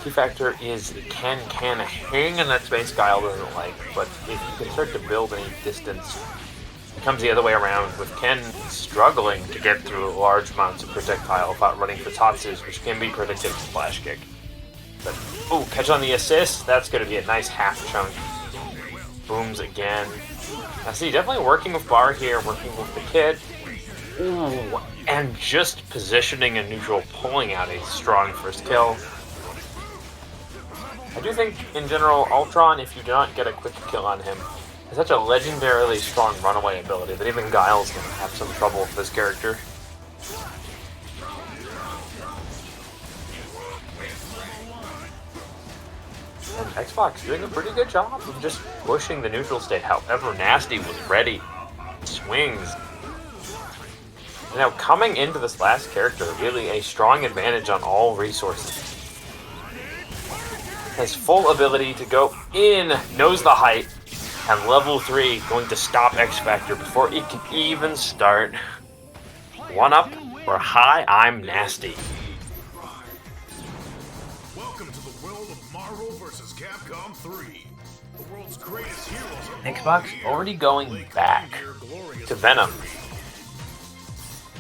Key factor is can hang in that space Guile doesn't like, but if you can start to build any distance, it comes the other way around, with Ken struggling to get through large amounts of projectile without running for Tatsus, which can be predicted with Flash Kick. But, ooh, catch on the assist, that's going to be a nice half chunk. Booms again. I see, definitely working with Bar here, working with the kid. Ooh, and just positioning a neutral, pulling out a strong first kill. I do think, in general, Ultron, if you do not get a quick kill on him, has such a legendarily strong runaway ability that even Guile's going to have some trouble with this character. And Xbox doing a pretty good job of just pushing the neutral state. However, Nasty was ready. Swings. Now, coming into this last character, really a strong advantage on all resources. Has full ability to go in, knows the height, and level 3 going to stop X Factor before it can even start. 1-up or hi, I'm Nasty. Welcome to the world of Marvel vs. Capcom 3. The world's greatest heroes are Xbox already going back to Venom.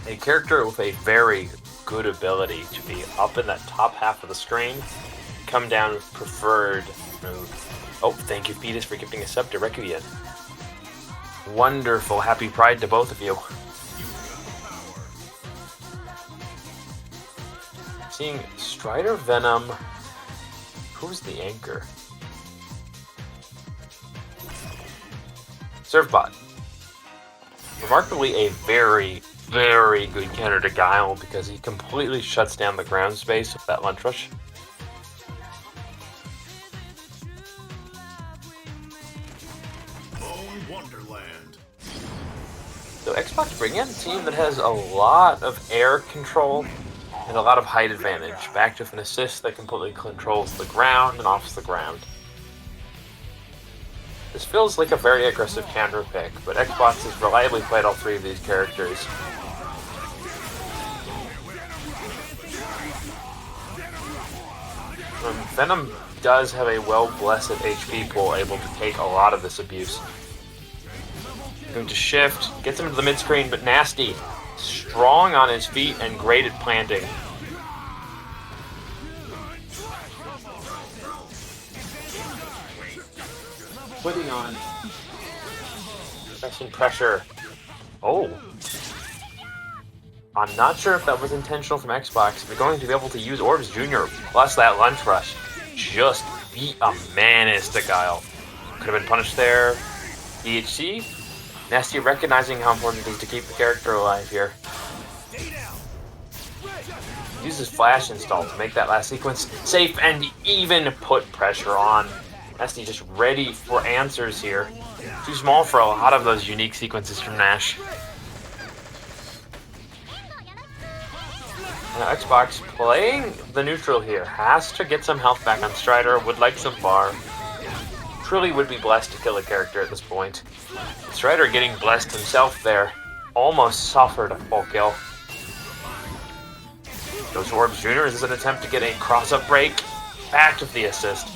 A character with a very good ability to be up in that top half of the screen, come down with preferred move. Oh, thank you, Fetus, for gifting a sub to Requiem. Wonderful. Happy Pride to both of you. Seeing Strider, Venom. Who's the anchor? Surfbot. Remarkably, a very, very good counter to Guile because he completely shuts down the ground space with that lunge rush. Wonderland. So Xbox bring in a team that has a lot of air control and a lot of height advantage, backed with an assist that completely controls the ground and offs the ground. This feels like a very aggressive counter pick, but Xbox has reliably played all three of these characters. Venom does have a well-blessed HP pool, able to take a lot of this abuse. Going to shift, gets him into the mid-screen, but Nasty, strong on his feet and great at planting. Putting on. Pressing pressure. Oh. I'm not sure if that was intentional from Xbox. They're going to be able to use Orbs Jr. plus that lunge rush. Just be a menace to Guile. Could have been punished there. DHC. Nasty recognizing how important it is to keep the character alive here. Uses Flash install to make that last sequence safe and even put pressure on. Nasty just ready for answers here. Too small for a lot of those unique sequences from Nash. Now Xbox playing the neutral here. Has to get some health back on Strider. Would like some bar. Truly would be blessed to kill a character at this point. Strider getting blessed himself there. Almost suffered a full kill. Goes Orbs Jr. This is an attempt to get a cross-up break. Back with the assist.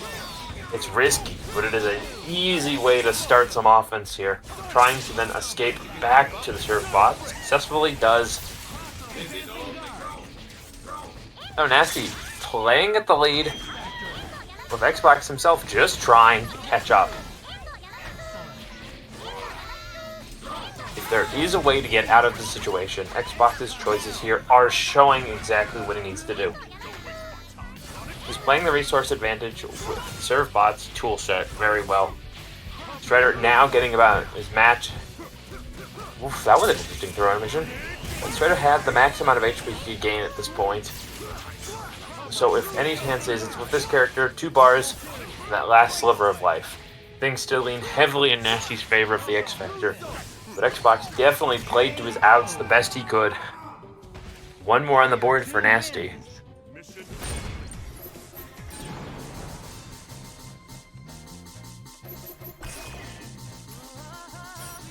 It's risky, but it is an easy way to start some offense here. Trying to then escape back to the surf bot. Successfully does. Oh, Nasty playing at the lead. With Xbox himself just trying to catch up. If there is a way to get out of the situation, Xbox's choices here are showing exactly what he needs to do. He's playing the resource advantage with Surfbot's toolset very well. Strider now getting about his match. Oof, that was an interesting throw animation. But Strider had the max amount of HP he could gain at this point. So if any chance is, it's with this character, 2 bars, and that last sliver of life. Things still lean heavily in Nasty's favor of the X Factor. But Xbox definitely played to his outs the best he could. One more on the board for Nasty.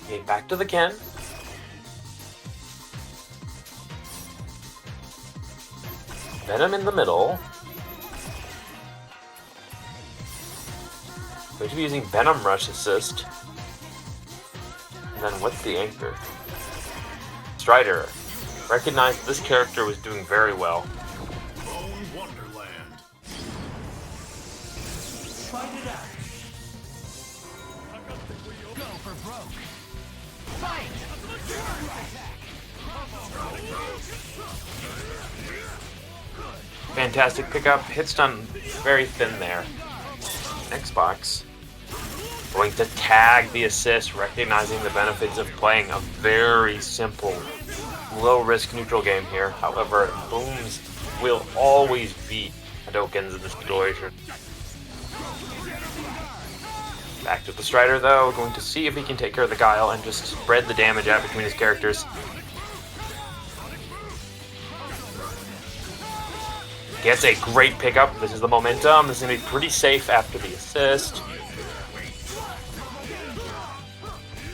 Okay, back to the Ken. Venom in the middle. Going to be using Venom Rush Assist. And then what's the anchor? Strider. Recognized this character was doing very well. Bone Wonderland. Fight it out. Go for broke. Fight. Fantastic pickup. Hit stun very thin there. Xbox going to tag the assist, recognizing the benefits of playing a very simple, low-risk neutral game here. However, booms will always beat Hadokens in this situation. Back to the Strider though, going to see if he can take care of the Guile and just spread the damage out between his characters. Gets a great pickup. This is the momentum. This is going to be pretty safe after the assist.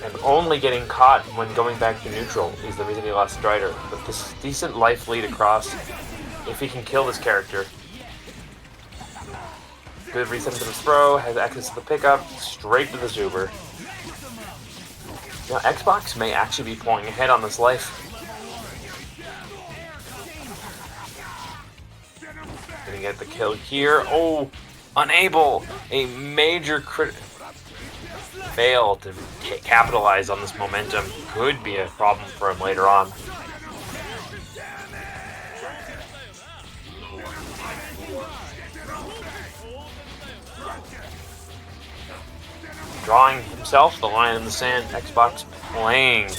And only getting caught when going back to neutral is the reason he lost Strider. But this decent life lead across, if he can kill this character. Good reset to the throw, has access to the pickup, straight to the Zuber. Now, Xbox may actually be pulling ahead on this life. Gonna get the kill here. Oh, unable! A major crit fail to capitalize on this momentum. Could be a problem for him later on. Drawing himself the line in the sand. Xbox playing.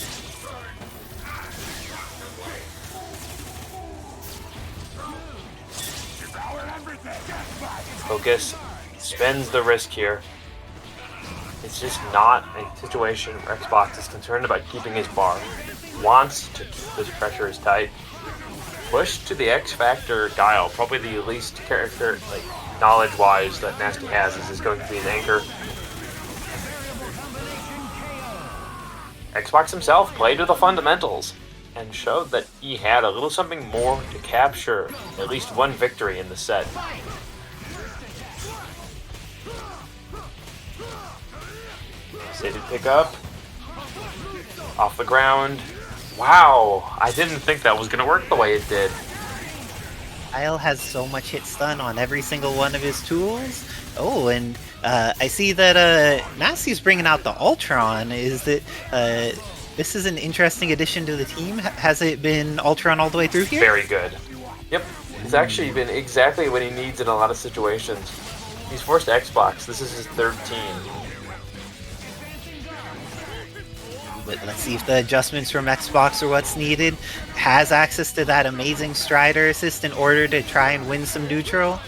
Focus, spends the risk here. It's just not a situation where Xbox is concerned about keeping his bar. Wants to keep this pressure as tight. Push to the X Factor Guile, probably the least character, like, knowledge-wise that Nasty has, is going to be an anchor. Xbox himself played to the fundamentals and showed that he had a little something more to capture at least one victory in the set. Sated pickup. Off the ground. Wow, I didn't think that was going to work the way it did. Guile has so much hit stun on every single one of his tools. Oh, and I see that Nasty's bringing out the Ultron. Is that this is an interesting addition to the team? Has it been Ultron all the way through here? Very good. Yep, it's actually been exactly what he needs in a lot of situations. He's forced Xbox. This is his third team. But let's see if the adjustments from Xbox are what's needed. Has access to that amazing Strider assist in order to try and win some neutral.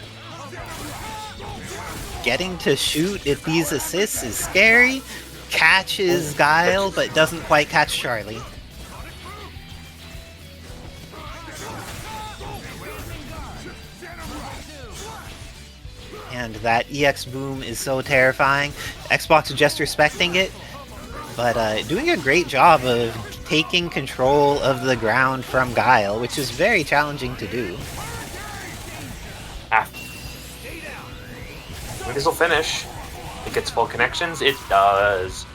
Getting to shoot at these assists is scary. Catches Guile, but doesn't quite catch Charlie. And that EX boom is so terrifying. Xbox just respecting it, but doing a great job of taking control of the ground from Guile, which is very challenging to do. This will finish. It gets full connections. It does.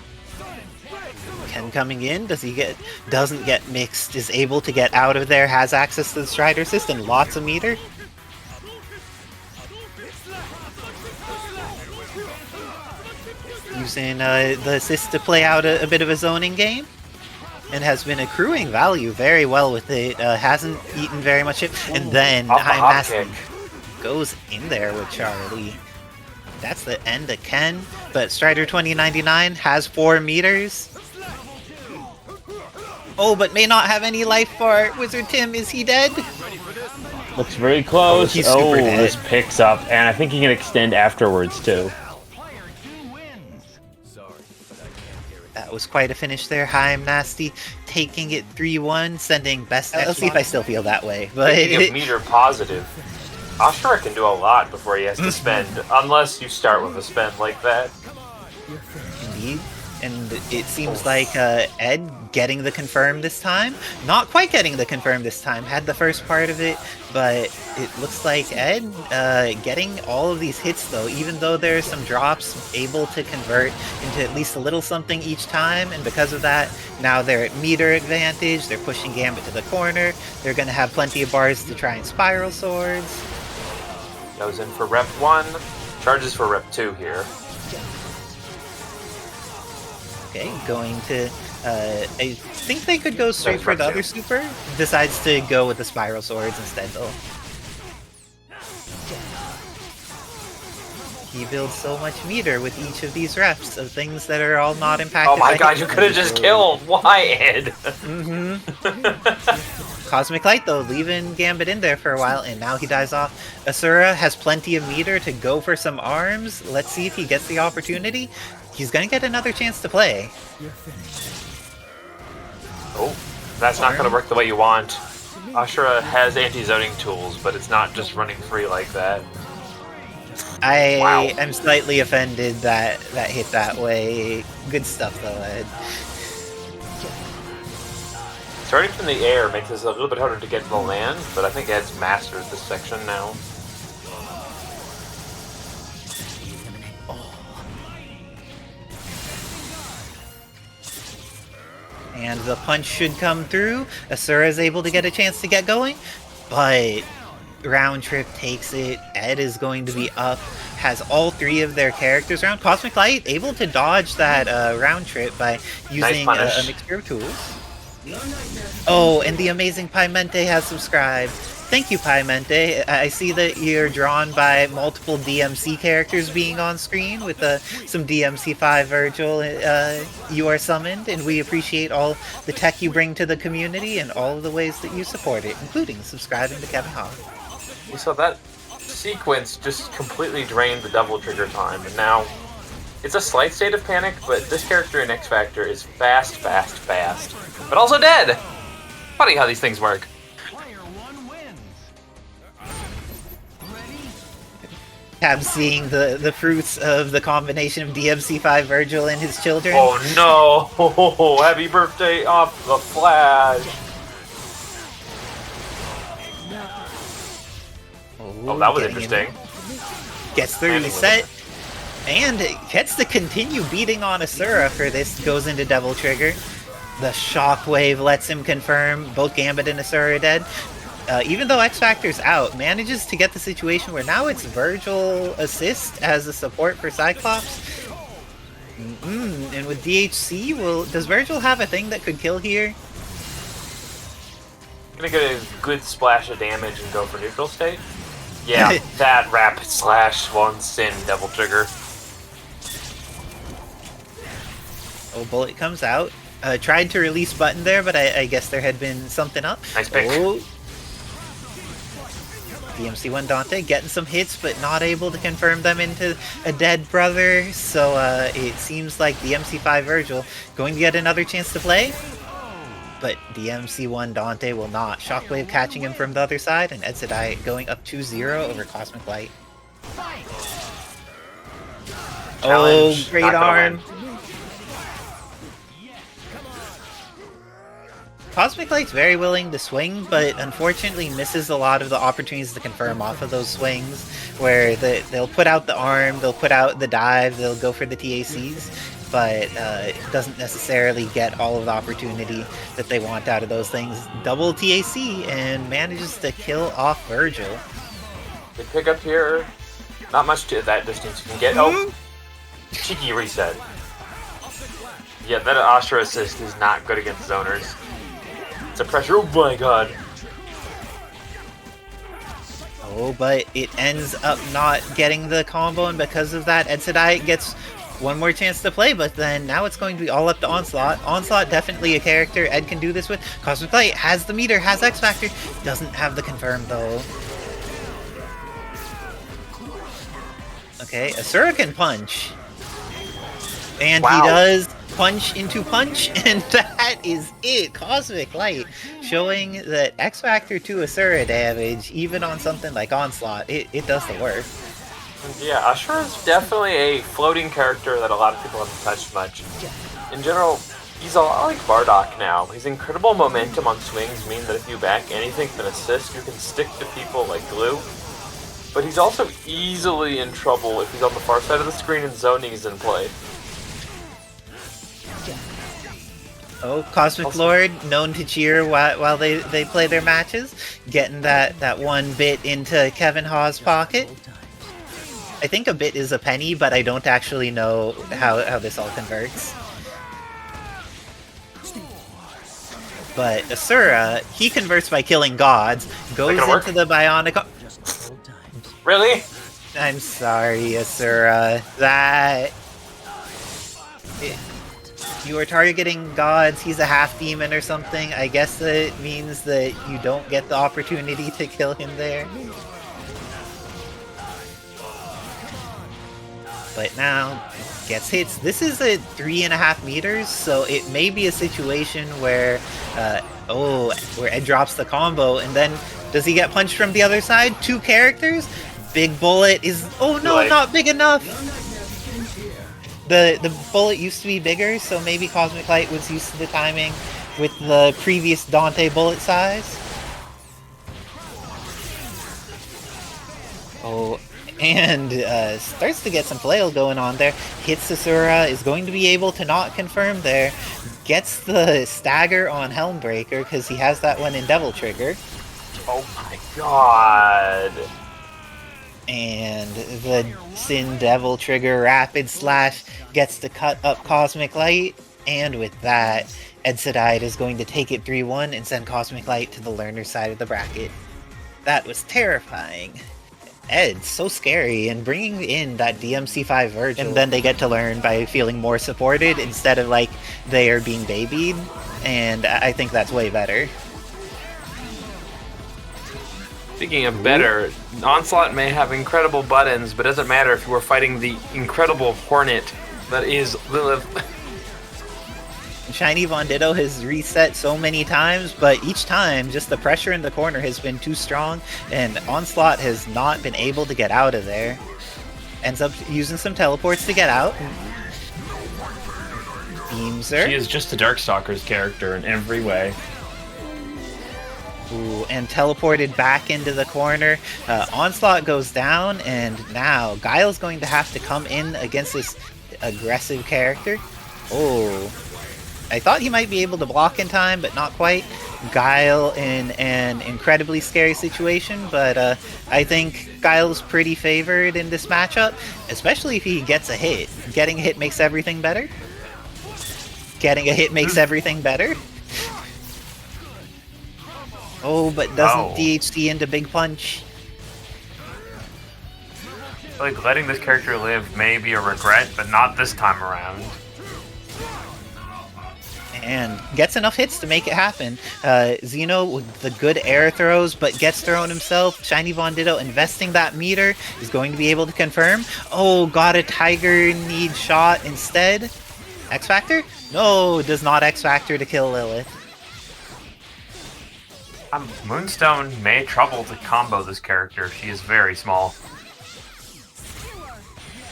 Ken coming in. Doesn't get mixed. Is able to get out of there. Has access to the Strider assist and lots of meter. Using the assist to play out a bit of a zoning game. And has been accruing value very well with it. Hasn't eaten very much hit. And then High Master goes in there with Charlie. That's the end of Ken. But Strider 2099 has 4 meters. Oh, but may not have any life for Wizard Tim. Is he dead? Looks very close. He's super dead. This picks up, and I think he can extend afterwards too. That was quite a finish there. Hi, Nasty taking it 3-1, sending best. Let's see if I still feel that way. But Speaking of meter positive, Asura can do a lot before he has to spend, unless you start with a spend like that. Indeed. And it seems like Ed getting the confirm this time. Not quite getting the confirm this time. Had the first part of it, but it looks like Ed getting all of these hits though, even though there's some drops, able to convert into at least a little something each time. And because of that, now they're at meter advantage. They're pushing Gambit to the corner. They're going to have plenty of bars to try and spiral swords. Goes in for rep 1. Charges for rep 2 here. Okay, going to, I think they could go straight for the other super. Decides to go with the spiral swords instead though. He builds so much meter with each of these reps of things that are all not impacted. Oh my god, you could have just killed! Why, Ed? Cosmic Light though, leaving Gambit in there for a while, and now he dies off. Asura has plenty of meter to go for some arms. Let's see if he gets the opportunity. He's gonna get another chance to play. Oh, that's not gonna work the way you want. Asura has anti-zoning tools, but it's not just running free like that. I am slightly offended that that hit that way. Good stuff though, Ed. Starting from the air makes this a little bit harder to get to the land, but I think Ed's mastered this section now. And the punch should come through. Asura is able to get a chance to get going, but Round Trip takes it. Ed is going to be up, has all three of their characters around. Cosmic Light able to dodge that Round Trip by using a mixture of tools. Oh, and the amazing Piemente has subscribed. Thank you, Piemente. I see that you're drawn by multiple DMC characters being on screen with some DMC5 Vergil. You are summoned, and we appreciate all the tech you bring to the community and all of the ways that you support it, including subscribing to Kevin Hogg. So that sequence just completely drained the double trigger time, and now it's a slight state of panic, but this character in X Factor is fast, but also dead! Funny how these things work. Tab seeing the fruits of the combination of DMC5 Vergil and his children. Oh no! Happy birthday off the Flash! Oh, that was interesting. Gets the reset, and gets to continue beating on Asura for this. Goes into Devil Trigger. The Shockwave lets him confirm both Gambit and Asura are dead. Even though X Factor's out, manages to get the situation where now it's Vergil assist as a support for Cyclops. And with DHC, does Vergil have a thing that could kill here? Gonna get a good splash of damage and go for neutral state? Yeah, that rapid slash one sin Devil Trigger. Oh, bullet comes out. Tried to release button there, but I guess there had been something up. Nice pick. Oh. DMC1 Dante getting some hits, but not able to confirm them into a dead brother. So it seems like DMC5 Vergil going to get another chance to play. But DMC1 Dante will not. Shockwave catching him from the other side, and Edsadiet going up 2-0 over Cosmic Light. Challenge, oh, great arm. Cosmic Light's very willing to swing, but unfortunately misses a lot of the opportunities to confirm off of those swings, where they'll put out the arm, they'll put out the dive, they'll go for the TACs, but doesn't necessarily get all of the opportunity that they want out of those things. Double TAC and manages to kill off Vergil. Good pick up here. Not much to that distance you can get. Oh, cheeky reset. Yeah, that Asura assist is not good against zoners. It's a pressure. Oh my god. Oh, but it ends up not getting the combo, and because of that, Edsadiet gets one more chance to play, but then now it's going to be all up to Onslaught. Onslaught, definitely a character Ed can do this with. Cosmic Light has the meter, has X Factor, doesn't have the confirm though. Okay, Asura can punch. And he does punch into punch, and that is it. Cosmic Light showing that X Factor to Asura damage, even on something like Onslaught, it does the work. Yeah, Asura is definitely a floating character that a lot of people haven't touched much. In general, he's a lot like Bardock now. His incredible momentum on swings mean that if you back anything with an assist, you can stick to people like glue. But he's also easily in trouble if he's on the far side of the screen and zoning is in play. Oh, Cosmic Lord, known to cheer while they play their matches, getting that one bit into Kevin Hawes' pocket. I think a bit is a penny, but I don't actually know how this all converts. But Asura, he converts by killing gods, goes into the Bionic... Really? I'm sorry, Asura. You are targeting gods, he's a half-demon or something. I guess that means that you don't get the opportunity to kill him there. But now, gets hits. This is at 3.5 meters, so it may be a situation where, where Ed drops the combo, and then does he get punched from the other side? 2 characters? Big bullet is, oh no, not big enough! The bullet used to be bigger, so maybe Cosmic Light was used to the timing with the previous Dante bullet size. Oh, and starts to get some flail going on there. Hits Asura, is going to be able to not confirm there. Gets the stagger on Helmbreaker, because he has that one in Devil Trigger. Oh my god. And the Sin Devil Trigger Rapid Slash gets to cut up Cosmic Light. And with that, Edsadiet is going to take it 3-1 and send Cosmic Light to the learner side of the bracket. That was terrifying. Ed, so scary, and bringing in that DMC5 Vergil, and then they get to learn by feeling more supported instead of like they are being babied, and I think that's way better. Speaking of better, Onslaught may have incredible buttons, but it doesn't matter if you are fighting the incredible Hornet that is Lilith. ShinyVonDitto has reset so many times, but each time, just the pressure in the corner has been too strong, and Onslaught has not been able to get out of there. Ends up using some teleports to get out. Beams her. She is just a Darkstalker's character in every way. Ooh, and teleported back into the corner. Onslaught goes down, and now Guile's going to have to come in against this aggressive character. Oh, I thought he might be able to block in time, but not quite. Guile in an incredibly scary situation, but I think Guile's pretty favored in this matchup, especially if he gets a hit. Getting a hit makes everything better. Getting a hit makes everything better. Oh, but doesn't DHC into Big Punch. Like, letting this character live may be a regret, but not this time around. And gets enough hits to make it happen. Xeno with the good air throws, but gets thrown himself. ShinyVonDitto investing that meter is going to be able to confirm. Oh, got a Tiger Need shot instead. X-Factor? No, does not X-Factor to kill Lilith. Moonstone may trouble to combo this character. She is very small.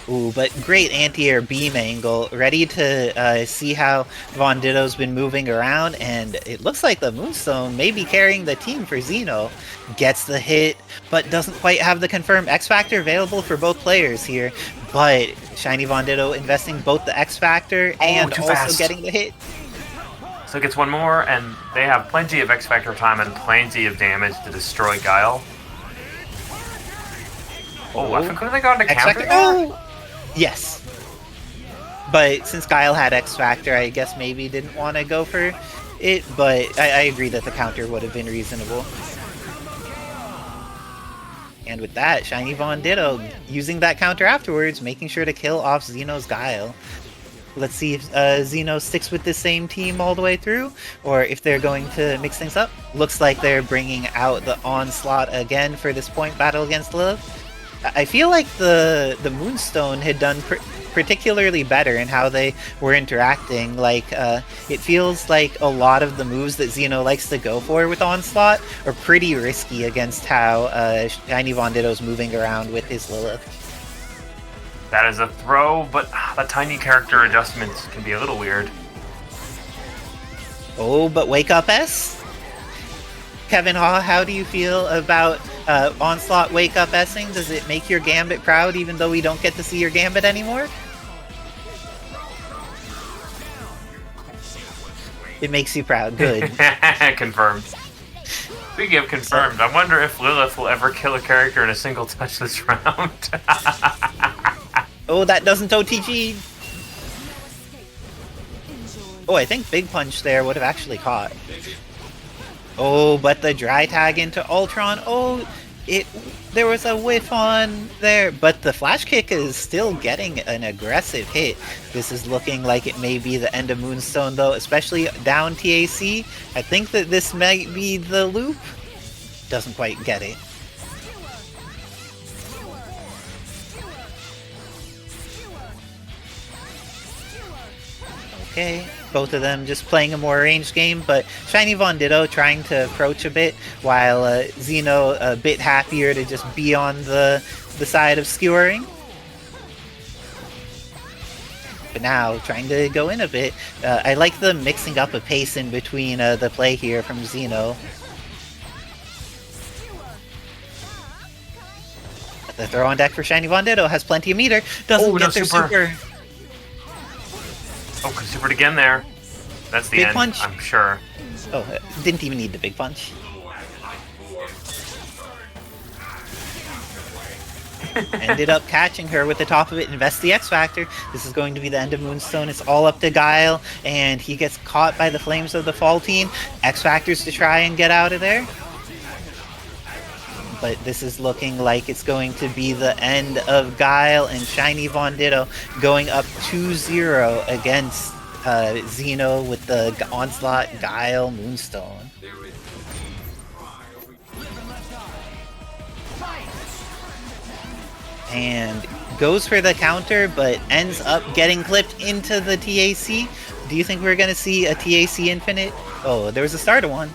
Ooh, but great anti-air beam angle. Ready to see how VonDitto's been moving around, and it looks like the Moonstone may be carrying the team for Xeno. Gets the hit, but doesn't quite have the confirmed X-Factor available for both players here. But ShinyVonDitto investing both the X-Factor and also getting the hit. So gets one more, and they have plenty of X-Factor time and plenty of damage to destroy Guile. Oh, I couldn't they go into counter there? Oh! Yes. But since Guile had X-Factor, I guess maybe didn't want to go for it, but I agree that the counter would have been reasonable. And with that, ShinyVonDitto using that counter afterwards, making sure to kill off Xeno's Guile. Let's see if Xeno sticks with the same team all the way through, or if they're going to mix things up. Looks like they're bringing out the Onslaught again for this point battle against Lilith. I feel like the Moonstone had done particularly better in how they were interacting. Like, it feels like a lot of the moves that Xeno likes to go for with Onslaught are pretty risky against how ShinyVonDitto's moving around with his Lilith. That is a throw, but the tiny character adjustments can be a little weird. Oh, but wake up S? Kevin Haw, how do you feel about Onslaught wake up S-ing? Does it make your Gambit proud even though we don't get to see your Gambit anymore? It makes you proud, good. Confirmed. Speaking of confirmed, I wonder if Lilith will ever kill a character in a single touch this round. Oh, that doesn't OTG! Oh, I think Big Punch there would have actually caught. Oh, but the dry tag into Ultron. Oh, there was a whiff on there, but the flash kick is still getting an aggressive hit. This is looking like it may be the end of Moonstone though, especially down TAC. I think that this might be the loop. Doesn't quite get it. Okay, both of them just playing a more ranged game, but ShinyVonDitto trying to approach a bit, while Xeno a bit happier to just be on the side of skewering. But now, trying to go in a bit. I like the mixing up a pace in between the play here from Xeno. The throw on deck for ShinyVonDitto has plenty of meter, doesn't get their super. Oh, could super it again there. That's the Big end, punch. I'm sure. Oh, didn't even need the big punch. Ended up catching her with the top of it, invest the X Factor. This is going to be the end of Moonstone. It's all up to Guile, and he gets caught by the flames of the fall team. X Factors to try and get out of there. But this is looking like it's going to be the end of Guile, and ShinyVonDitto going up 2-0 against Xeno with the Onslaught, Guile, Moonstone. And goes for the counter, but ends up getting clipped into the TAC. Do you think we're going to see a TAC Infinite? Oh, there was a start of one.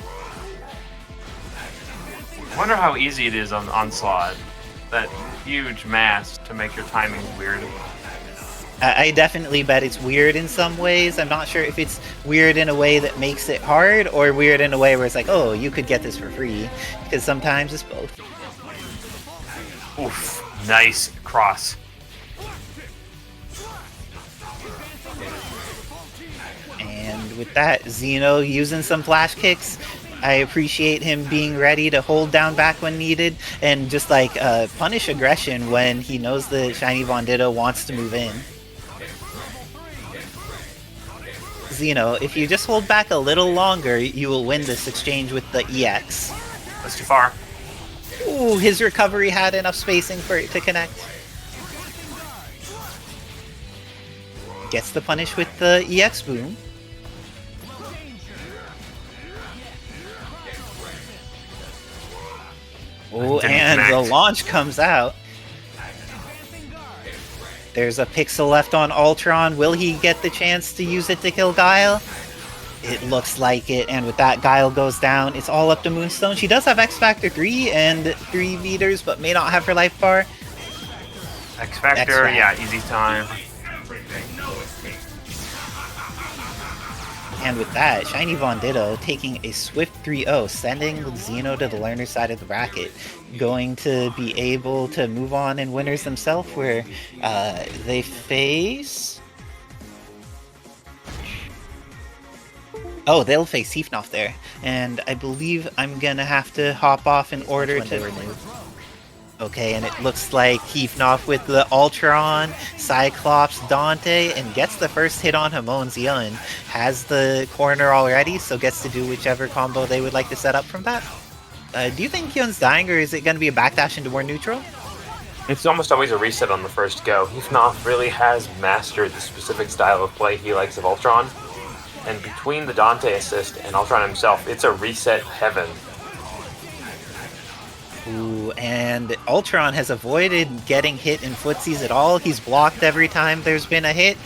I wonder how easy it is on Onslaught. That huge mass to make your timing weird. I definitely bet it's weird in some ways. I'm not sure if it's weird in a way that makes it hard, or weird in a way where it's like, oh, you could get this for free. Because sometimes it's both. Oof, nice cross. And with that, Xeno using some flash kicks. I appreciate him being ready to hold down back when needed, and just like punish aggression when he knows that ShinyVonDitto wants to move in. Xeno, if you just hold back a little longer, you will win this exchange with the EX. That's too far. Ooh, his recovery had enough spacing for it to connect. Gets the punish with the EX boom. Oh, and the launch comes out. There's a pixel left on Ultron. Will he get the chance to use it to kill Guile? It looks like it, and with that, Guile goes down. It's all up to Moonstone. She does have X Factor 3 and 3 meters, but may not have her life bar. X Factor, yeah, easy time. And with that, ShinyVonDitto taking a swift 3-0, sending Xeno to the learner side of the bracket. Going to be able to move on in winners themselves, where they face... Oh, they'll face Heefnoff there. And I believe I'm gonna have to hop off in order to remove. Okay, and it looks like Heefnoff with the Ultron, Cyclops, Dante, and gets the first hit on Hamon's Yun. Has the corner already, so gets to do whichever combo they would like to set up from that. Do you think Yun's dying, or is it going to be a backdash into more neutral? It's almost always a reset on the first go. Heefnoff really has mastered the specific style of play he likes of Ultron. And between the Dante assist and Ultron himself, it's a reset heaven. Ooh, and Ultron has avoided getting hit in footsies at all. He's blocked every time there's been a hit.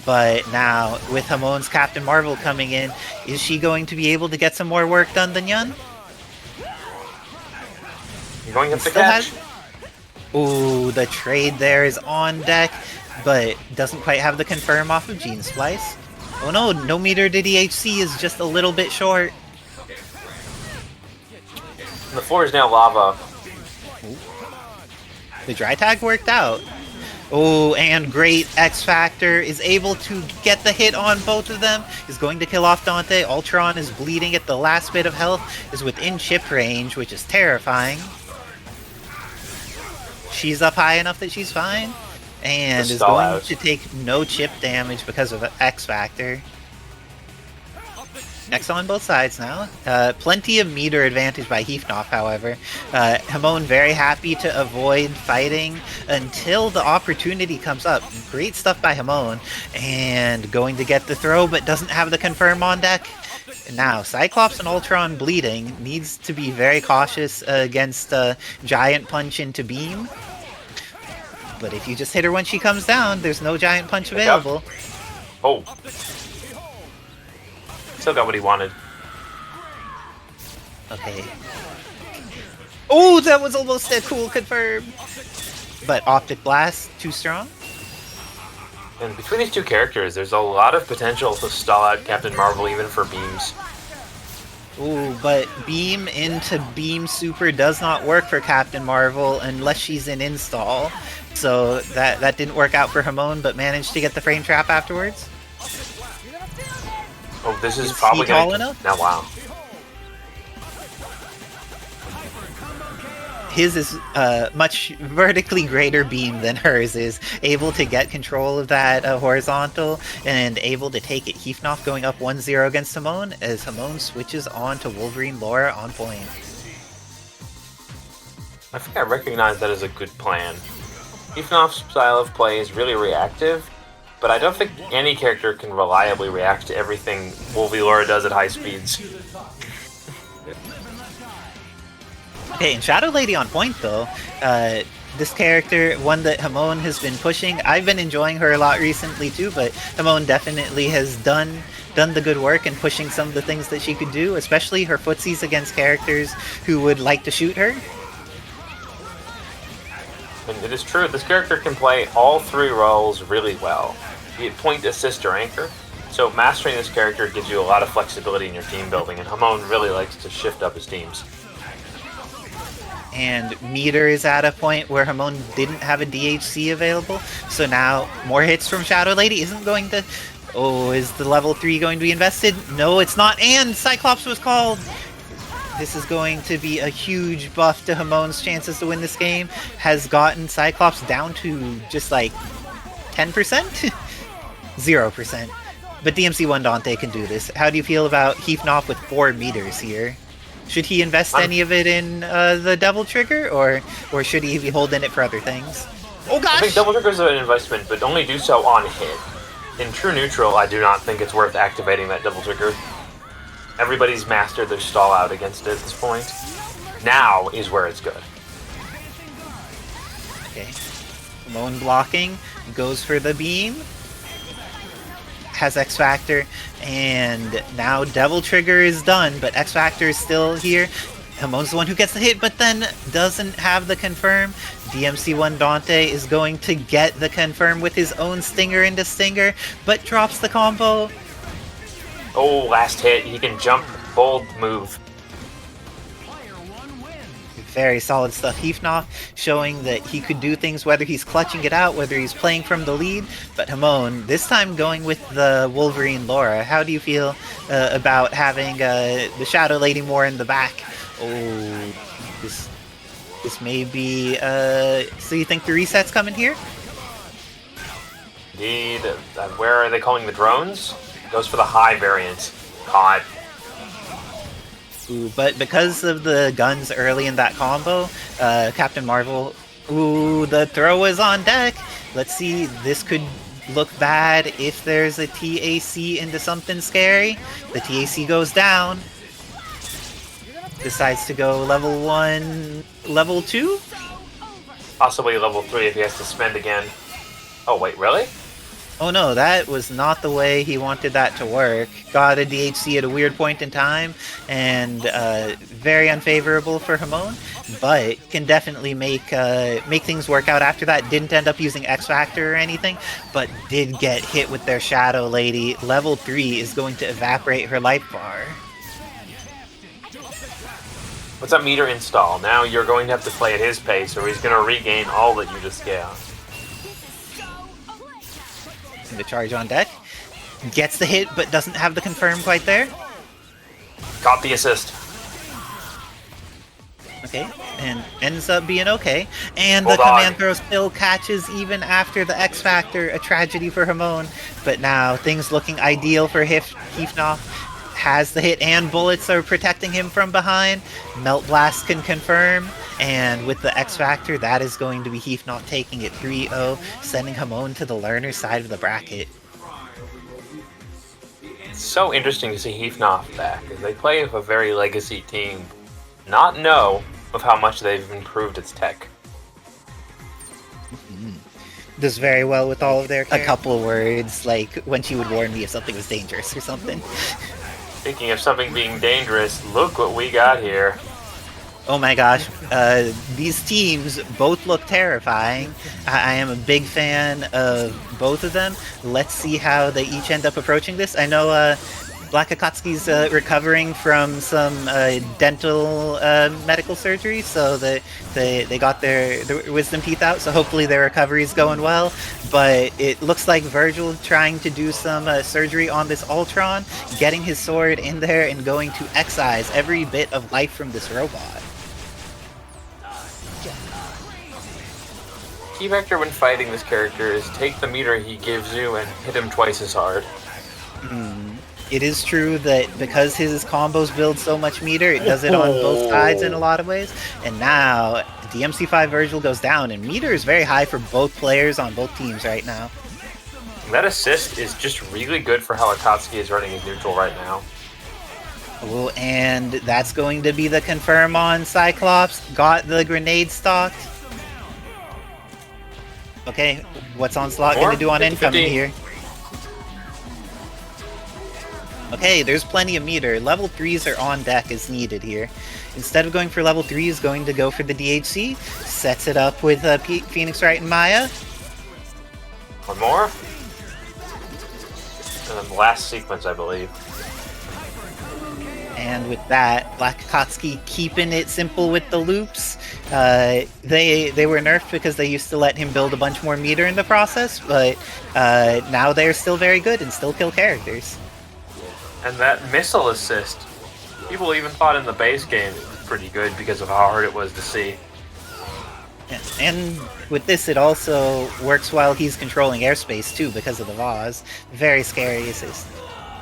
But now, with Hamon's Captain Marvel coming in, is she going to be able to get some more work done than Yun? You're going up to catch? Ooh, the trade there is on deck. but doesn't quite have the confirm off of Gene Splice. Oh no, no meter to DHC is just a little bit short. The floor is now lava. The dry tag worked out. Oh, and great X Factor is able to get the hit on both of them. Is going to kill off Dante. Ultron is bleeding at the last bit of health. Is within chip range, which is terrifying. She's up high enough that she's fine. And is going to take no chip damage because of X Factor. Next on both sides now. Plenty of meter advantage by Heefnoff, however. Hamon very happy to avoid fighting until the opportunity comes up. Great stuff by Hamon. And going to get the throw, but doesn't have the confirm on deck. Now, Cyclops and Ultron bleeding. Needs to be very cautious against Giant Punch into Beam. But if you just hit her when she comes down, there's no Giant Punch available. Oh. Still got what he wanted. Okay. Oh, that was almost a cool confirm. But Optic Blast, too strong. And between these two characters, there's a lot of potential to stall out Captain Marvel even for beams. Ooh, but Beam into Beam Super does not work for Captain Marvel unless she's in install. So that didn't work out for Hamon, but managed to get the frame trap afterwards. Oh, this is probably tall enough? Now, wow. His is much vertically greater beam than hers is, able to get control of that horizontal and able to take it. Heefnoff going up 1-0 against Hamon as Hamon switches on to Wolverine Laura on point. I think I recognize that as a good plan. Heefnoff's style of play is really reactive, but I don't think any character can reliably react to everything Wolvie Laura does at high speeds. Okay, and Shadow Lady on point though. This character, one that Hamon has been pushing. I've been enjoying her a lot recently too, but Hamon definitely has done the good work in pushing some of the things that she could do, especially her footsies against characters who would like to shoot her. And it is true, this character can play all three roles really well, be it point, assist, or anchor. So mastering this character gives you a lot of flexibility in your team building, and Hamon really likes to shift up his teams. And meter is at a point where Hamon didn't have a DHC available, so now more hits from Shadow Lady isn't going to... Oh, is the level 3 going to be invested? No, it's not, and Cyclops was called! This is going to be a huge buff to Hamon's chances to win this game. Has gotten Cyclops down to just like 10%? 0%. But DMC1 Dante can do this. How do you feel about Heefnoff with 4 meters here? Should he invest any of it in the double trigger, or should he be holding it for other things? Oh gosh! I think double trigger is an investment, but only do so on hit. In true neutral, I do not think it's worth activating that double trigger. Everybody's mastered their stall out against it at this point. Now is where it's good. Okay. Hamon blocking, goes for the beam. Has X Factor, and now Devil Trigger is done, but X Factor is still here. Hamon's the one who gets the hit, but then doesn't have the confirm. DMC1 Dante is going to get the confirm with his own Stinger into Stinger, but drops the combo. Oh, last hit. He can jump. Bold move. Very solid stuff. Heefnoff showing that he could do things, whether he's clutching it out, whether he's playing from the lead. But Hamon, this time going with the Wolverine Laura. How do you feel about having the Shadow Lady more in the back? Oh, this may be... so you think the reset's coming here? Indeed. Where are they calling the drones? Goes for the high variant. Caught. Ooh, but because of the guns early in that combo, Captain Marvel... Ooh, the throw is on deck! Let's see, this could look bad if there's a TAC into something scary. The TAC goes down. Decides to go level 1, level 2? Possibly level 3 if he has to spend again. Oh, wait, really? Oh no, that was not the way he wanted that to work. Got a DHC at a weird point in time, and very unfavorable for Hamon, but can definitely make things work out after that. Didn't end up using X Factor or anything, but did get hit with their Shadow Lady. Level 3 is going to evaporate her life bar. What's up, meter install? Now you're going to have to play at his pace, or he's going to regain all that you just got. The charge on deck. Gets the hit, but doesn't have the confirm quite there. Got the assist. Okay, and ends up being okay. And the Bulldog. command throw still catches even after the X Factor. A tragedy for Hamon. But now things looking ideal for Heefnoff. Has the hit and bullets are protecting him from behind. Melt Blast can confirm. And with the X Factor, that is going to be Heefnoff taking it 3-0, sending Hamon to the learner side of the bracket. It's so interesting to see Heefnoff back, as they play with a very legacy team, not know of how much they've improved its tech. Does very well with all of their a couple words, like when she would warn me if something was dangerous or something. Speaking of something being dangerous, look what we got here. Oh my gosh, these teams both look terrifying. I am a big fan of both of them. Let's see how they each end up approaching this. I know BLACKxAKATSUKI's recovering from some dental medical surgery, so they got their wisdom teeth out, so hopefully their recovery is going well. But it looks like Vergil trying to do some surgery on this Ultron, getting his sword in there and going to excise every bit of life from this robot. Key factor when fighting this character is take the meter he gives you and hit him twice as hard. It is true that because his combos build so much meter, it does it on both sides in a lot of ways. And now, DMC5 Vergil goes down, and meter is very high for both players on both teams right now. That assist is just really good for how Akatsuki is running his neutral right now. Oh, and that's going to be the confirm on Cyclops. Got the grenade stocked. Okay, what's Onslaught going to do on 50-50. incoming here? Okay, there's plenty of meter. Level 3s are on deck as needed here. Instead of going for level 3, is going to go for the DHC. Sets it up with Phoenix Wright and Maya. One more. And then the last sequence, I believe. And with that, BLACKxAKATSUKI keeping it simple with the loops. They were nerfed because they used to let him build a bunch more meter in the process, but now they're still very good and still kill characters. And that missile assist, people even thought in the base game it was pretty good because of how hard it was to see. And with this, it also works while he's controlling airspace too because of the vase. Very scary assist.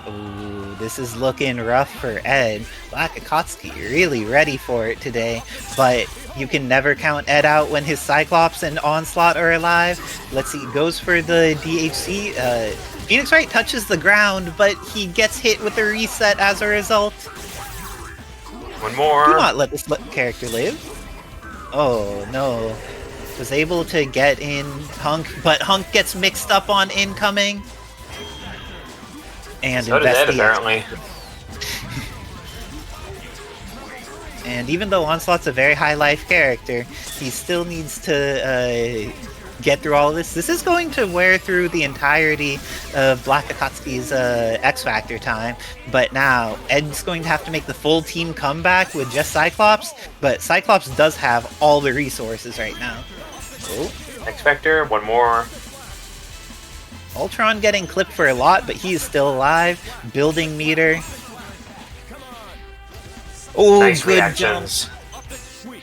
Ooh, this is looking rough for Ed. BLACKxAKATSUKI really ready for it today, but you can never count Ed out when his Cyclops and Onslaught are alive. Let's see, goes for the DHC. Phoenix Wright touches the ground, but he gets hit with a reset as a result. One more. Do not let this character live. Oh no. Was able to get in HUNK, but HUNK gets mixed up on incoming. And So did Ed, apparently. And even though Onslaught's a very high life character, he still needs to get through all of this. This is going to wear through the entirety of BLACKxAKATSUKI's X Factor time, but now Ed's going to have to make the full team comeback with just Cyclops, but Cyclops does have all the resources right now. Oh. X Factor, one more. Ultron getting clipped for a lot, but he is still alive, building meter. Oh, Nice good reactions. jump.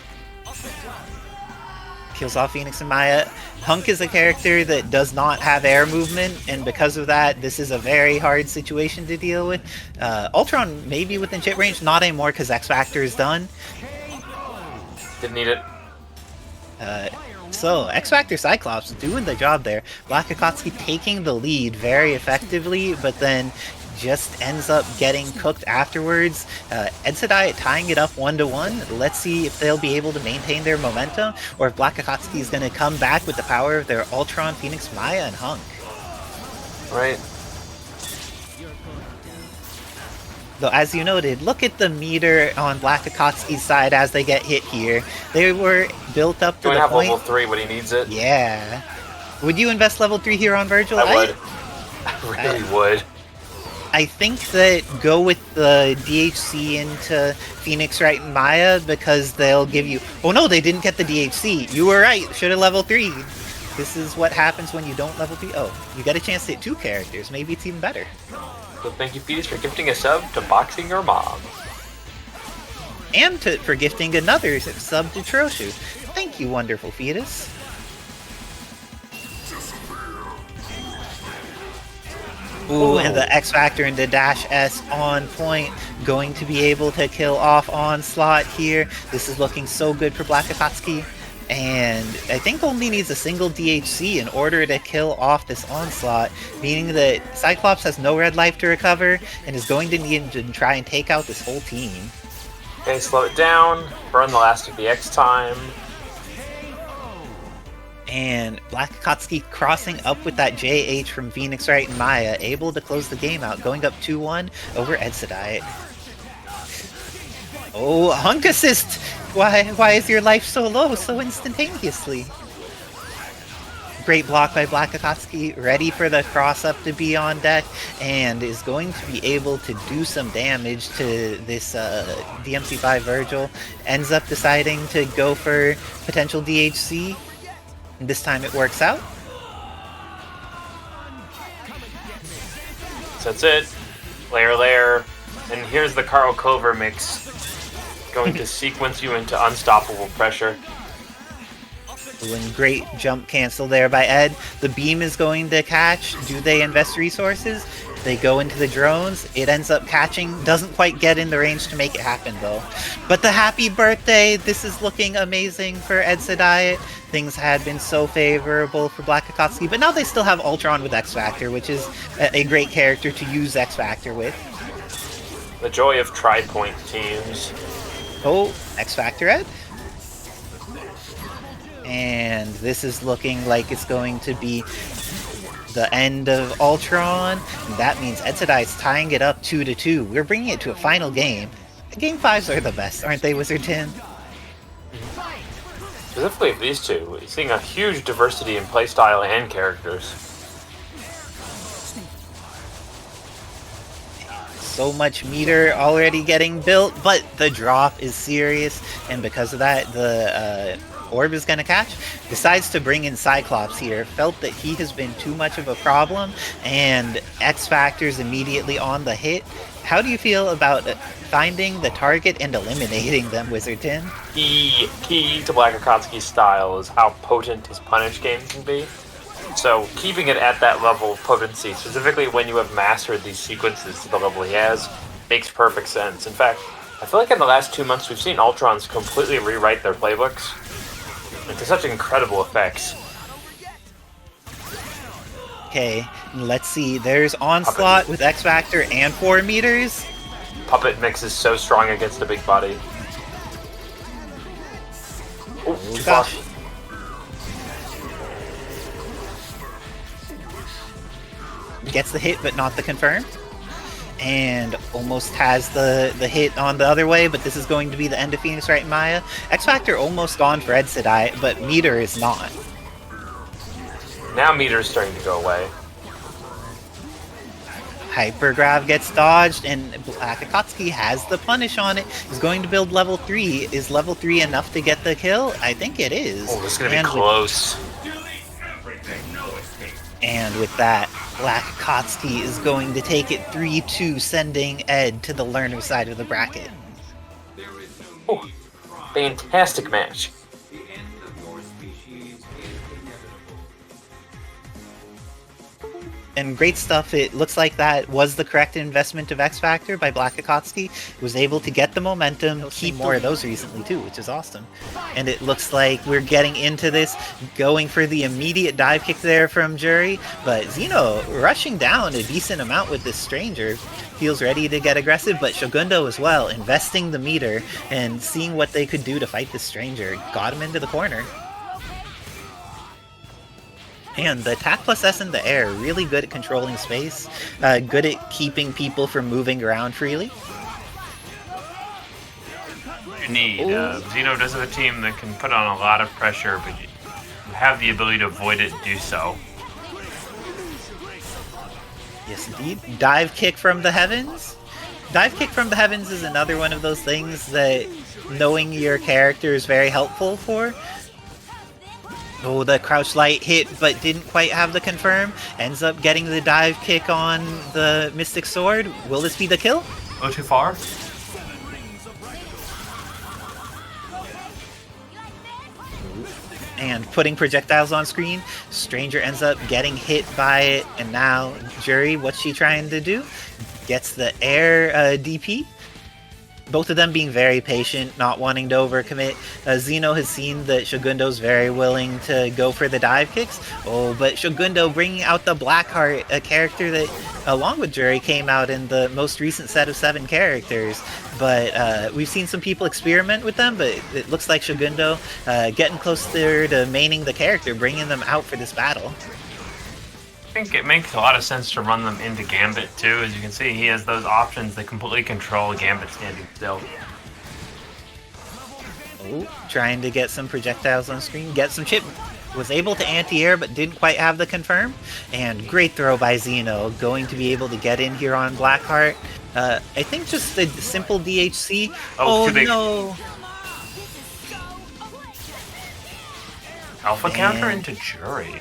Kills off Phoenix and Maya. HUNK is a character that does not have air movement, and because of that, this is a very hard situation to deal with. Ultron may be within chip range, not anymore because X Factor is done. Didn't need it. So, X Factor Cyclops doing the job there. BLACKxAKATSUKI taking the lead very effectively, but then just ends up getting cooked afterwards. Edsadiet tying it up 1-1. Let's see if they'll be able to maintain their momentum, or if BLACKxAKATSUKI is going to come back with the power of their Ultron, Phoenix, Maya, and HUNK. right? Though, as you noted, look at the meter on BLACKxAKATSUKI's side as they get hit here. They were built up to Going to the have point... level 3 when he needs it. Yeah. Would you invest level 3 here on Vergil? I would. I really would. I think that go with the DHC into Phoenix Wright and Maya because they'll give you... Oh no, they didn't get the DHC. You were right. Should have level 3. This is what happens when you don't level 3. Oh, you get a chance to hit 2 characters. Maybe it's even better. So thank you, Fetus, for gifting a sub to Boxing Your Mom. And for gifting another sub to Troshu. Thank you, wonderful Fetus. Ooh, and the X Factor into Dash S on point. Going to be able to kill off Onslaught here. This is looking so good for BLACKxAKATSUKI. And I think only needs a single DHC in order to kill off this Onslaught, meaning that Cyclops has no red life to recover and is going to need to try and take out this whole team. Okay, slow it down, burn the last of the X time. And BLACKxAKATSUKI crossing up with that JH from Phoenix Wright and Maya, able to close the game out, going up 2-1 over Edsadiet. Oh, HUNK assist! Why is your life so low so instantaneously? Great block by BLACKxAKATSUKI, ready for the cross-up to be on deck, and is going to be able to do some damage to this DMC5 Vergil. Ends up deciding to go for potential DHC. And this time it works out. So that's it. Layer. And here's the Carl Cover mix. Going to sequence you into unstoppable pressure. Doing great jump cancel there by Ed. The beam is going to catch. Do they invest resources? They go into the drones. It ends up catching. Doesn't quite get in the range to make it happen though. But the happy birthday. This is looking amazing for Edsadiet. Things had been so favorable for BLACKxAKATSUKI, but now they still have Ultron with X Factor, which is a great character to use X Factor with. The joy of tri-point teams. Oh, X Factor Ed. And this is looking like it's going to be the end of Ultron. And that means Edsadiet's tying it up 2-2. We're bringing it to a final game. Game 5s are the best, aren't they, Wizard Tin? Specifically for these two, we're seeing a huge diversity in playstyle and characters. So much meter already getting built, but the drop is serious, and because of that, the orb is going to catch. Decides to bring in Cyclops here. Felt that he has been too much of a problem, and X Factor's immediately on the hit. How do you feel about finding the target and eliminating them, Wizard Tin? Key to BLACKxAKATSUKI's style is how potent his punish game can be. So keeping it at that level of potency, specifically when you have mastered these sequences to the level he has, makes perfect sense. In fact, I feel like in the last 2 months we've seen Ultrons completely rewrite their playbooks into such incredible effects. Okay, let's see. There's Onslaught with X Factor and 4 meters. Puppet mix is so strong against a big body. Oh, too far. Gosh. Gets the hit, but not the confirm. And almost has the hit on the other way, but this is going to be the end of Phoenix Wright and Maya. X Factor almost gone for Edsadiet, but meter is not. Now meter's starting to go away. Hypergrav gets dodged, and BLACKxAKATSUKI has the punish on it. He's going to build level 3. Is level 3 enough to get the kill? I think it is. Oh, this is going to be close. And with that, BLACKxAKATSUKI is going to take it 3-2, sending Ed to the learner side of the bracket. Oh, fantastic match. And great stuff. It looks like that was the correct investment of X Factor by BLACKxAKATSUKI. Was able to get the momentum, keep more of those recently too, which is awesome. And it looks like we're getting into this, going for the immediate dive kick there from Juri, but Xeno rushing down a decent amount with this Stranger. Feels ready to get aggressive, but SHOGUNDo as well, investing the meter and seeing what they could do to fight this Stranger. Got him into the corner. And the attack plus S in the air, really good at controlling space, good at keeping people from moving around freely. You need Xeno does have a team that can put on a lot of pressure, but you have the ability to avoid it and do so. Yes, indeed. Dive kick from the heavens. Dive kick from the heavens is another one of those things that knowing your character is very helpful for. Oh, the crouch light hit, but didn't quite have the confirm. Ends up getting the dive kick on the Mystic Sword. Will this be the kill? Go too far? And putting projectiles on screen. Stranger ends up getting hit by it, and now Juri, what's she trying to do? Gets the air DP. Both of them being very patient, not wanting to overcommit. Xeno has seen that SHOGUNDo's very willing to go for the dive kicks. Oh, but SHOGUNDo bringing out the Blackheart, a character that, along with Juri, came out in the most recent set of 7 characters. But we've seen some people experiment with them, but it looks like SHOGUNDo getting closer to maining the character, bringing them out for this battle. I think it makes a lot of sense to run them into Gambit too. As you can see, he has those options that completely control Gambit standing still. Oh, trying to get some projectiles on screen, get some chip. Was able to anti-air, but didn't quite have the confirm. And great throw by Xeno, going to be able to get in here on Blackheart. I think just a simple DHC. Oh no! Alpha counter into Juri.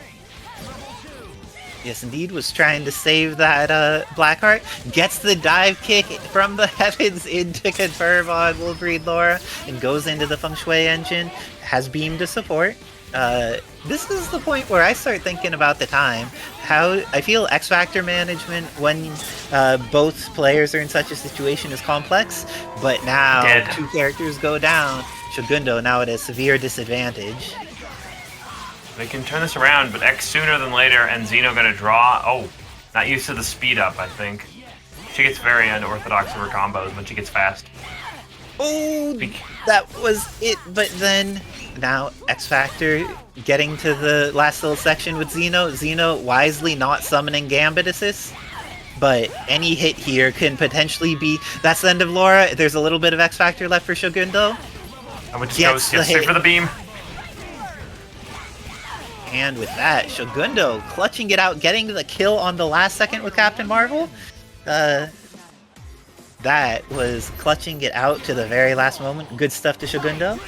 Yes, indeed, was trying to save that Blackheart. Gets the dive kick from the heavens into confirm on Wolverine Laura and goes into the Feng Shui engine. Has beam to support. This is the point where I start thinking about the time. How I feel X Factor management when both players are in such a situation is complex, but now 2 characters go down. SHOGUNDo now at a severe disadvantage. They can turn this around, but X sooner than later, and Xeno gonna draw. Oh, not used to the speed up, I think. She gets very unorthodox with her combos when she gets fast. Oh, that was it, but then now X Factor getting to the last little section with Xeno. Xeno wisely not summoning Gambit assist, but any hit here can potentially be... That's the end of Laura. There's a little bit of X Factor left for SHOGUNDo. I would just go straight for the beam. And with that, SHOGUNDo clutching it out, getting the kill on the last second with Captain Marvel. That was clutching it out to the very last moment. Good stuff to SHOGUNDo.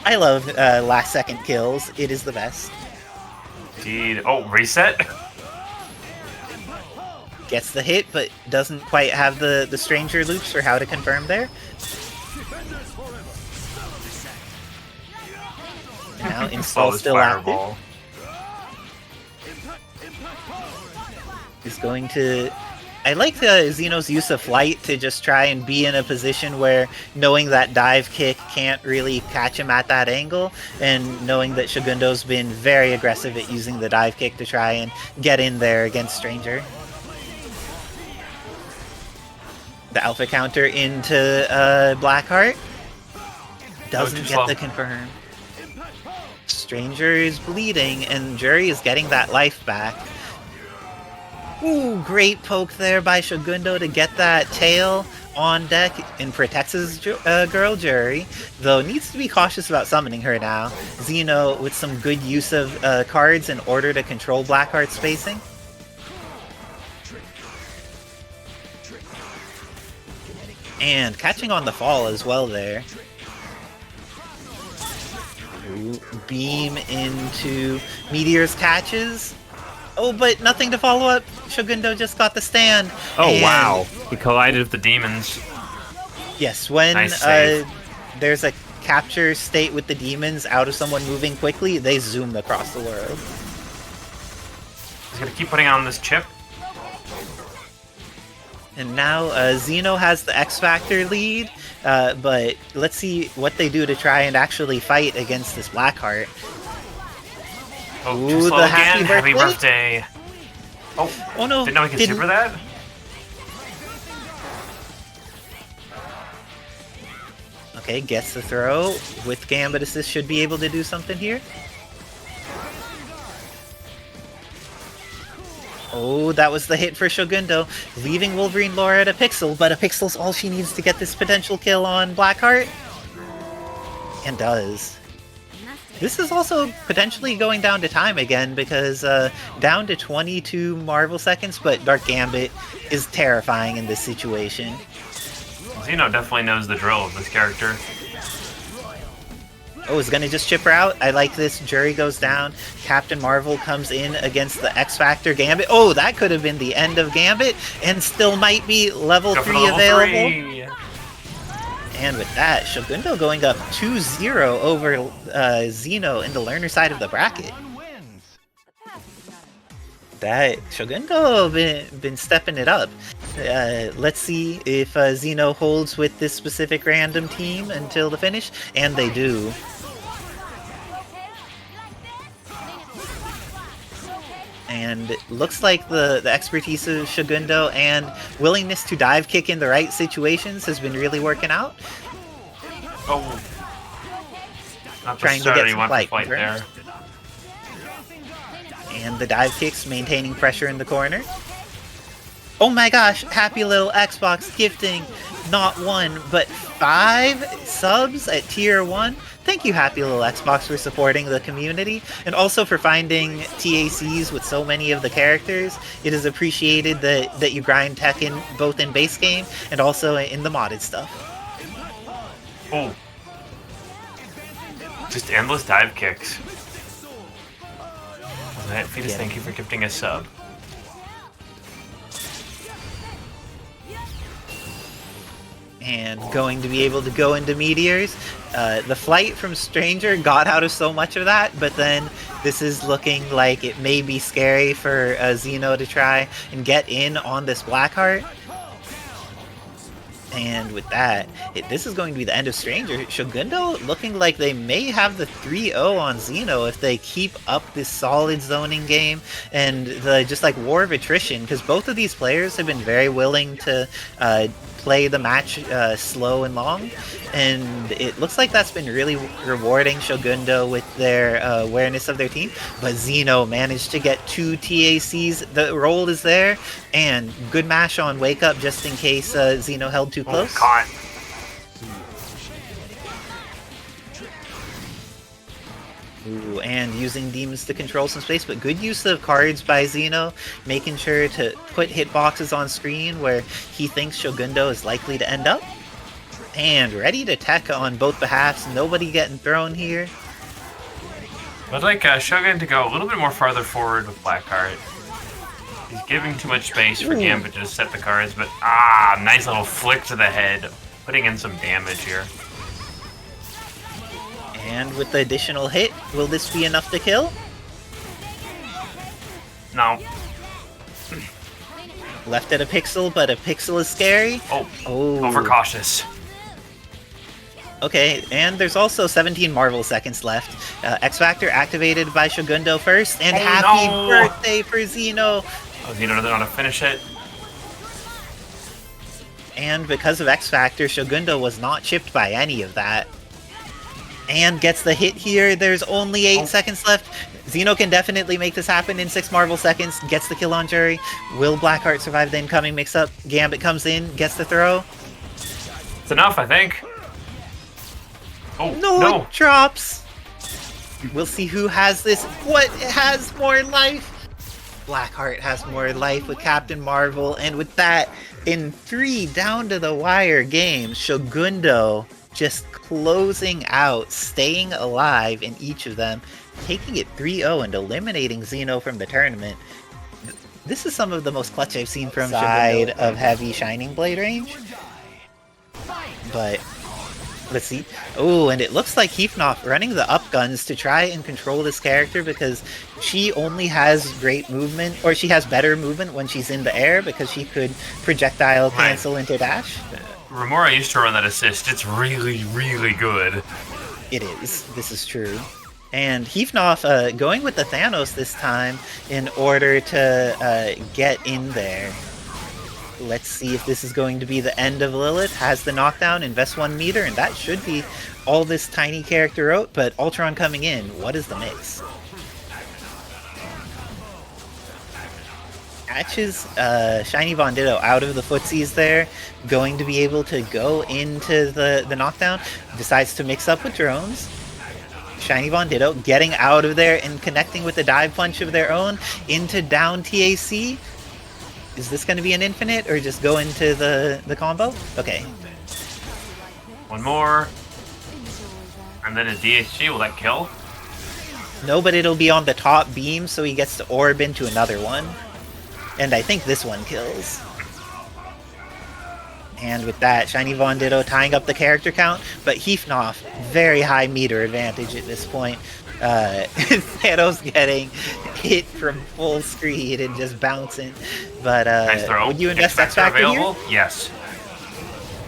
I love last second kills. It is the best. Indeed. Oh, reset? Gets the hit, but doesn't quite have the stranger loops for how to confirm there. And now install still active. Is going to... I like Xeno's use of flight to just try and be in a position where knowing that dive kick can't really catch him at that angle, and knowing that SHOGUNDo's been very aggressive at using the dive kick to try and get in there against Stranger. The alpha counter into Blackheart. Doesn't get the confirm. Stranger is bleeding, and Juri is getting that life back. Ooh, great poke there by SHOGUNDo to get that tail on deck and protects his girl Juri, though needs to be cautious about summoning her now. Xeno with some good use of cards in order to control Blackheart's spacing. And catching on the fall as well there. Ooh, beam into Meteor's catches. Oh, but nothing to follow up. SHOGUNDo just got the stand. Oh, wow. He collided with the demons. Yes, when nice there's a capture state with the demons out of someone moving quickly, they zoom across the world. He's going to keep putting on this chip. And now Xeno has the X Factor lead, but let's see what they do to try and actually fight against this Blackheart. Oh, too slow again. Happy birthday. Oh no. Didn't know he could super that? Okay, gets the throw. With Gambit assist should be able to do something here. Oh, that was the hit for SHOGUNDo, leaving Wolverine lore at a pixel, but a pixel's all she needs to get this potential kill on Blackheart. And does. This is also potentially going down to time again, because down to 22 Marvel seconds, but Dark Gambit is terrifying in this situation. Xeno definitely knows the drill of this character. Oh, is gonna just chip her out? I like this. Juri goes down. Captain Marvel comes in against the X-Factor Gambit. Oh, that could have been the end of Gambit, and still might be level 3 available. 3. And with that, SHOGUNDo going up 2-0 over Xeno in the learner side of the bracket. That SHOGUNDo been stepping it up. Let's see if Xeno holds with this specific random team until the finish, and they do. And it looks like the expertise of SHOGUNDo and willingness to dive kick in the right situations has been really working out. Oh. Not the Trying to start get you some want fight, to fight right? there. And the dive kicks maintaining pressure in the corner. Oh my gosh, happy little Xbox gifting not 1 but 5 subs at tier 1. Thank you, happy little Xbox, for supporting the community and also for finding TACs with so many of the characters. It is appreciated that you grind Tekken both in base game and also in the modded stuff. Oh. Just endless dive kicks. Fetus, thank you for gifting a sub. And going to be able to go into meteors. The flight from Stranger got out of so much of that, but then this is looking like it may be scary for Xeno to try and get in on this Blackheart. And with that, this is going to be the end of Stranger. SHOGUNDo looking like they may have the 3-0 on Xeno if they keep up this solid zoning game and the just like war of attrition, because both of these players have been very willing to play the match slow and long, and it looks like that's been really rewarding SHOGUNDo with their awareness of their team. But Xeno managed to get 2 TACs. The roll is there, and good mash on Wake Up just in case Xeno held too close. Oh, caught. Ooh, and using demons to control some space, but good use of cards by Xeno, making sure to put hitboxes on screen where he thinks SHOGUNDo is likely to end up. And ready to tech on both behalves, nobody getting thrown here. I'd like Shogun to go a little bit more farther forward with Blackheart. He's giving too much space for Gambit to just set the cards, but nice little flick to the head, putting in some damage here. And with the additional hit, will this be enough to kill? No. Left at a pixel, but a pixel is scary. Oh, Oh. overcautious. Okay, and there's also 17 Marvel seconds left. X-Factor activated by SHOGUNDo first, and Oh, happy no. birthday for Xeno! Oh, Xeno doesn't want to finish it. And because of X-Factor, SHOGUNDo was not chipped by any of that. And gets the hit here. There's only 8 seconds left. Xeno can definitely make this happen in 6 Marvel seconds. Gets the kill on Juri. Will Blackheart survive the incoming mix-up? Gambit comes in, gets the throw. It's enough, I think. Oh, No, no. it drops. We'll see who has this. What has more life? Blackheart has more life with Captain Marvel. And with that, in 3 down-to-the-wire games, SHOGUNDo just closing out, staying alive in each of them, taking it 3-0 and eliminating Xeno from the tournament. This is some of the most clutch I've seen from side of heavy Shining Blade range. But let's see. Oh, and it looks like Heefnoff running the up guns to try and control this character, because she only has great movement, or she has better movement when she's in the air, because she could projectile cancel into dash. Remora used to run that assist. It's really, really good. It is. This is true. And Heefnoff going with the Thanos this time in order to get in there. Let's see if this is going to be the end of Lilith. Has the knockdown, invest 1 meter, and that should be all this tiny character wrote. But Ultron coming in, what is the mix? catches ShinyVonDitto out of the footsies there, going to be able to go into the knockdown, decides to mix up with drones. ShinyVonDitto getting out of there and connecting with a dive punch of their own into down TAC. Is this going to be an infinite or just go into the combo? Okay. One more. And then a DHG, will that kill? No, but it'll be on the top beam, so he gets to orb into another one. And I think this one kills. And with that, ShinyVonDitto tying up the character count, but Heefnoff, very high meter advantage at this point. Thanos getting hit from full screen and just bouncing. But Nice throw. would you invest X Factor X-Factor here? available? Yes.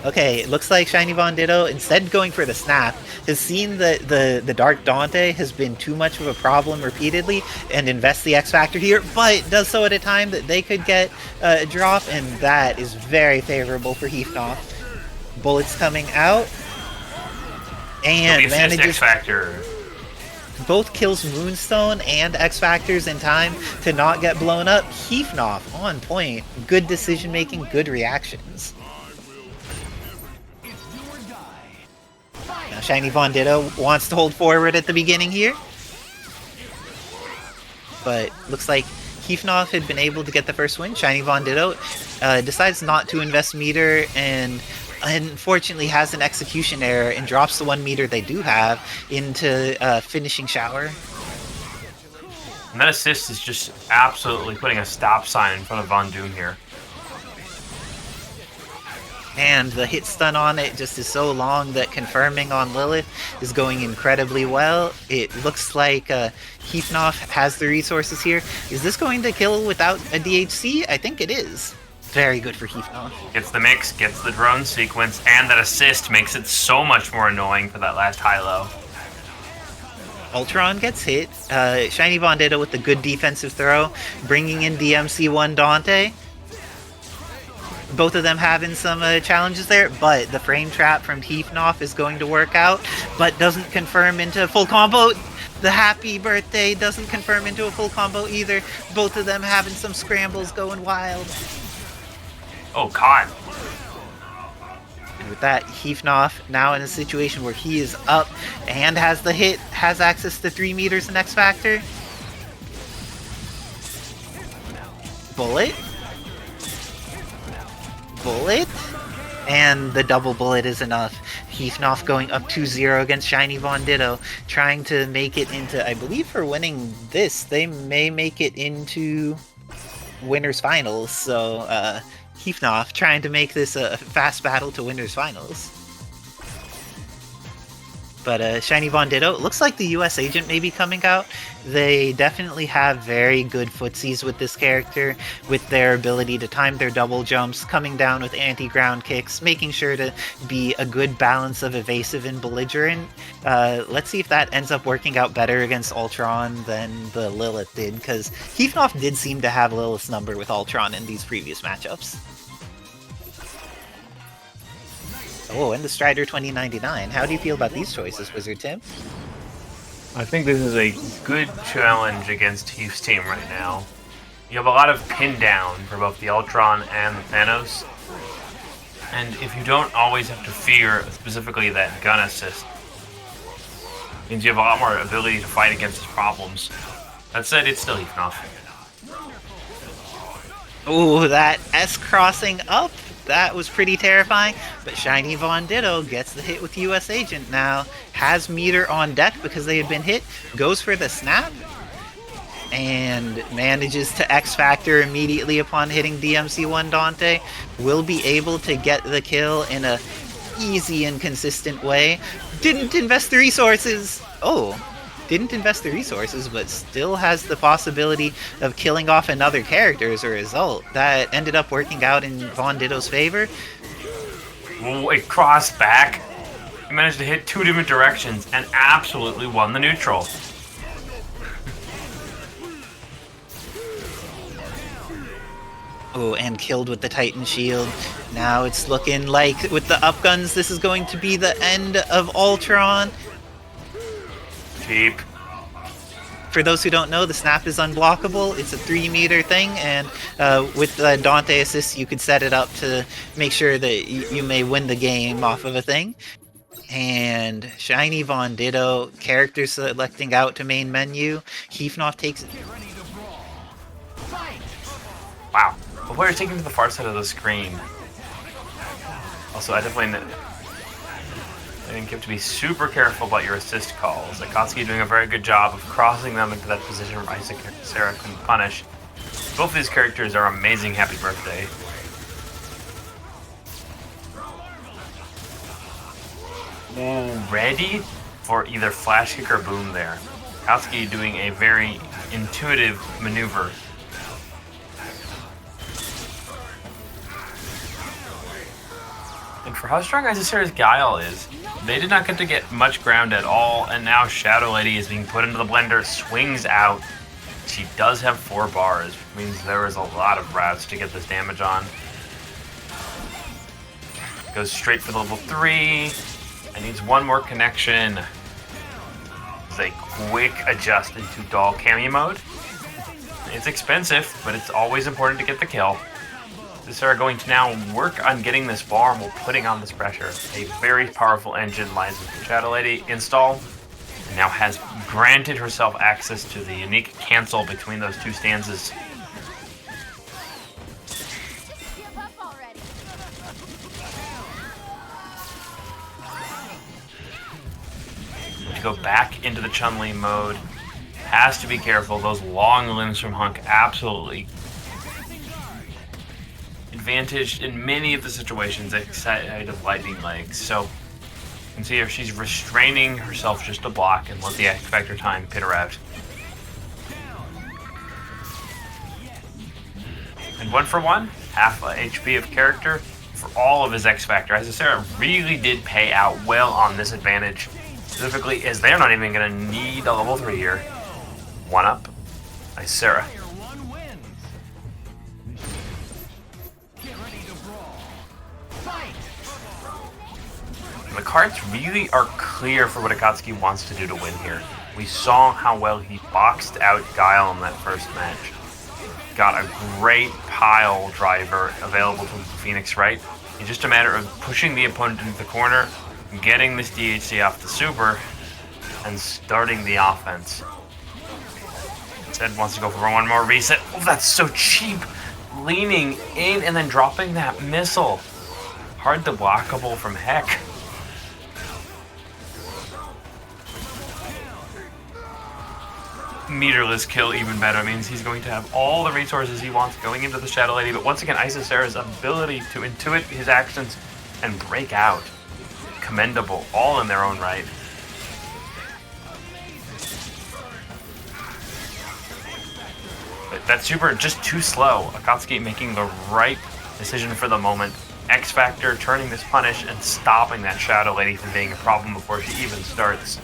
Okay, it looks like ShinyVonDitto, instead going for the snap, has seen that the Dark Dante has been too much of a problem repeatedly and invests the X-Factor here, but does so at a time that they could get a drop, and that is very favorable for Heefnoff. Bullets coming out, and manages X-Factor. both kills Moonstone and X-Factors in time to not get blown up. Heefnoff on point. Good decision making, good reactions. Now ShinyVonDitto wants to hold forward at the beginning here. But looks like Heefnoff had been able to get the first win. ShinyVonDitto decides not to invest meter and unfortunately has an execution error and drops the 1 meter they do have into finishing shower. And that assist is just absolutely putting a stop sign in front of Von Doom here. And the hit stun on it just is so long that confirming on Lilith is going incredibly well. It looks like Heefnoff has the resources here. Is this going to kill without a DHC? I think it is. Very good for Heefnoff. Gets the mix, gets the drone sequence, and that assist makes it so much more annoying for that last high-low. Ultron gets hit. ShinyVonDitto with the good defensive throw, bringing in DMC1 Dante. Both of them having some challenges there, but the frame trap from Heefnoff is going to work out, but doesn't confirm into a full combo. The happy birthday doesn't confirm into a full combo either. Both of them having some scrambles going wild. Oh, God. And with that, Heefnoff now in a situation where he is up and has the hit, has access to 3 meters in X Factor. Bullet. Bullet. And the double bullet is enough. Heefnoff going up 2-0 against ShinyVonDitto, trying to make it into, I believe for winning this, they may make it into winners finals. So, Heefnoff trying to make this a fast battle to winners finals. But ShinyVonDitto, looks like the US agent may be coming out. They definitely have very good footsies with this character, with their ability to time their double jumps, coming down with anti-ground kicks, making sure to be a good balance of evasive and belligerent. Let's see if that ends up working out better against Ultron than the Lilith did, because Heefnoff did seem to have Lilith's number with Ultron in these previous matchups. Oh, and the Strider 2099. How do you feel about these choices, Wizard Tim? I think this is a good challenge against Heef's team right now. You have a lot of pin down for both the Ultron and the Thanos. And if you don't always have to fear specifically that gun assist, means you have a lot more ability to fight against his problems. That said, it's still Heefnoff. Ooh, that S crossing up. That was pretty terrifying, but ShinyVonDitto gets the hit with US Agent now, has meter on deck because they had been hit, goes for the snap, and manages to X Factor immediately upon hitting DMC1 Dante, will be able to get the kill in a easy and consistent way. Didn't invest the resources! Oh, didn't invest the resources, but still has the possibility of killing off another character as a result. That ended up working out in VonDitto's favor. Oh, it crossed back. He managed to hit 2 different directions and absolutely won the neutral. Oh, and killed with the Titan Shield. Now it's looking like with the upguns, this is going to be the end of Ultron. Cheap. for those who don't know, the snap is unblockable. It's a 3-meter thing, and with the Dante assist, you could set it up to make sure that you may win the game off of a thing. And ShinyVonDitto, character selecting out to main menu. Heefnoff takes it. Wow. The player's taken to the far side of the screen. Also, I think you have to be super careful about your assist calls. Akatsuki doing a very good job of crossing them into that position where Isicera can punish. Both these characters are amazing. Happy birthday. Ready for either flash kick or boom there. Akatsuki doing a very intuitive maneuver. And for how strong Isicera's Guile is, they did not get to get much ground at all, and now Shadow Lady is being put into the blender, swings out. She does have 4 bars, which means there is a lot of routes to get this damage on. Goes straight for the level 3, and needs one more connection. It's a quick adjust into doll cameo mode. It's expensive, but it's always important to get the kill. Isicera going to now work on getting this bar while putting on this pressure. A very powerful engine lies with the Shadow Lady install, and now has granted herself access to the unique cancel between those 2 stanzas. To go back into the Chun-Li mode, has to be careful. Those long limbs from HUNK absolutely advantaged in many of the situations outside of lightning legs. So you can see here she's restraining herself just to block and let the X Factor time pit her out. And 1 for 1, half HP of character for all of his X Factor. Isicera really did pay out well on this advantage, specifically as they're not even going to need a level 3 here. 1 up, Isicera. The cards really are clear for what Akatsuki wants to do to win here. We saw how well he boxed out Guile in that first match. Got a great pile driver available to Phoenix Wright. It's just a matter of pushing the opponent into the corner, getting this DHC off the super, and starting the offense. Zed wants to go for one more reset. Oh, that's so cheap! Leaning in and then dropping that missile. Hard to blockable from heck. Meterless kill even better means he's going to have all the resources he wants going into the Shadow Lady, but once again, Isicera's ability to intuit his actions and break out, commendable, all in their own right. But that super just too slow. Akatsuki making the right decision for the moment. X Factor turning this punish and stopping that Shadow Lady from being a problem before she even starts.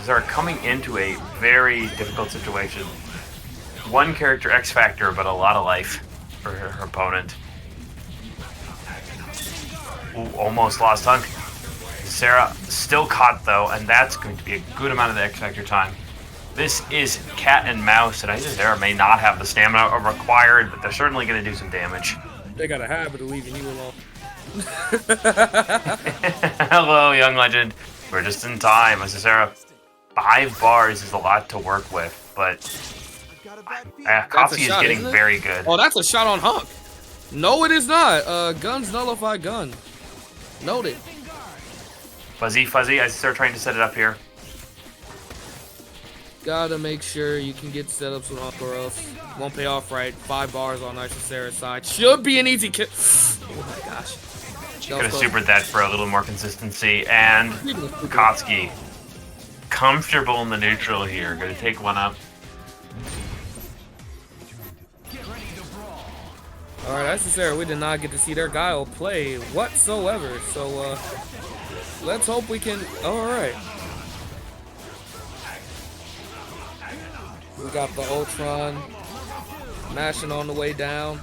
Are coming into a very difficult situation. 1 character X Factor, but a lot of life for her opponent. Ooh, almost lost HUNK. Isicera still caught though, and that's going to be a good amount of the X Factor time. This is cat and mouse, and Isicera may not have the stamina required, but they're certainly going to do some damage. They got a habit of leaving you alone. Hello, young legend. We're just in time. Isicera, 5 bars is a lot to work with, but Akatsuki is getting very good. Oh, that's a shot on HUNK. No, it is not. Guns nullify gun. Noted. Fuzzy, Isicera trying to set it up here. Gotta make sure you can get setups with HUNK or else won't pay off right. 5 bars on Isicera's side. Should be an easy kill. Oh my gosh. Could have supered that for a little more consistency, and Akatsuki comfortable in the neutral here. Gonna take 1 up. Alright, Isicera, we did not get to see their Guile play whatsoever. So, let's hope we can... Alright. We got the Ultron mashing on the way down.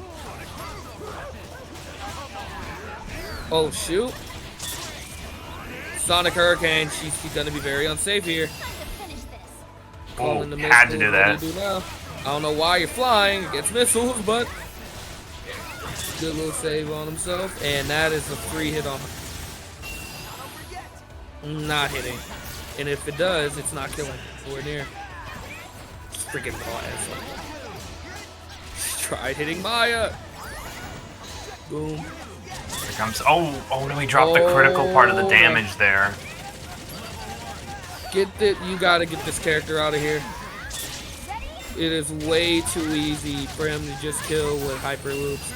Oh, shoot. Sonic Hurricane. She's gonna be very unsafe here. Oh, Calling the had to missiles. do What that. do you do now? I don't know why you're flying against missiles, but good little save on himself. And that is a free hit on him. Not hitting. And if it does, it's not killing. Nowhere near. Freaking blast. Tried hitting Maya. Boom. Here comes. Oh no, he dropped the critical part of the damage there. You gotta get this character out of here. It is way too easy for him to just kill with hyper loops.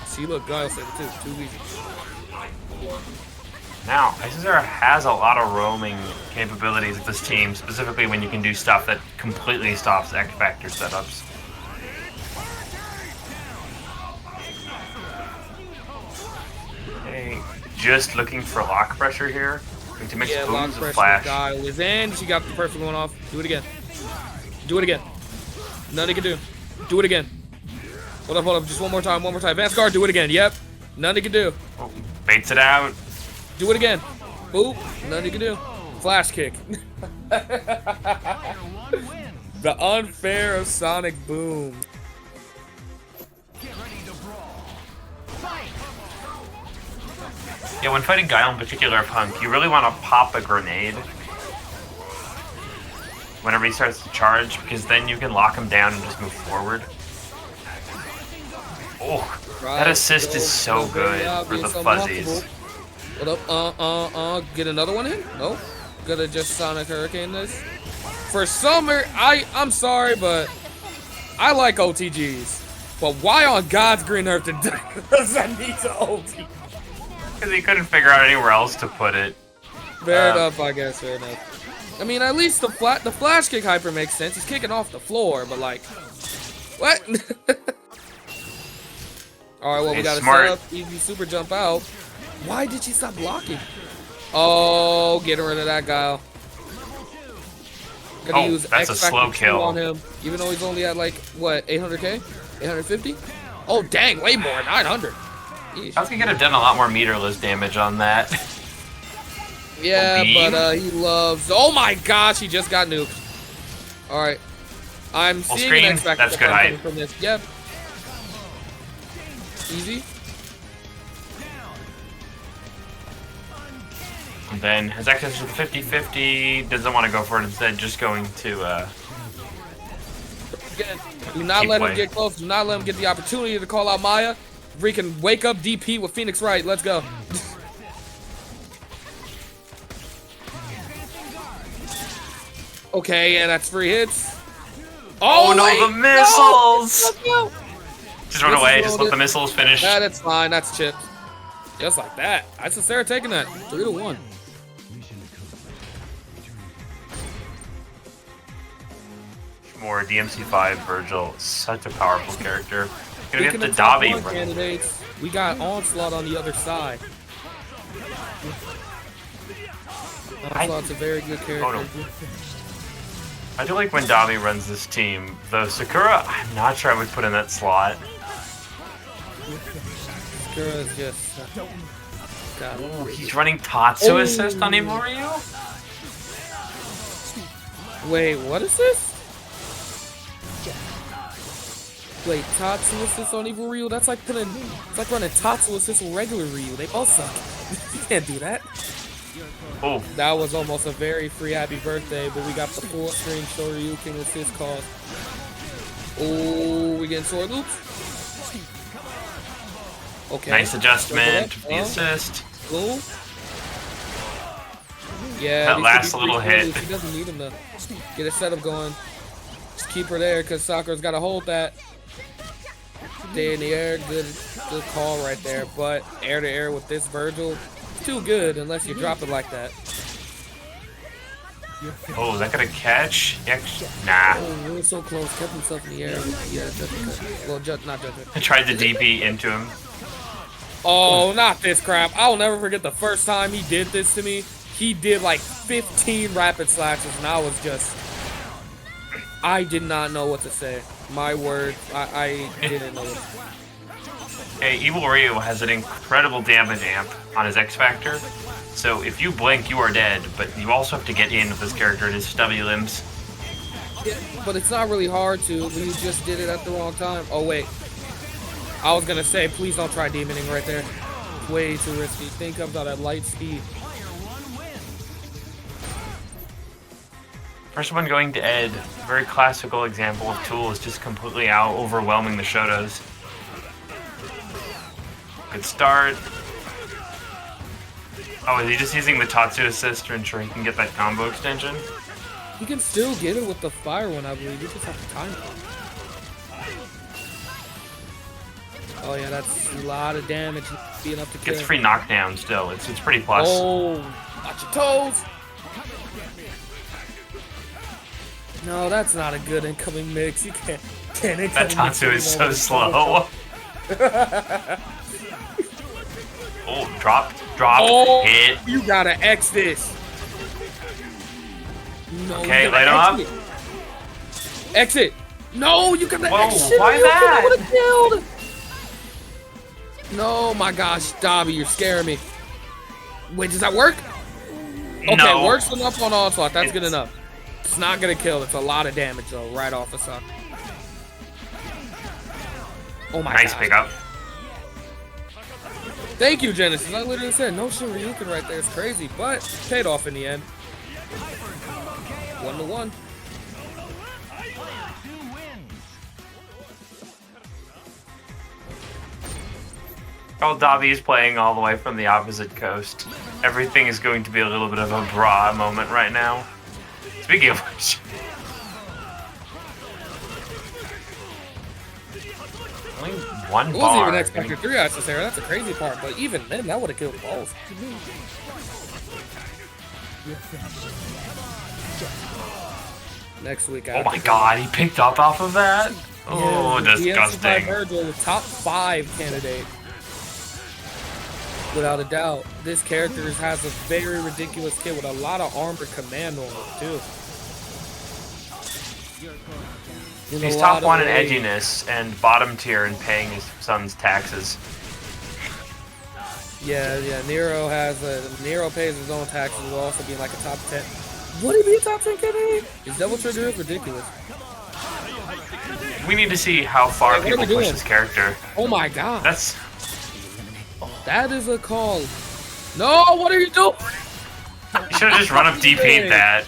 See, look, Guile said it too. Too easy. Now, Isicera has a lot of roaming capabilities with this team, specifically when you can do stuff that completely stops X Factor setups. Okay, just looking for lock pressure here. Going to mix Lock booms of pressure. flash. Guile is in. She got the perfect one off. Do it again. Do it again. Nothing you can do. Do it again. Hold up. Just one more time. Advance guard. Do it again. Yep. Nothing you can do. Oh, baits it out. Do it again. Boop. Nothing you can do. Flash kick. The unfair of Sonic Boom. Yeah, when fighting Guile in particular of HUNK, you really want to pop a grenade whenever he starts to charge, because then you can lock him down and just move forward. Oh, that assist is so good for the fuzzies. What up? Get another one in? Nope. Gonna just Sonic Hurricane this. For summer, I'm sorry, but I like OTGs. But why on God's green earth does that need to OTG? Because he couldn't figure out anywhere else to put it. Fair enough, I guess. Fair enough. I mean, at least the flash kick hyper makes sense. He's kicking off the floor, but like, what? All right, well, we got to set up easy super jump out. Why did she stop blocking? Oh, getting rid of that Guile. Gonna use that's X a slow Factor 2 kill on him, even though he's only at like what 800k, 850. Oh dang, way more, 900. Yeesh. I think he could have done a lot more meterless damage on that. Yeah, but he loves. Oh my gosh, he just got nuked. All right, I'm Full seeing screen, an X Factor that's good height. from this. Yep. Easy. And then his access to the 50-50, doesn't want to go for it, instead just going to Again, do not let him get close. Do not let him get the opportunity to call out Maya. We can wake up DP with Phoenix Wright. Let's go. Okay, yeah, that's free hits. Oh no, wait, the missiles! No. Just run away, just let the missiles finish. Yeah, that's fine, that's chipped. Just like that. Isicera taking that. 3-1. More DMC5 Vergil, such a powerful character. Gonna get Speaking the of top Dobby. one candidates, we got Onslaught on the other side. Onslaught's a very good character. Oh, no. I do like when Dobby runs this team. Though Sakura, I'm not sure I would put in that slot. Sakura's just... God. Ooh, he's running Tatsu assist on Immoryu? Wait, what is this? Wait, Tatsu assist on Evil Ryu? That's like it's like running Tatsu assist with regular Ryu. They both suck. You can't do that. Oh, That was almost a very free happy birthday, but we got the full screen Shoryu King assist cost. Oh, we getting sword loops? Okay. nice adjustment for the assist. Cool. Yeah, That these last could be little free hit. He doesn't need him to get a setup going. Just keep her there because Sakura's got to hold that. Stay in the air, good call right there. But air to air with this Vergil, too good unless you drop it like that. Oh, is that gonna catch? Nah. Oh, really so close, kept himself in the air. Yeah, just well, not judge it. I tried to DP into him. Oh, not this crap. I will never forget the first time he did this to me. He did like 15 rapid slashes, and I was just... I did not know what to say. My word, I didn't know what to say. Hey, Evil Ryu has an incredible damage amp on his X Factor, so if you blink, you are dead, but you also have to get in with this character and his stubby limbs. Yeah, but it's not really hard to, but you just did it at the wrong time. Oh, wait. I was gonna say, please don't try demoning right there. Way too risky. Thing comes out at light speed. First one going to Ed. Very classical example of tools just completely out overwhelming the Shotos. Good start. Oh, is he just using the Tatsu assist to ensure he can get that combo extension? You can still get it with the fire one, I believe. You just have to time it. Oh yeah, that's a lot of damage being up to kill. Gets free knockdown still. It's pretty plus. Oh, watch your toes. No, that's not a good incoming mix. You can't incoming That Tatsu is so slow. Oh, drop, oh, hit. You gotta X this. No, Okay, light him up. Exit. No, you gotta Whoa, exit. why that? Would have killed. No, my gosh, Dobby, you're scaring me. Wait, does that work? Okay, No. works enough on Onslaught. That's good enough. It's not gonna kill. It's a lot of damage though, right off the sun. Oh my god. Nice pickup. Thank you, Genesis. I literally said no Shoryuken right there. It's crazy, but paid off in the end. 1-1. Oh, Dobby's playing all the way from the opposite coast. Everything is going to be a little bit of a bra moment right now. Speaking of which. Only one It bar. wasn't even X Factor 3 Isicera. That's a crazy part, but even then, that would have killed both. Next week, Oh my god, he picked up off of that? Oh, disgusting. Vergil, the top 5 candidate. Without a doubt. This character has a very ridiculous kit with a lot of armor command on it, too. He's top 1 in edginess and bottom tier in paying his son's taxes. Yeah, Nero pays his own taxes while also being like a top 10. What do you mean top 10 candidate? His double trigger is ridiculous. We need to see how far Hey, people push his character. Oh my god. That is a call. No, what are you doing? You should have just run up DP'd that.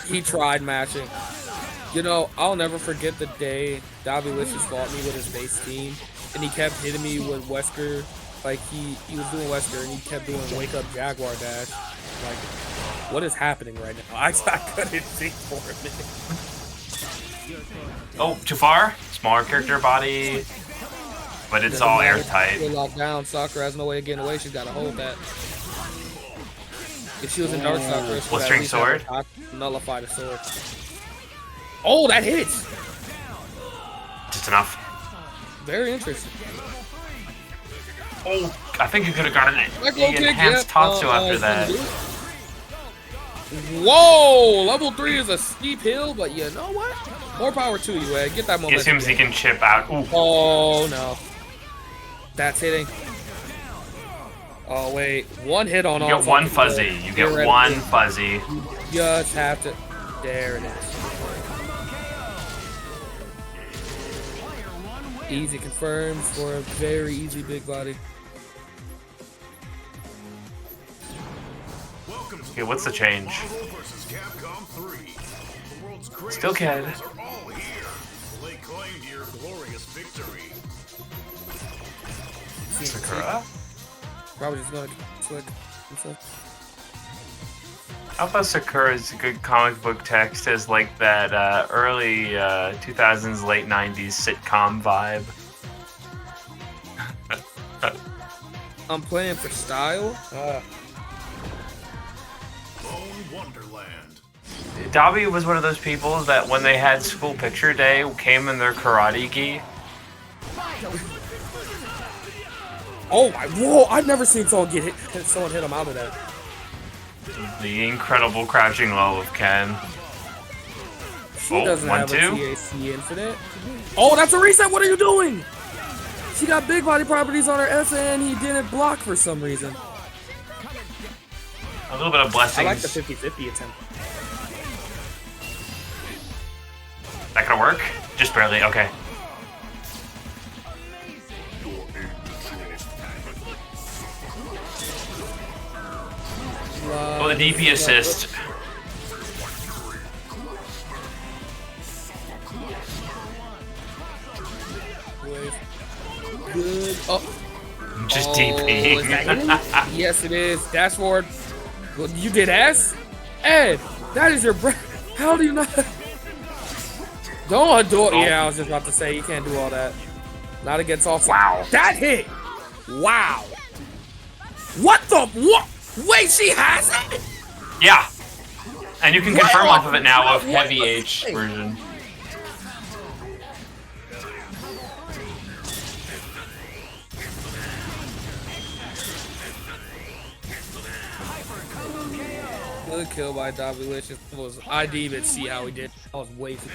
He tried matching. You know, I'll never forget the day Dobbilicious fought me with his base team, and he kept hitting me with Wesker. Like, he was doing Wesker, and he kept doing Wake Up Jaguar Dash. Like, what is happening right now? I couldn't think for a minute. Oh, too far? Smaller character body, but it's all airtight. We're locked down. Sakura has no way of getting away. She's got to hold that. If she was in Dark Sakura, she would at Blistering least sword? have to nullify the sword. Oh, that hits! Just enough. Very interesting. Oh, I think you could have gotten it. Like The low kick, enhanced yeah. Tatsu after that. Whoa! Level 3 is a steep hill, but you know what? More power to you, Ed. Get that He momentum. assumes he can chip out. Ooh. Oh, no. That's hitting. Oh, wait. One hit on all. You get one fuzzy. You get one fuzzy. You just have to. There it is. Easy confirmed for a very easy big body. Okay, what's the change? Still can. Sakura? Probably just gonna click. Alpha Sakura is a good comic book text as like that early 2000s, late 90s sitcom vibe. I'm playing for style. Wonderland. Dobby was one of those people that when they had school picture day came in their karate gi. Oh my! Whoa! I've never seen someone hit him out of that. The incredible crouching low of Ken. She Oh, doesn't have 1-2. a TAC infinite. Oh, that's a reset. What are you doing? She got big body properties on her S and he didn't block for some reason. A little bit of blessings. I like the 50-50 attempt. That gonna work? Just barely. Okay. Oh, the DP assist. Good. Oh. Just Is DP. that hidden? Yes, it is. Dash forward. Well, you did S? Ed, that is your breath. How do you not? Don't do it. Yeah, I was just about to say, you can't do all that. Not against all. Wow. That hit. Wow. What the? What? Wait, she has it? Yeah. And you can confirm off of it now of Heavy H version. Good kill by Dobbilicious. I didn't even see how he did. I was way too.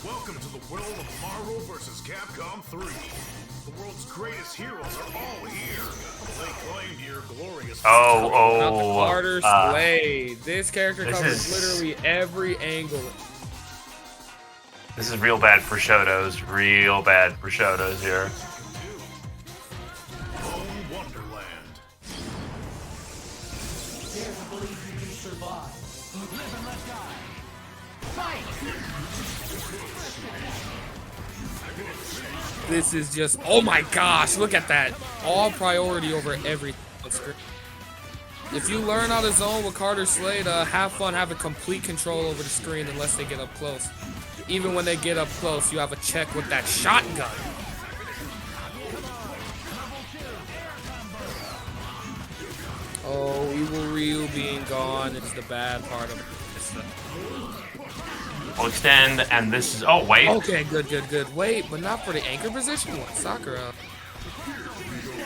Welcome to the world of Marvel vs. Capcom 3. The world's greatest heroes are all here. They claimed your glorious. Carter Slade. This character This covers is- literally every angle. This is real bad for Shotos. Real bad for Shotos here. Own Wonderland. Dare to believe you can survive. Live and let die. Fight! This is just, oh my gosh, look at that. All priority over everything on screen. If you learn how to zone with Carter Slade, have fun having complete control over the screen unless they get up close. Even when they get up close, you have a check with that shotgun. Oh, Evil Ryu being gone is the bad part of this. I'll extend, and this is. Oh, wait. Okay, good. Wait, but not for the anchor position. What, Sakura?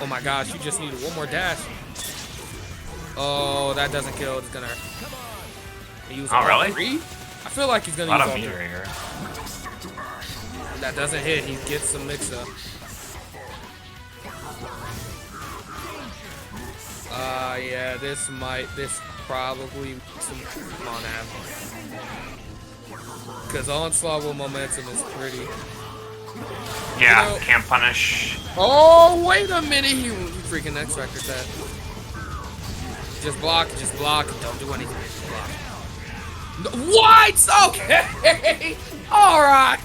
Oh my gosh, you just needed one more dash. Oh, that doesn't kill. It's gonna hurt. Oh, really? 3? I feel like he's gonna A lot use of all meter 3. here. That doesn't hit. He gets some mix up. Yeah, this probably some on Hamon. Because Onslaught with momentum is pretty. Yeah, You know- can't punish. Oh, wait a minute. He freaking X-Factor that. Just block, don't do anything. Just block. No, what? Okay. All right.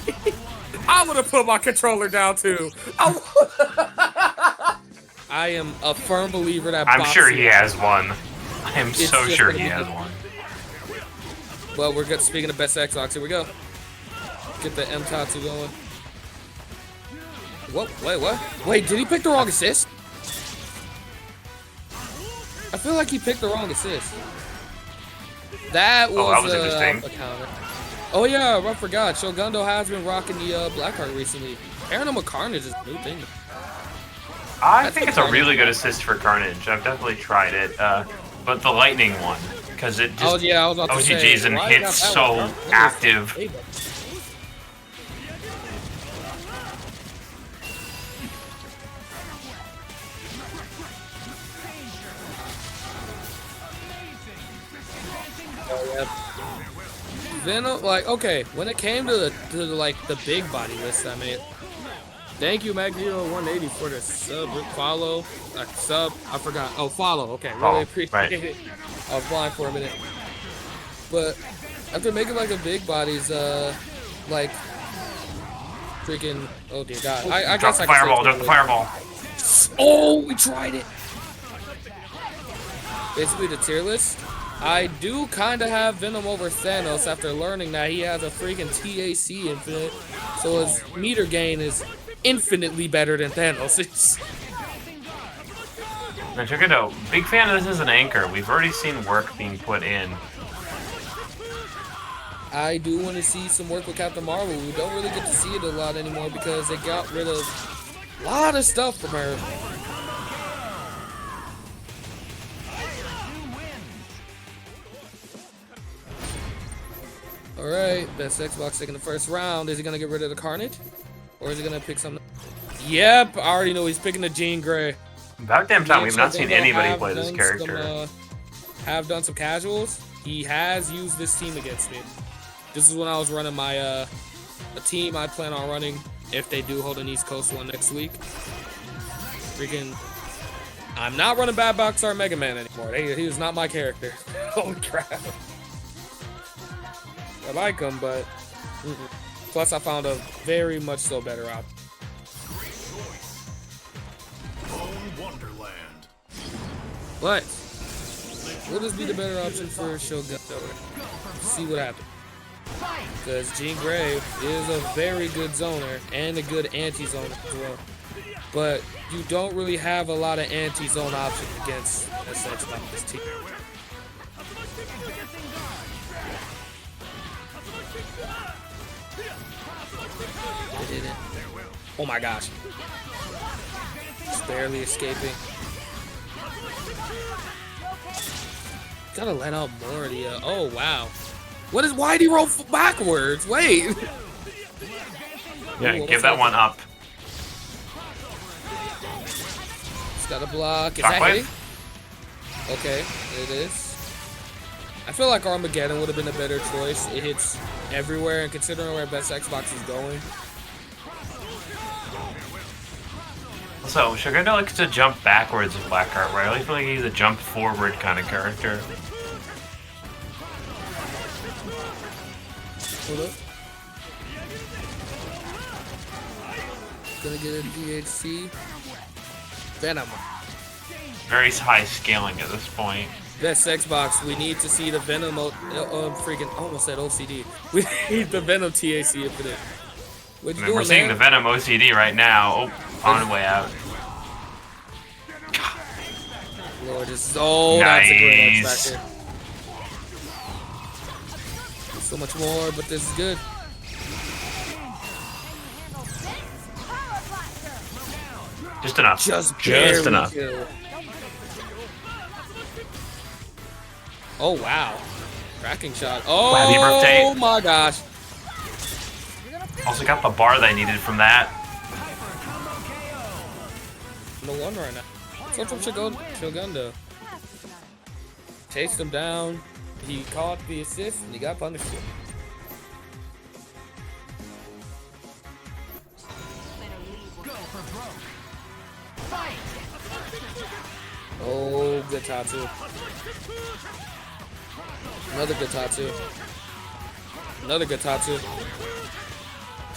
I'm gonna put my controller down too. I am a firm believer that. I'm sure boxing- he has one. I am It's so just sure gonna he be has good. one. Well, we're good. Speaking of BestXbox, here we go. Get the M-Tatsu going. What? Wait, what? Wait, did he pick the wrong assist? I feel like he picked the wrong assist. That was interesting. a counter. Oh yeah, I forgot. Shogundo has been rocking the Blackheart recently. Pairing him with Carnage is a new thing. I think it's a really good assist for Carnage. I've definitely tried it. But the lightning one, because it just Oh yeah, I was about to say. OTGs and why you hits got that so one? That was- active. Hey, Venom, like, okay, when it came to the big body list, I mean, thank you, Magneto180 for the follow, sub, I forgot, oh, follow, okay, really Follow, appreciate right. it. I was blind for a minute. But, after making, like, a big body's, like, freaking, oh dear God, I Drop guess the I can say fireball, it's drop the really- fireball. Oh, we tried it. Basically, the tier list. I do kind of have Venom over Thanos after learning that he has a freaking TAC infinite, so his meter gain is infinitely better than Thanos'. Now, SHOGUNDo, big fan of this as an anchor. We've already seen work being put in. I do want to see some work with Captain Marvel. We don't really get to see it a lot anymore because they got rid of a lot of stuff from her. All right, BestXbox taking the first round. Is he gonna get rid of the Carnage, or is he gonna pick something? Yep, I already know he's picking the Jean Grey. About damn time we've not seen anybody play this character. Have done some casuals. He has used this team against me. This is when I was running my a team I plan on running if they do hold an East Coast one next week. Freaking, I'm not running Bad Box or Mega Man anymore. He was not my character. Holy crap. I like him, but plus I found a very much so better option. Wonderland. But will this be the better option for SHOGUNDo? See what happens. Because Jean Grey is a very good zoner and a good anti-zoner as well. But you don't really have a lot of anti-zone options against this team. They didn't. Oh my gosh. Just barely escaping. Gotta let out more of the, oh wow. What is, why'd he roll backwards? Wait. Yeah, give that one up. It's got a block. Is that hitting? Okay, it is. I feel like Armageddon would have been a better choice. It hits everywhere, and considering where BestXbox is going. So, SHOGUNDo likes to jump backwards with Blackheart, right? I feel like he's a jump forward kind of character. Hold up. Gonna get a DHC. Venom. Very high scaling at this point. BestXbox, we need to see the Venom, freaking, I almost said OCD. We need the Venom TAC infinite. What you doing, we're seeing man? the Venom OCD right now. Oh, on the way out. Lord, this is, oh, nice. That's a great X back here. So much more, but this is good. Just enough. Just enough. Kill. Oh wow. Tracking shot. Oh, happy birthday. My gosh. Also got the bar they needed from that. No one right now. So from SHOGUNDo. Chased him down. He caught the assist and he got punished. Oh, good Tatsu. Another good Tatsu. Another good Tatsu.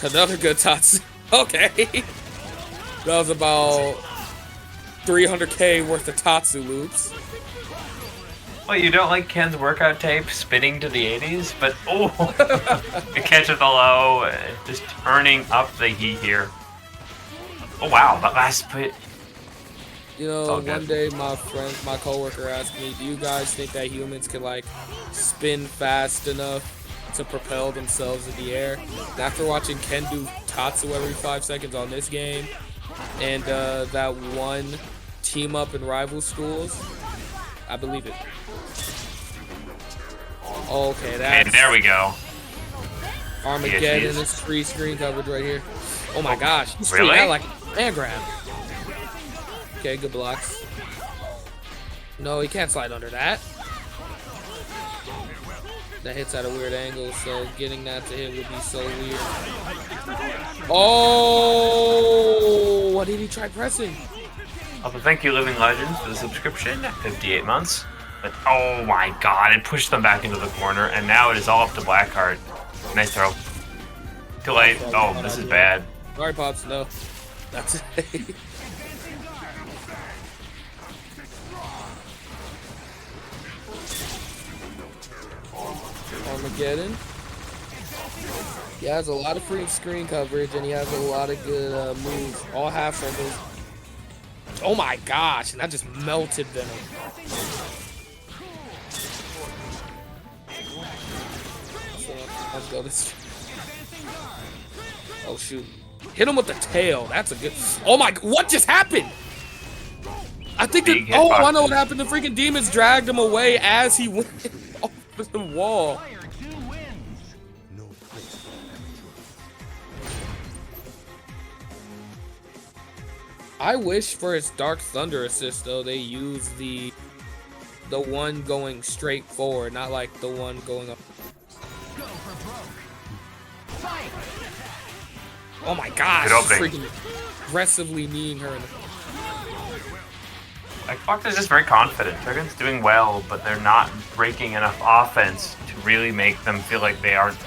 Another good Tatsu. Okay. That was about 300k worth of Tatsu loops. Well, you don't like Ken's workout tape spinning to the 80s, but oh, it catches the low, just turning up the heat here. Oh wow, that last put. You know, one day my coworker asked me, do you guys think that humans can like spin fast enough to propel themselves in the air? And after watching Ken do Tatsu every 5 seconds on this game, and that one team up in rival schools, I believe it. Okay, that's... And there we go. Armageddon is free screen coverage right here. Oh my gosh. He's really? Out like a man grab. Okay, good blocks. No, he can't slide under that. That hits at a weird angle, so getting that to hit would be so weird. Oh! What did he try pressing? Also, thank you, Living Legends, for the subscription. 58 months. But oh my god, it pushed them back into the corner, and now it is all up to Blackheart. Nice throw. Too late. Oh, this is bad. Sorry, Pops. No. That's it. Armageddon. He has a lot of free screen coverage, and he has a lot of good moves. All half circles. Oh my gosh, and that just melted Venom. Let's go this. Oh shoot. Hit him with the tail. That's a good. Oh my, what just happened? I think that, oh, I know what happened. The freaking demons dragged him away as he went off the wall. I wish for his Dark Thunder assist though they use the one going straight forward, not like the one going up. Oh my gosh, freaking aggressively kneeing her in the... Xbox is just very confident. Shogun's doing well, but they're not breaking enough offense to really make them feel like they aren't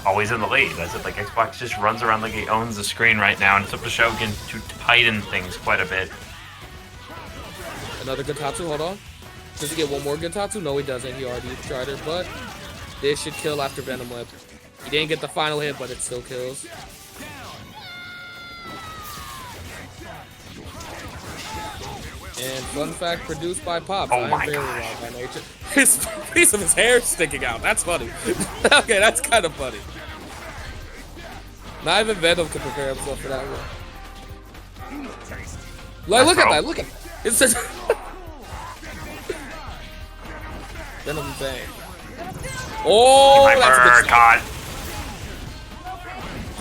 always in the lead. That's it. Like, Xbox just runs around like he owns the screen right now, and it's up to Shogun to tighten things quite a bit. Another Gentatsu, hold on. Does he get one more Gentatsu? No, he doesn't. He already tried her, but this should kill after Venom Whip. He didn't get the final hit, but it still kills. And fun fact, produced by Pops. Oh I am my very gosh. wild by nature. His piece of his hair sticking out. That's funny. Okay, that's kind of funny. Not even Venom can prepare himself for that one. Like, look at that. Look at that. It's just Venom bang. Oh, My that's a good shot. God.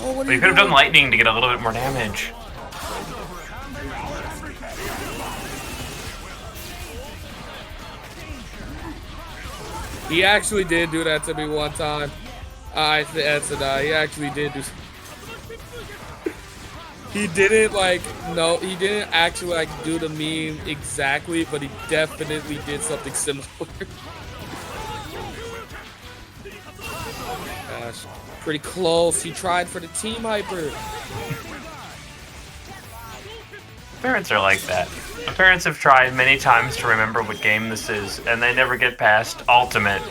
Oh, what But you could have done lightning to get a little bit more damage. He actually did do that to me one time. Edsadiet, he actually did do. He didn't he didn't actually like do the meme exactly, but he definitely did something similar. Gosh, pretty close. He tried for the team hyper. Parents are like that. My parents have tried many times to remember what game this is, and they never get past Ultimate.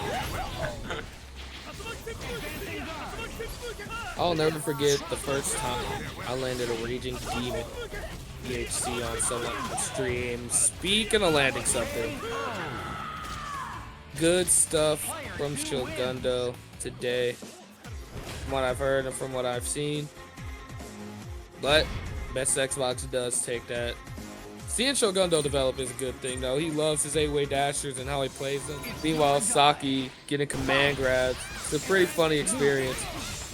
I'll never forget the first time I landed a Raging Demon EHC on someone's stream. Speaking of landing something, good stuff from SHOGUNDo today, from what I've heard and from what I've seen. But BestXbox does take that. Seeing SHOGUNDo develop is a good thing, though. He loves his 8-way dashers and how he plays them. Meanwhile, Saki getting command grabs. It's a pretty funny experience.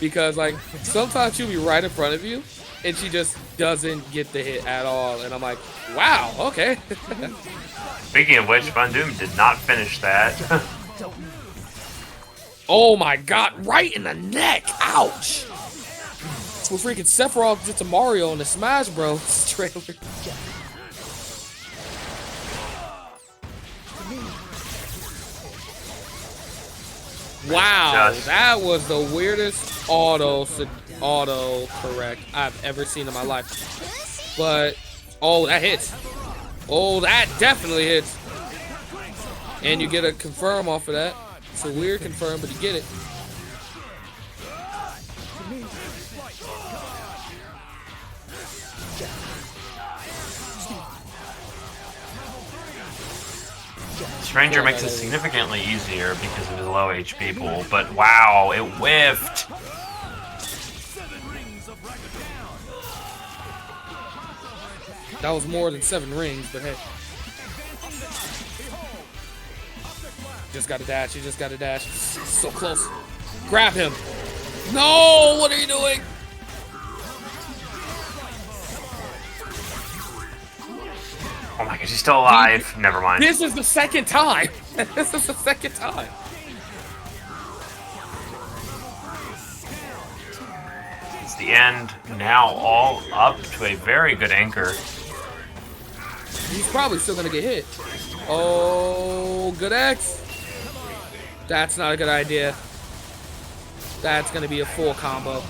Because, like, sometimes she'll be right in front of you, and she just doesn't get the hit at all. And I'm like, wow, okay. Speaking of which, Von Doom did not finish that. Oh my god, right in the neck! Ouch! That's what freaking Sephiroth did to Mario in the Smash Bros. trailer. Wow, that was the weirdest auto correct I've ever seen in my life. But, oh, that hits. Oh, that definitely hits. And you get a confirm off of that. It's a weird confirm, but you get it. Stranger makes it significantly easier because of his low HP pool, but wow, it whiffed! That was more than 7 rings, but hey. Just got to dash, you just got to dash. So close. Grab him. No, what are you doing? Oh my gosh, he's still alive. Never mind. This is the second time. This is the second time. It's the end. Now all up to a very good anchor. He's probably still gonna get hit. Oh, good X. That's not a good idea. That's gonna be a full combo.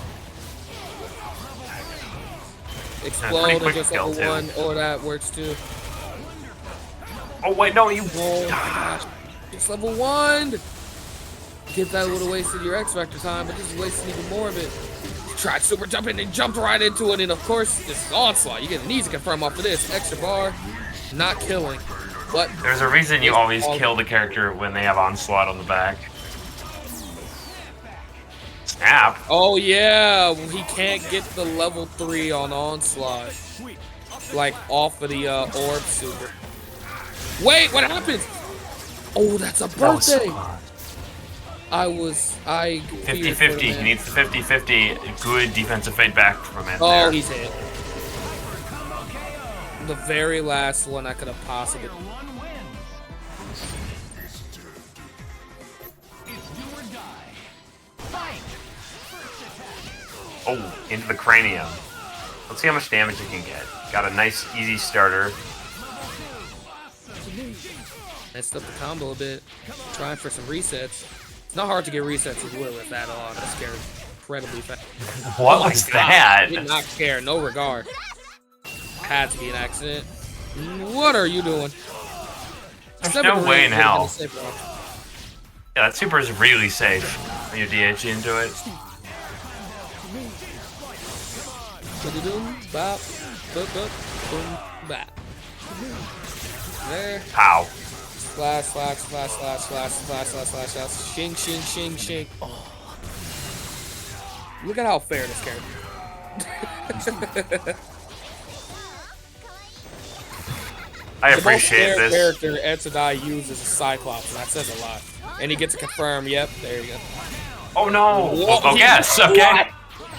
Explode and just level 1, or that works too. Oh wait, no, you. Oh my gosh. Just level 1. Get that would have wasted your X Factor time, but this is wasting even more of it. Tried super jumping and jumped right into it, and of course, this is Onslaught. You get an easy confirm off of this. Extra bar, not killing. But there's a reason you always kill the character when they have Onslaught on the back. Snap. Oh yeah, he can't get the level 3 on Onslaught. Like off of the orb super. Wait, what happened? Oh, that's a birthday. I 50-50. He needs the 50-50. Good defensive feedback from him. Oh, there. he's hit. The very last one I could have possibly. One wins. It's do or die. Fight. Oh, into the cranium. Let's see how much damage it can get. Got a nice, easy starter. Messed up the combo a bit. Trying for some resets. It's not hard to get resets with Lilith at all. That scared incredibly fast. What was that? Did not care, no regard. Had to be an accident. What are you doing? There's no way in hell. Safe. Yeah, that super is really safe when you DH into it. Bop, bop, bop, boom, bop. There. Pow. Slash, slash, slash, slash, slash, slash, slash, slash, slash. Shing, shing, shing, shing. Oh. Look at how fair this character. I appreciate this. The most fair character Edsadiet uses is Cyclops, and that says a lot. And he gets to confirm, yep, there you go. Oh no! Oh yes, okay.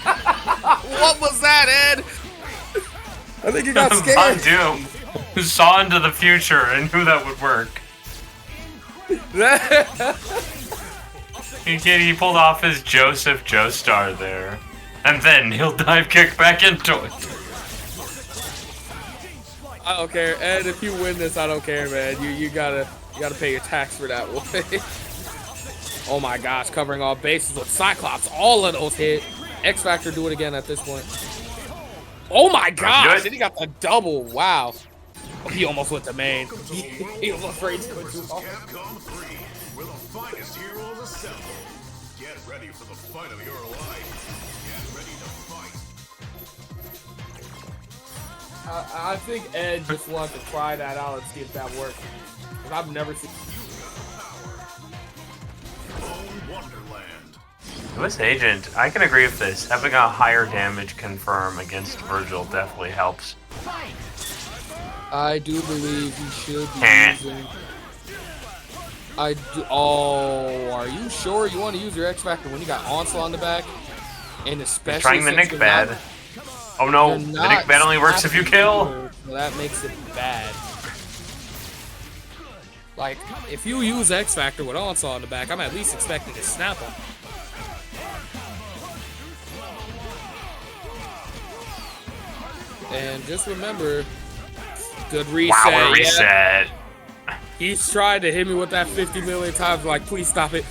What was that, Ed? I think he got scared. Doom, who saw into the future and knew that would work. He pulled off his Joseph Joestar there. And then he'll dive kick back into it. I don't care, Ed. If you win this, I don't care, man. You gotta pay your tax for that one. Oh my gosh, covering all bases with Cyclops. All of those hit. X Factor do it again at this point. Oh my gosh, and he got the double. Wow. He almost went to main. He was afraid to go too far. Capcom 3, where the finest heroes assemble. Get ready for the fight of your life. Get ready to fight. I think Ed just wants to try that out and see if that works. Because I've never seen. Bone Wonderland. US Agent, I can agree with this. Having a higher damage confirm against Vergil definitely helps. I do believe he should be Can't. using. I do. Oh, are you sure you want to use your X Factor when you got Onslaught on the back? And especially Trying the since Nick you're bad. not- Oh no, you're the not Nick bad only works if you kill. snapping, so that makes it bad. Like, if you use X Factor with Onslaught on the back, I'm at least expecting to snap him. And just remember, good reset. Wow, a yeah. reset. He's tried to hit me with that 50 million times. Like, please stop it.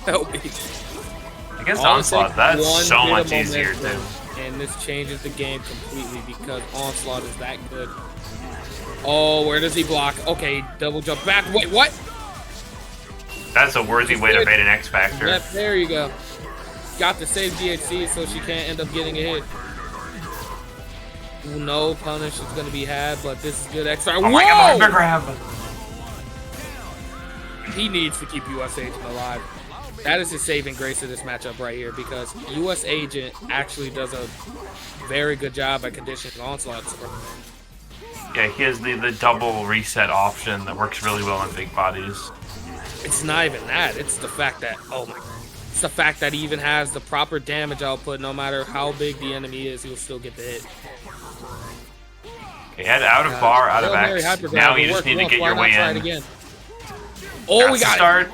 Help me. Against All it Onslaught, takes that's one so bit much of easier momentum, too. And this changes the game completely because Onslaught is that good. Oh, where does he block? Okay, double jump back. Wait, what? That's a worthy way to bait an X Factor. Yep, there you go. Got to save DHC so she can't end up getting a hit. No punish is going to be had, but this is good extra. Oh my god, the grab! He needs to keep US Agent alive. That is his saving grace of this matchup right here because US Agent actually does a very good job at conditioning Onslaught. Yeah, he has the double reset option that works really well in big bodies. It's not even that. It's the fact that, oh my, it's the fact that he even has the proper damage output. No matter how big the enemy is, he'll still get the hit. Okay, head out of bar, out of Hail Mary X. hypergrab Now will you just work need to once, get why your not way try it in. again? Oh, we got start. it.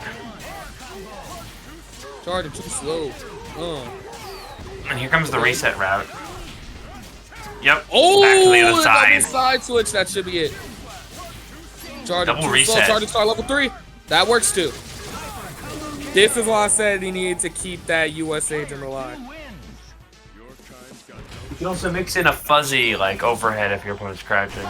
Charging too slow. And here comes the reset route. Yep. Oh, back to the other double side. side switch. That should be it. Charging Double too reset. slow. Charging star level 3. That works too. This is why I said he needed to keep that US Agent alive. You can also mix in a fuzzy like overhead if your opponent's crouching.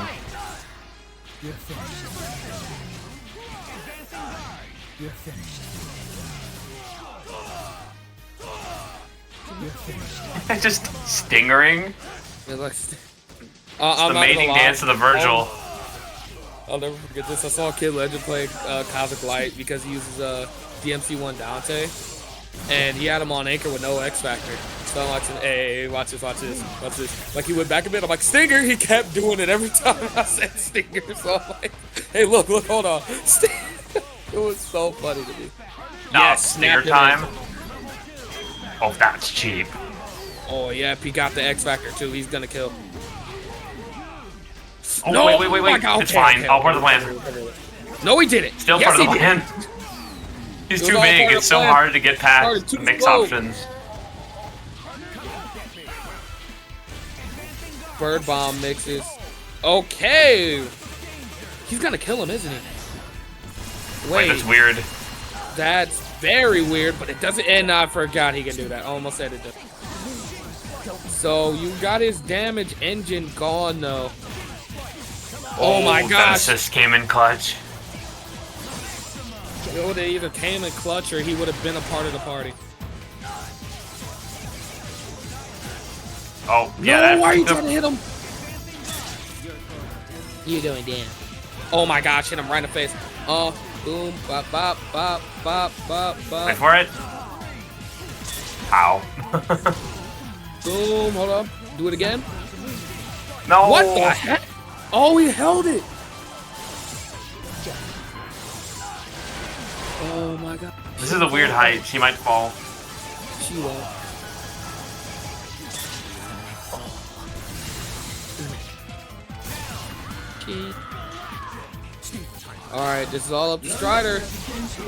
Just stingering. Yeah, like, It's I'm the not gonna mating lie. dance of the Vergil. I'll never forget this. I saw Kid Legend play Cosmic Light because he uses DMC1 Dante, and he had him on anchor with no X Factor. So I'm watching, hey, watch this, watch this, watch this. Like he went back a bit. I'm like, Stinger. He kept doing it every time I said Stinger. So I'm like, hey, look, hold on. It was so funny to me. Yes, Stinger snap it time. Oh, that's cheap. Oh, yep, he got the X Factor too. He's gonna kill. Oh, No, wait. oh my God, It's okay, fine. okay, All part of the okay, plan. okay. No, he didn't. Still Yes, part of the he plan. did. He's It was too all big. part of It's the so plan. hard to get past Started the too mix slow. options. Bird bomb mixes. Okay. He's gonna kill him, isn't he? Wait, that's weird. That's very weird, but it doesn't. And I forgot he can do that. I almost said it did. So you got his damage engine gone though. Oh my That gosh. assist came in clutch. It would have either came in clutch or he would have been a part of the party. Oh, yeah. No, why are you that- trying to hit him? You're going down. Oh my gosh, hit him right in the face. Boom, bop, bop, bop, bop, bop, bop. Wait for it. Ow. Boom, hold up. Do it again. No. What the heck? Oh, he held it. Oh my god. This is a weird height. She might fall. She won't. Alright, this is all up to Strider.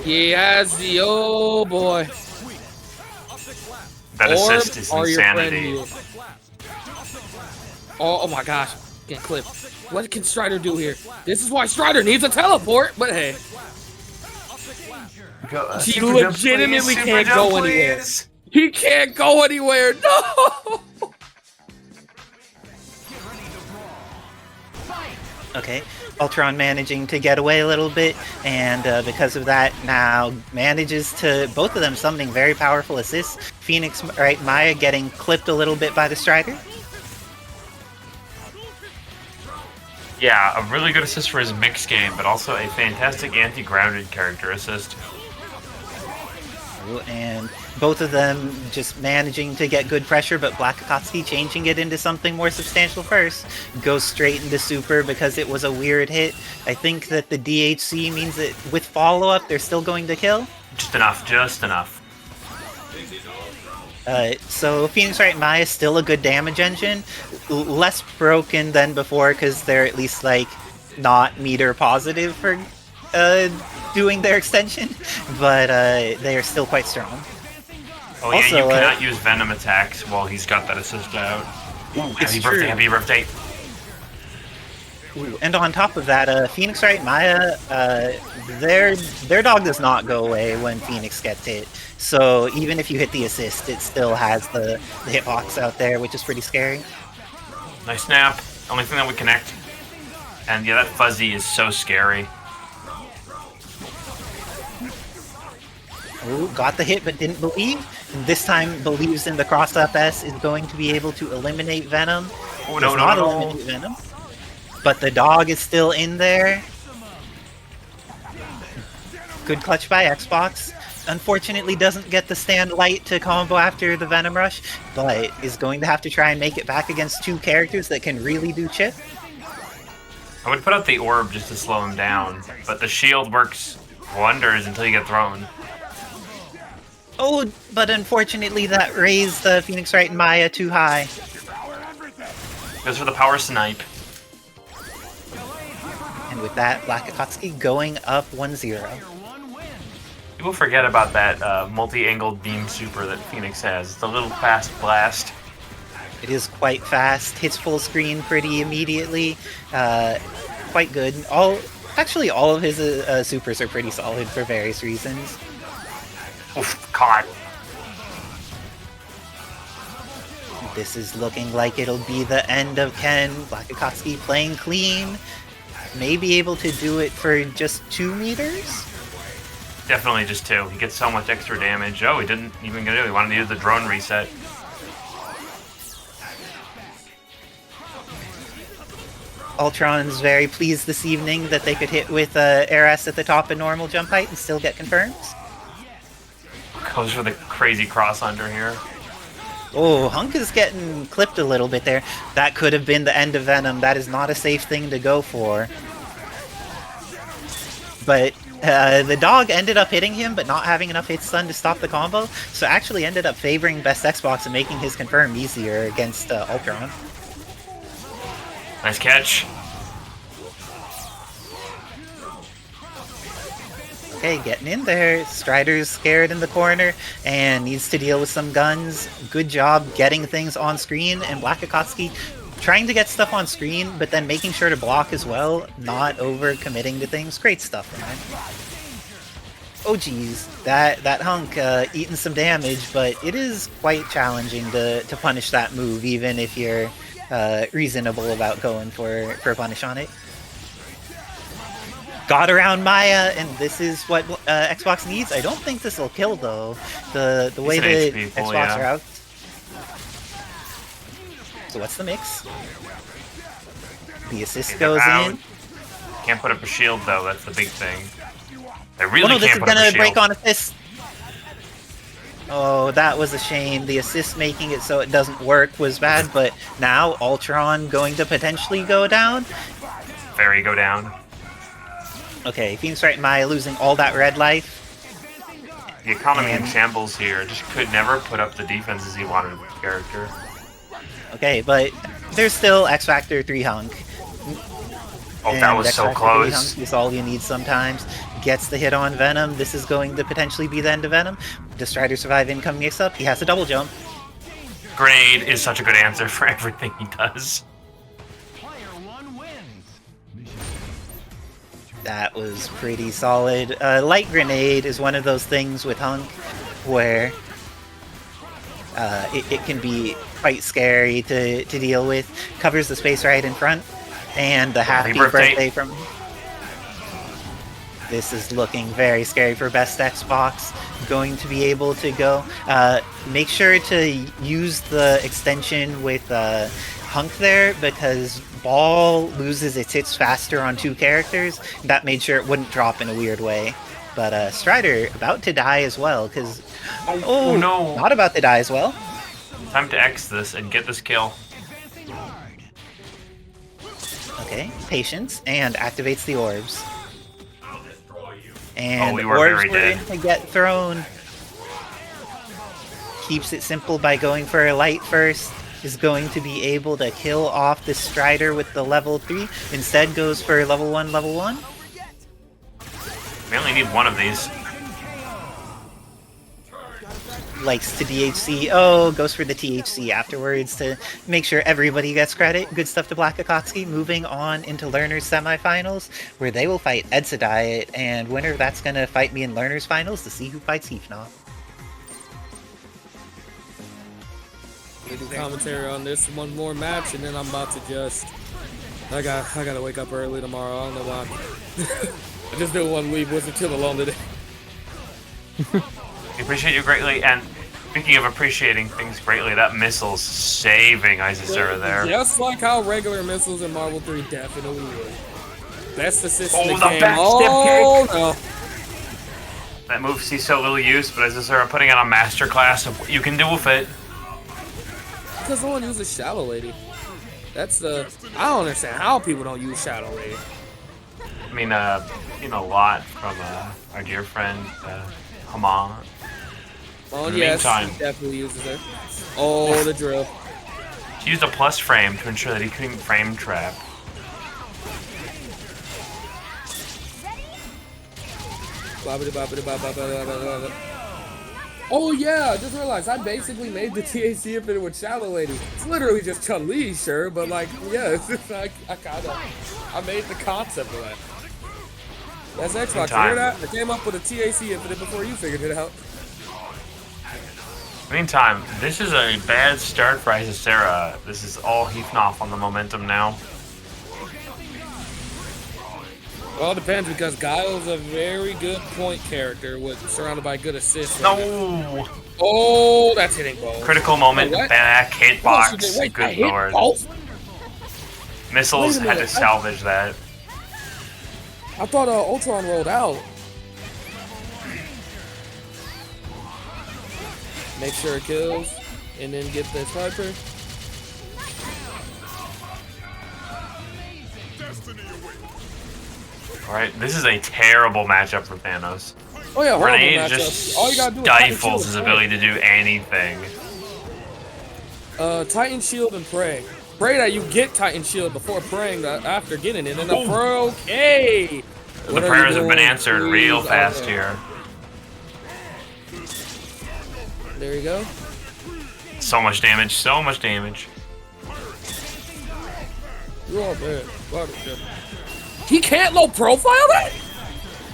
He has the, oh boy. That assist is Or your friend insanity. heal. Oh my gosh. Get clipped. What can Strider do here? This is why Strider needs a teleport, but hey. He Super jump, legitimately please. can't Super go jump, anywhere. please. He can't go anywhere. No! Okay, Ultron managing to get away a little bit, and because of that, now manages to, both of them summoning very powerful assists. Phoenix, right, Maya getting clipped a little bit by the Strider. Yeah, a really good assist for his mix game, but also a fantastic anti-grounded character assist. And both of them just managing to get good pressure, but BLACKxAKATSUKI changing it into something more substantial first. Goes straight into super because it was a weird hit. I think that the DHC means that with follow-up, they're still going to kill. Just enough, just enough. So Phoenix Wright Maya is still a good damage engine. Less broken than before because they're at least like not meter positive for doing their extension, but they are still quite strong. Oh yeah, Also, you cannot use Venom attacks while he's got that assist out. Happy birthday, true. happy birthday. Ooh, and on top of that, Phoenix Wright Maya, their dog does not go away when Phoenix gets hit. So even if you hit the assist, it still has the hitbox out there, which is pretty scary. Nice snap. Only thing that would connect. And yeah, that fuzzy is so scary. Ooh, got the hit but didn't believe. And this time believes in the cross-up S is going to be able to eliminate Venom. Oh, Does no, not no. eliminate Venom. But the dog is still in there. Good clutch by Xbox. Unfortunately doesn't get the stand light to combo after the Venom Rush, but is going to have to try and make it back against two characters that can really do chip. I would put out the orb just to slow him down, but the shield works wonders until you get thrown. Oh, but unfortunately that raised the Phoenix Wright and Maya too high. Goes for the power snipe. And with that, BLACKxAKATSUKI going up 1-0. People forget about that multi-angled beam super that Phoenix has. It's a little fast blast. It is quite fast, hits full screen pretty immediately. Quite good. Actually, all of his supers are pretty solid for various reasons. Oof, caught. This is looking like it'll be the end of Ken. BLACKxAKATSUKI playing clean. May be able to do it for just 2 meters? Definitely just 2. He gets so much extra damage. Oh, he didn't even get it. He wanted to use the drone reset. Ultron's very pleased this evening that they could hit with Eras at the top of normal jump height and still get confirms. Goes for the crazy cross under here. Oh, HUNK is getting clipped a little bit there. That could have been the end of Venom. That is not a safe thing to go for. But the dog ended up hitting him, but not having enough hit stun to stop the combo. So actually ended up favoring BestXbox and making his confirm easier against Ultron. Nice catch. Okay, getting in there. Strider's scared in the corner and needs to deal with some guns. Good job getting things on screen, and BLACKxAKATSUKI trying to get stuff on screen, but then making sure to block as well, not over committing to things. Great stuff, man. Oh geez, that HUNK eating some damage, but it is quite challenging to punish that move, even if you're reasonable about going for a punish on it. Got around Maya, and this is what Xbox needs. I don't think this will kill though. The way that Xbox are out. So what's the mix? The assist goes in. Can't put up a shield though. That's the big thing. They really no, this can't is put up a gonna shield. break on assist. Oh, that was a shame. The assist making it so it doesn't work was bad, but now Ultron going to potentially go down. Fairy go down. Okay, Phoenix Wright and Maya losing all that red life. The economy in shambles here. Just could never put up the defenses he wanted with the character. Okay, but there's still X Factor 3 HUNK. Oh, that was so close. HUNK is all you need sometimes. Gets the hit on Venom. This is going to potentially be the end of Venom. Does Strider survive incoming mix up? He has a double jump. Grenade is such a good answer for everything he does. That was pretty solid. Light grenade is one of those things with HUNK where it can be quite scary to deal with. Covers the space right in front. And the happy birthday from... This is looking very scary for BestXbox. Going to be able to go. Make sure to use the extension with HUNK there, because Ball loses its hits faster on 2 characters. That made sure it wouldn't drop in a weird way. But Strider about to die as well, because... Oh no! Not about to die as well. Time to X this and get this kill. Okay, patience, and activates the orbs. And we were orbs very were dead. in to get thrown. Keeps it simple by going for a light first. Is going to be able to kill off the Strider with the level 3. Instead goes for level 1, level 1. We only need one of these. Likes to DHC. Oh, goes for the THC afterwards to make sure everybody gets credit. Good stuff to BLACKxAKATSUKI. Moving on into Learners semifinals, where they will fight Edsadiet, and winner that's going to fight me in Learners finals to see who fights Heefnoff. We do commentary on this one more match, and then I'm about to just... I gotta wake up early tomorrow. I don't know why. I just didn't want to leave Wizard Till alone today. We appreciate you greatly, and speaking of appreciating things greatly, that missile's saving Isicera there. Just like how regular missiles in Marvel 3 definitely would. Best assist in the the game. backstep kick! No. That move sees so little use, but Isicera putting on a masterclass of what you can do with it. Because no one uses Shadow Lady. That's the... I don't understand how people don't use Shadow Lady. I mean, you know, a lot from our dear friend, Hamon. Oh, In the yes, meantime, he definitely uses her. Oh, the drill. he used a plus frame to ensure that he couldn't frame trap. Oh yeah, I just realized I basically made the TAC infinite with Shadow Lady. It's literally just Chun-Li, sure, but like, yeah, it's just like, I made the concept of that. That's Xbox, you hear that? I came up with a TAC infinite before you figured it out. Meantime, this is a bad start for Isicera. This is all Heefnoff on the momentum now. Well, it depends, because Guile's a very good point character with surrounded by good assists. No! Oh, that's hitting both. Critical moment, Oh, what? back, hitbox, Wait, good I hit lord. both? Missiles Wait a had to minute, salvage that. I thought Ultron rolled out. Make sure it kills, and then get the sniper. Alright, this is a terrible matchup for Thanos. Oh yeah, horrible Grenade matchup. just All you gotta do is Titan stifles his Shield and ability to do anything. pray. Titan Shield and pray. Pray that you get Titan Shield before praying after getting it. And then okay. The What are prayers you have been doing? answered real Please, fast okay. here. There you go. So much damage, so much damage. You're all bad. He can't low profile that?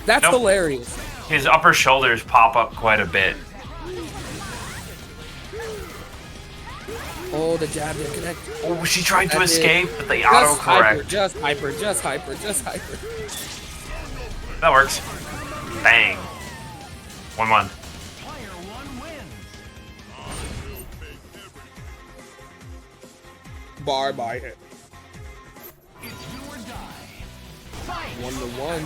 That's Nope. hilarious. His upper shoulders pop up quite a bit. Oh, the jab didn't connect. Oh, she tried to That did. escape, but they Just hyper, autocorrect. just hyper, just hyper, just hyper. That works. Bang. 1-1. Bar by hit. 1-1.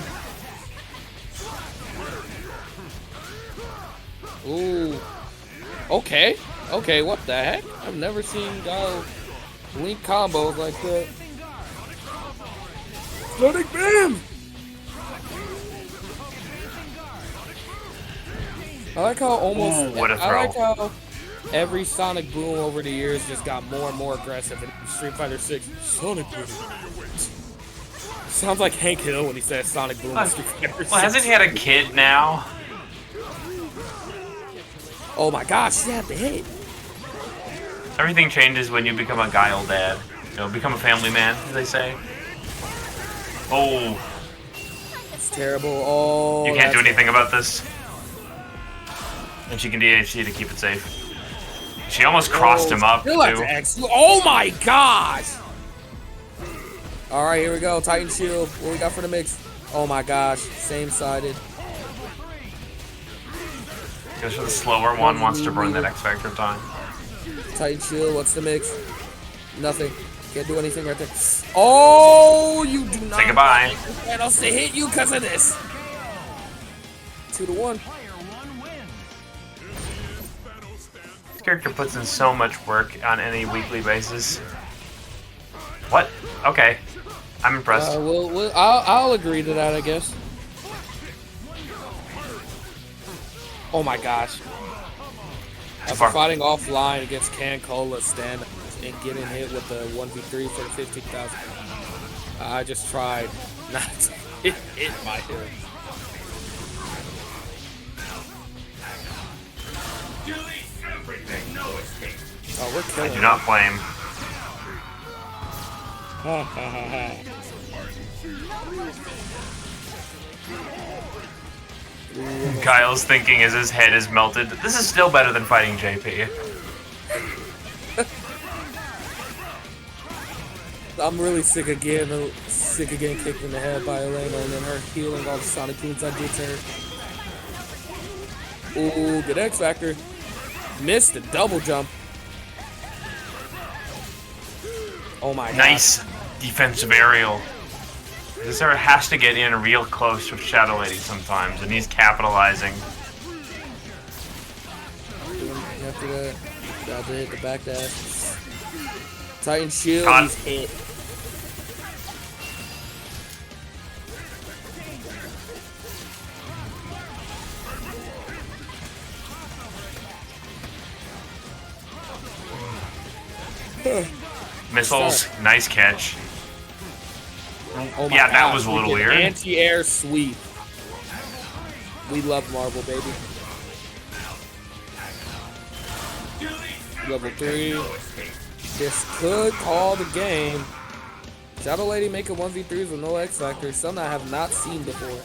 Ooh. Okay. Okay, what the heck? I've never seen Guile link combos like that. Sonic Beam! I like how almost. Ooh, what a I like throw. how every Sonic Boom over the years just got more and more aggressive in Street Fighter 6. Sonic Boom. Sounds like Hank Hill when he says Sonic Boom in Street Fighter 6. Well, hasn't he had a kid now? Oh my gosh, she had the hit. Everything changes when you become a Guile dad. You know, become a family man, as they say. Oh, It's terrible. Oh, you can't do that's- anything about this. And she can DHC to keep it safe. She almost crossed him up, Still have too. to X. Oh my gosh! Alright, here we go. Titan Shield. What we got for the mix? Oh my gosh. Same sided. Goes for the slower one, wants to burn that X Factor time. Titan Shield. What's the mix? Nothing. Can't do anything right there. Oh, you do not. Say goodbye. want Thanos to hit you because of this. 2-1. This character puts in so much work on any weekly basis. What? Okay. I'm impressed. I'll agree to that, I guess. Oh my gosh. After fighting offline against Can Cola stand and getting hit with the 1v3 for the 15,000, I just tried not to hit my hero. Oh, we're I killing do not blame. Guile's thinking as his head is melted. This is still better than fighting JP. I'm really sick of getting kicked in the head by Elena and then her healing all the Sonic Booms I did to her. Ooh, good X Factor. Missed the double jump. Oh my god. Nice defensive aerial. Isicera has to get in real close with Shadow Lady sometimes, and he's capitalizing. After that, got to hit the back dash. Titan Shield, God. he's hit. Missiles, nice catch. Oh my Yeah, that gosh, was a we little did weird. Anti-air sweep. We love Marvel, baby. Level 3. This could call the game. Shadow Lady making 1v3s with no X Factor. Something I have not seen before.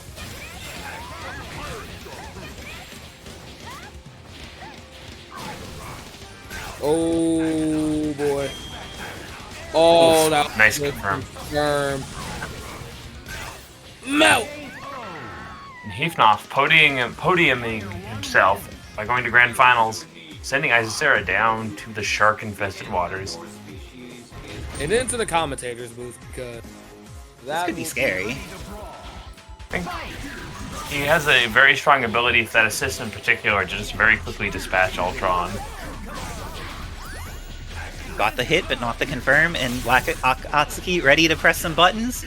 Oh boy. Oh, that was Nice good confirm. confirm. Melt! And Heefnoff podiuming himself by going to Grand Finals, sending Isicera down to the shark-infested waters. And into the commentators booth because that Could be scary. I think he has a very strong ability, that assist in particular, to just very quickly dispatch Ultron. Got the hit, but not the confirm, and BestXbox ready to press some buttons.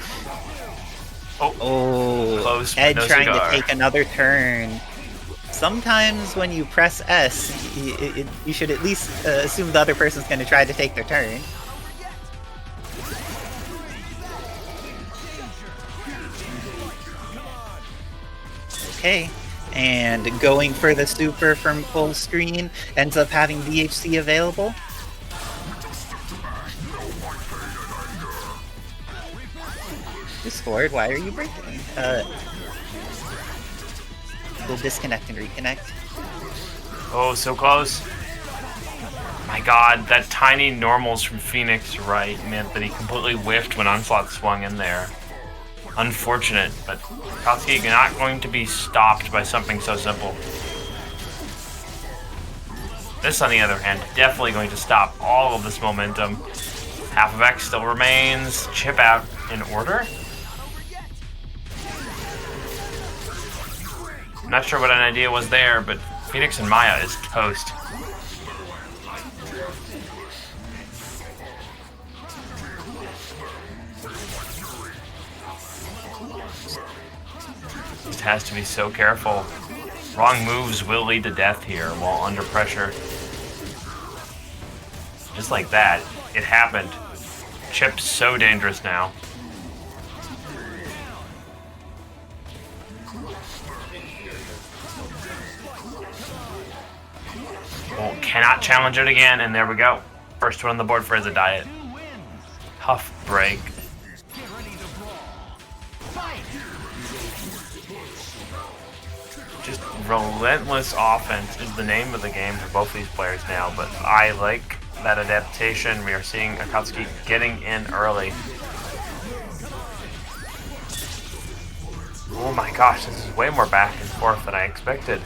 Oh, Close, but Ed no trying cigar. to take another turn. Sometimes when you press S, you should at least assume the other person's going to try to take their turn. FWDK. And going for the super from full screen, ends up having DHC available. Discord, why are you breaking? We'll disconnect and reconnect. Oh, so close. My god, that tiny normals from Phoenix right meant that he completely whiffed when Onslaught swung in there. Unfortunate, but Akatsuki not going to be stopped by something so simple. This, on the other hand, definitely going to stop all of this momentum. Half of X still remains. Chip out in order. I'm not sure what an idea was there, but Phoenix and Maya is toast. Just has to be so careful. Wrong moves will lead to death here while under pressure. Just like that, it happened. Chip's so dangerous now. Well, cannot challenge it again, and there we go. First one on the board for Edsadiet. Tough break. Just relentless offense is the name of the game for both these players now, but I like that adaptation. We are seeing Akatsuki getting in early. Oh my gosh, this is way more back and forth than I expected.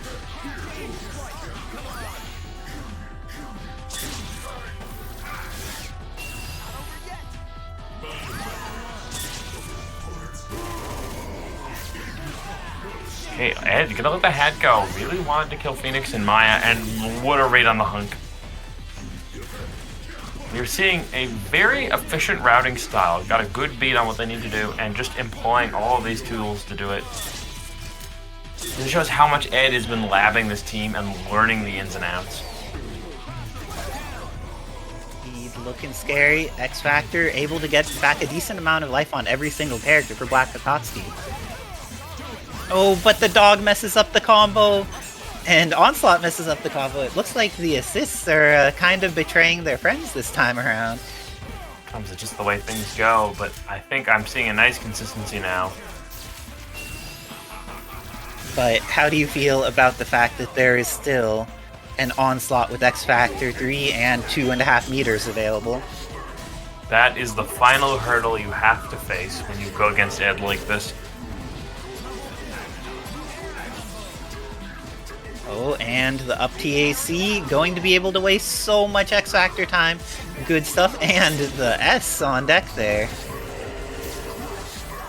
Okay, Ed, gonna let the hat go. Really wanted to kill Phoenix and Maya, and what a raid on the hunk. You're seeing a very efficient routing style. Got a good beat on what they need to do, and just employing all of these tools to do it. This shows how much Ed has been labbing this team and learning the ins and outs. He's looking scary. X Factor able to get back a decent amount of life on every single character for BLACKxAKATSUKI. Oh, but the dog messes up the combo, and Onslaught messes up the combo. It looks like the assists are kind of betraying their friends this time around. Comes just the way things go, but I think I'm seeing a nice consistency now. But how do you feel about the fact that there is still an Onslaught with X Factor 3 and 2.5 meters available? That is the final hurdle you have to face when you go against Ed like this. Oh, and the up TAC going to be able to waste so much X Factor time. Good stuff, and the S on deck there.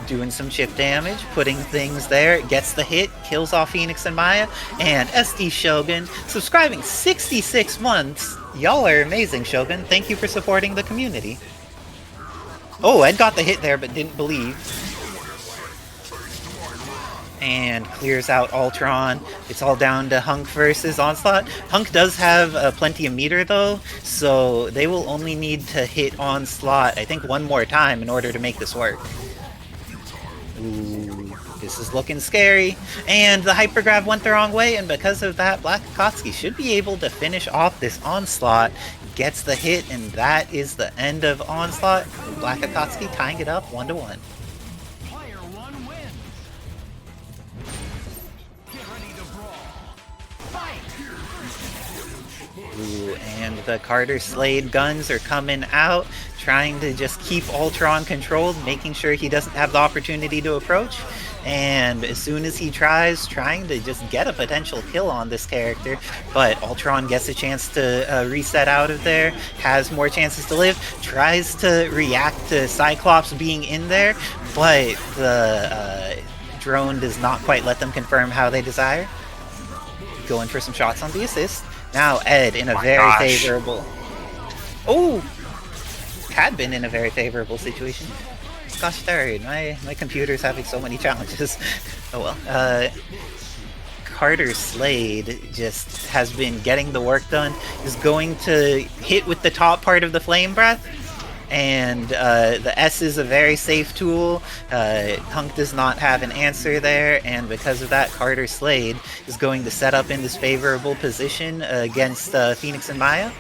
Doing some chip damage, putting things there, gets the hit, kills off Phoenix and Maya, and SD Shogun subscribing 66 months. Y'all are amazing, Shogun. Thank you for supporting the community. Oh, Ed got the hit there, but didn't believe. And clears out Ultron. It's all down to HUNK versus Onslaught. HUNK does have plenty of meter though, so they will only need to hit Onslaught, I think, one more time in order to make this work. Ooh, this is looking scary. And the hypergrab went the wrong way, and because of that, BLACKxAKATSUKI should be able to finish off this Onslaught. Gets the hit, and that is the end of Onslaught. BLACKxAKATSUKI tying it up 1-1. Ooh, and the Carter Slade guns are coming out, trying to just keep Ultron controlled, making sure he doesn't have the opportunity to approach. And as soon as he trying to just get a potential kill on this character, but Ultron gets a chance to reset out of there, has more chances to live, tries to react to Cyclops being in there, but the drone does not quite let them confirm how they desire. Going for some shots on the assist. Now Ed in a very favorable... Oh! Had been in a very favorable situation. Gosh darn, my computer's having so many challenges. Oh well. Carter Slade just has been getting the work done. Is going to hit with the top part of the Flame Breath. and the S is a very safe tool. HUNK does not have an answer there, and because of that, Carter Slade is going to set up in this favorable position against Phoenix and Maya.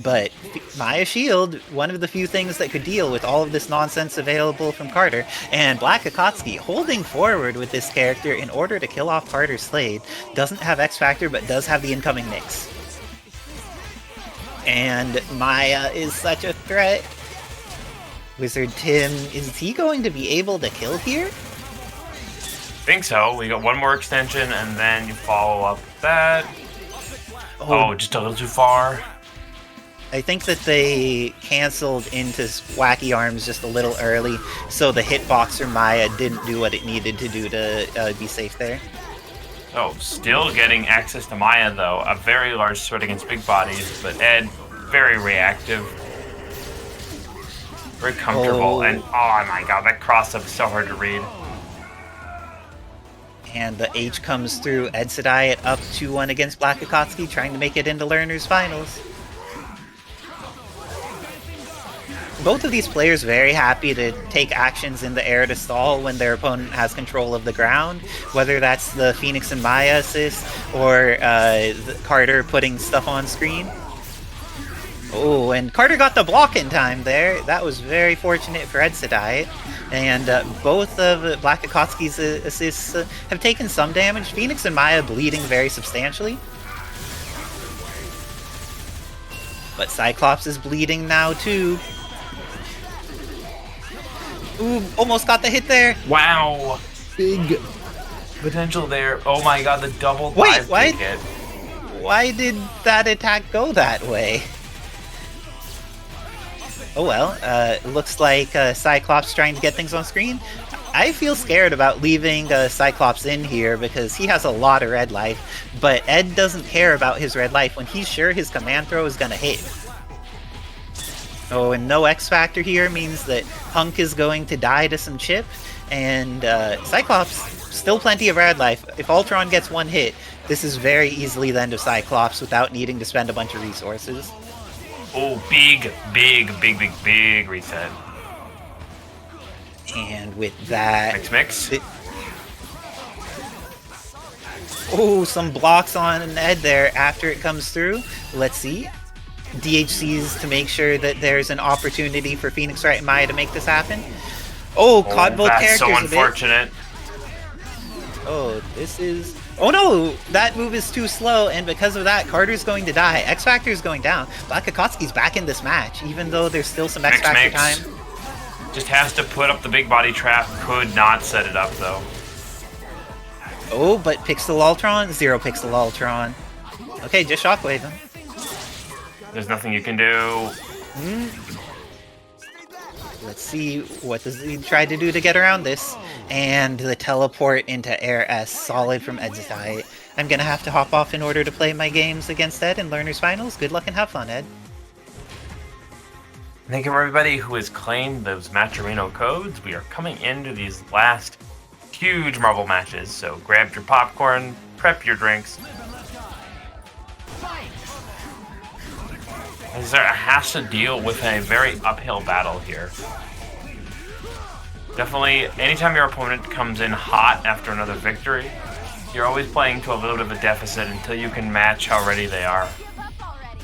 But Maya Shield, one of the few things that could deal with all of this nonsense available from Carter, and BLACKxAKATSUKI holding forward with this character in order to kill off Carter Slade, doesn't have X Factor but does have the incoming Nyx. And Maya is such a threat. Wizard Tim, is he going to be able to kill here? Think so. We got one more extension, and then you follow up with that. Oh, just a little too far. I think that they canceled into Wacky Arms just a little early, so the hitbox for Maya didn't do what it needed to do to be safe there. Oh, still getting access to Maya, though. A very large threat against big bodies, but Ed, very reactive. Very comfortable, and oh my god, that cross-up is so hard to read. And the H comes through. Edsadiet up 2-1 against BLACKxAKATSUKI, trying to make it into Learners Finals. Both of these players very happy to take actions in the air to stall when their opponent has control of the ground, whether that's the Phoenix and Maya assist or Carter putting stuff on screen. Oh, and Carter got the block in time there. That was very fortunate for Edsadiet. And both of BLACKxAKATSUKI's assists have taken some damage. Phoenix and Maya bleeding very substantially. But Cyclops is bleeding now too. Ooh, almost got the hit there. Wow. Big potential there. Oh my god, the double dive hit. Why did that attack go that way? Oh well, looks like Cyclops trying to get things on screen. I feel scared about leaving Cyclops in here because he has a lot of red life, but Ed doesn't care about his red life when he's sure his command throw is gonna hit. Oh, and no X Factor here means that HUNK is going to die to some chip, and Cyclops, still plenty of red life. If Ultron gets one hit, this is very easily the end of Cyclops without needing to spend a bunch of resources. Oh, big reset. And with that... Mix. Oh, some blocks on Ed there after it comes through. Let's see. DHCs to make sure that there's an opportunity for Phoenix Wright and Maya to make this happen. Oh, caught both characters so unfortunate. Oh, this is... Oh no! That move is too slow, and because of that, Carter's going to die. X Factor is going down. BLACKxAKATSUKI's back in this match, even though there's still some X Factor time. Just has to put up the big body trap. Could not set it up, though. Oh, but Pixel Ultron? 0 Pixel Ultron. Okay, just Shockwave him. There's nothing you can do. Let's see, what does he try to do to get around this? And the teleport into Air S, solid from Edsadiet. I'm gonna have to hop off in order to play my games against Ed in Learners Finals. Good luck and have fun, Ed. Thank you for everybody who has claimed those Matcherino codes. We are coming into these last huge Marvel matches, so grab your popcorn, prep your drinks. Isicera has to deal with a very uphill battle here. Definitely, anytime your opponent comes in hot after another victory, you're always playing to a little bit of a deficit until you can match how ready they are.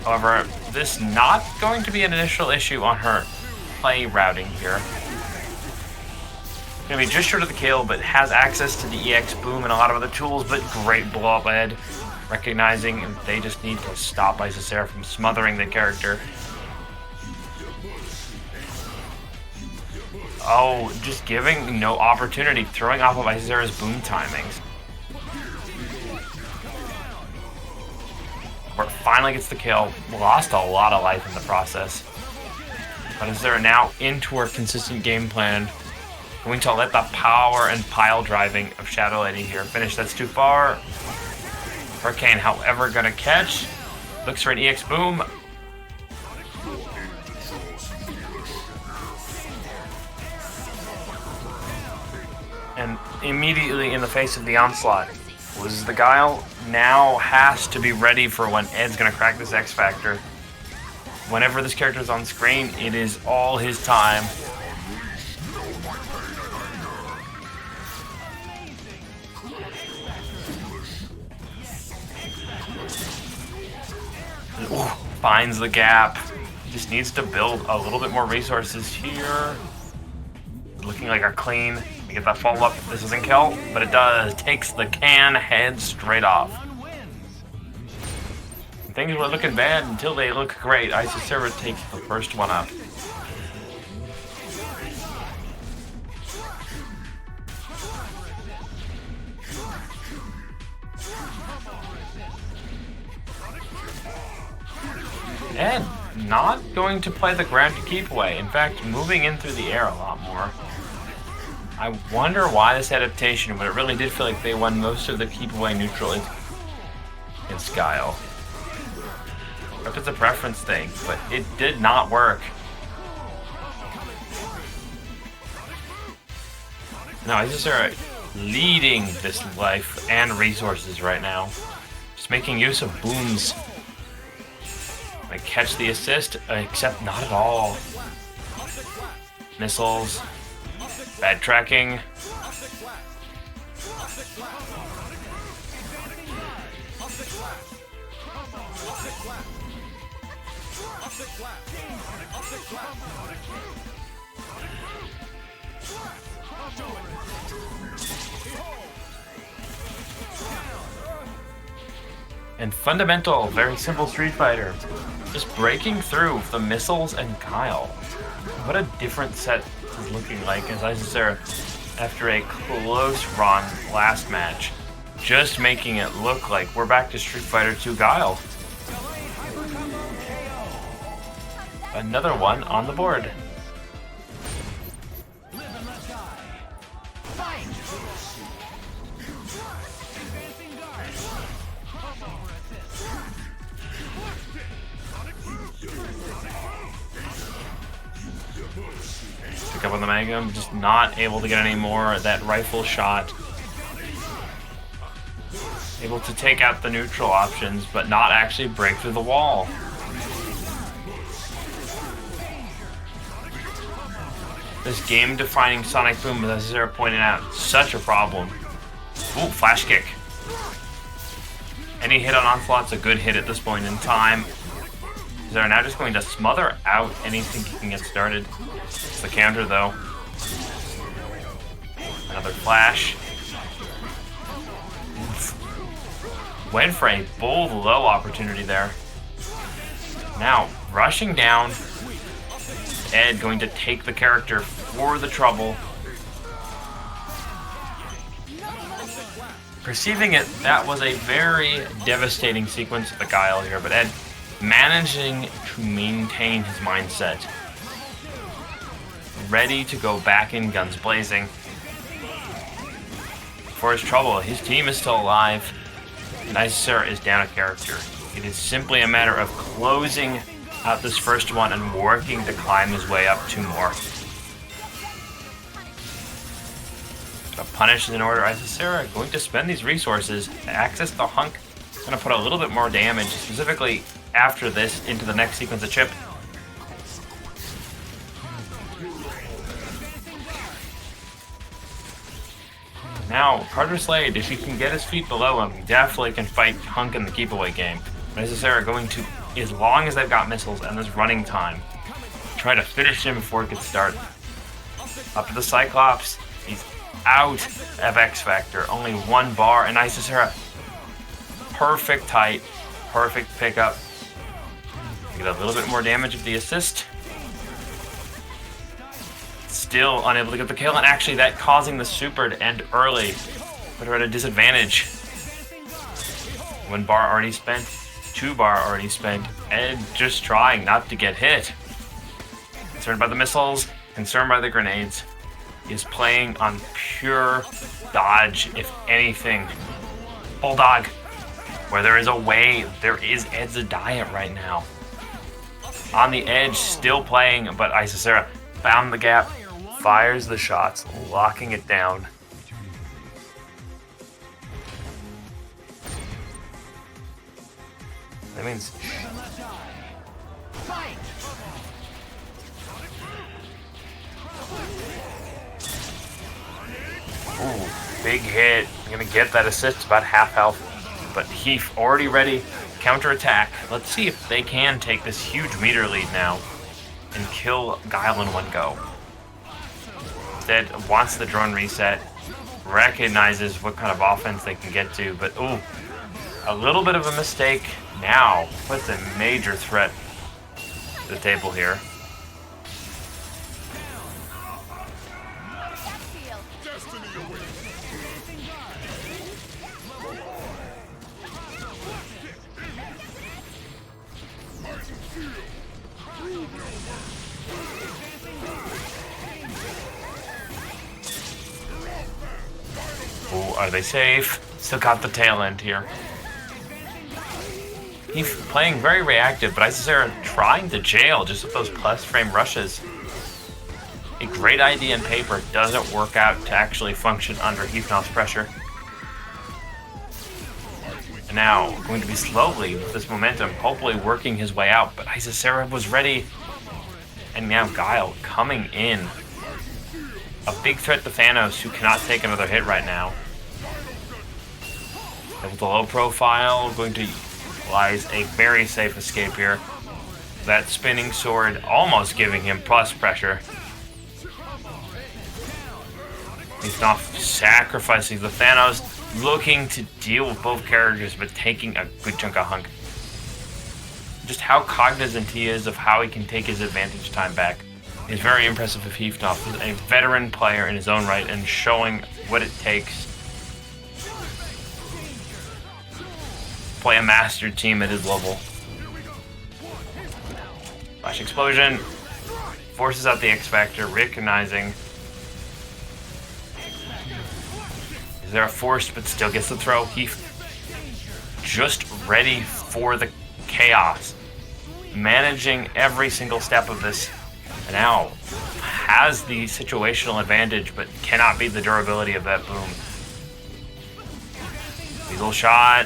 However, this not going to be an initial issue on her play routing here. Gonna be just short of the kill, but has access to the EX boom and a lot of other tools, but great blow up Ed. Recognizing they just need to stop Isicera from smothering the character. Oh, just giving no opportunity, throwing off of Isicera's boom timings. Where it finally gets the kill, lost a lot of life in the process. But Isicera now into her consistent game plan, going to let the power and pile driving of Shadow Lady here finish. That's too far. Hurricane, however, gonna catch. Looks for an EX boom. And immediately in the face of the Onslaught was the Guile. Now has to be ready for when Ed's gonna crack this X Factor. whenever this character is on screen, it is all his time. Ooh, finds the gap. Just needs to build a little bit more resources here. Looking like a clean. We get that follow-up. This doesn't kill, but it does. Takes the can head straight off. Things were looking bad until they look great. Isicera takes the first one up. And not going to play the ground to keep away. In fact, moving in through the air a lot more. I wonder why this adaptation, but it really did feel like they won most of the keep away neutral against Guile. If it's a preference thing, but it did not work. Now, Isicera leading this life and resources right now. Just making use of booms. I catch the assist, except not at all. Missiles. Bad tracking. And fundamental, very simple Street Fighter. Just breaking through the missiles and Guile. What a different set is looking like as Isicera, after a close run last match, just making it look like we're back to Street Fighter 2 Guile. Another one on the board. Pick up on the Magnum, just not able to get any more of that rifle shot. Able to take out the neutral options, but not actually break through the wall. This game-defining sonic boom, as Isicera pointed out, such a problem. Ooh, flash kick. Any hit on Onslaught's a good hit at this point in time. They're now just going to smother out anything he can get started. It's the counter, though. Another flash. Went for a bold low opportunity there. Now, rushing down. Ed going to take the character for the trouble. Perceiving it, that was a very devastating sequence of the Guile here, but Ed managing to maintain his mindset. Ready to go back in guns blazing. For his trouble, his team is still alive, and Isicera is down a character. It is simply a matter of closing out this first one and working to climb his way up 2 more. A punish is in order. Isicera going to spend these resources to access the HUNK. Going to put a little bit more damage, specifically after this, into the next sequence of chip. Now, Carter Slade, if he can get his feet below him, he definitely can fight HUNK in the keep-away game. But Isicera going to, as long as they've got missiles and this running time, try to finish him before it gets started. Up to the Cyclops. He's out of X Factor. Only 1 bar, and Isicera, perfect height, perfect pickup. Get a little bit more damage with the assist. Still unable to get the kill, and actually that causing the super to end early. Put her at a disadvantage. 1 bar already spent, 2 bar already spent, and just trying not to get hit. Concerned by the missiles, concerned by the grenades. He is playing on pure dodge, if anything. Bulldog. Where there is a way, there is Edsadiet right now. On the edge, still playing, but Isicera found the gap, fires the shots, locking it down. That means Ooh, big hit. Gonna get that assist, about half health. But Heef already ready. Counterattack. Let's see if they can take this huge meter lead now and kill Guile in one go. Instead, wants the drone reset, recognizes what kind of offense they can get to, but ooh, a little bit of a mistake now puts a major threat to the table here. Ooh, are they safe? Still got the tail end here. He's playing very reactive, but Isicera trying to jail just with those plus frame rushes. A great idea in paper doesn't work out to actually function under Heefnoff's pressure. And now, going to be slowly, with this momentum, hopefully working his way out, but Isicera was ready. And now Guile coming in. A big threat to Thanos, who cannot take another hit right now. And with the low profile, going to utilize a very safe escape here. That spinning sword almost giving him plus pressure. Heefnoff sacrificing the Thanos, looking to deal with both characters, but taking a good chunk of hunk. Just how cognizant he is of how he can take his advantage time back is very impressive of Heefnoff. He's a veteran player in his own right and showing what it takes to play a master team at his level. Flash explosion forces out the X Factor, recognizing. Is there a forced but still gets the throw? Heef just ready for the chaos, managing every single step of this. And now has the situational advantage, but cannot beat the durability of that boom. Lethal shot.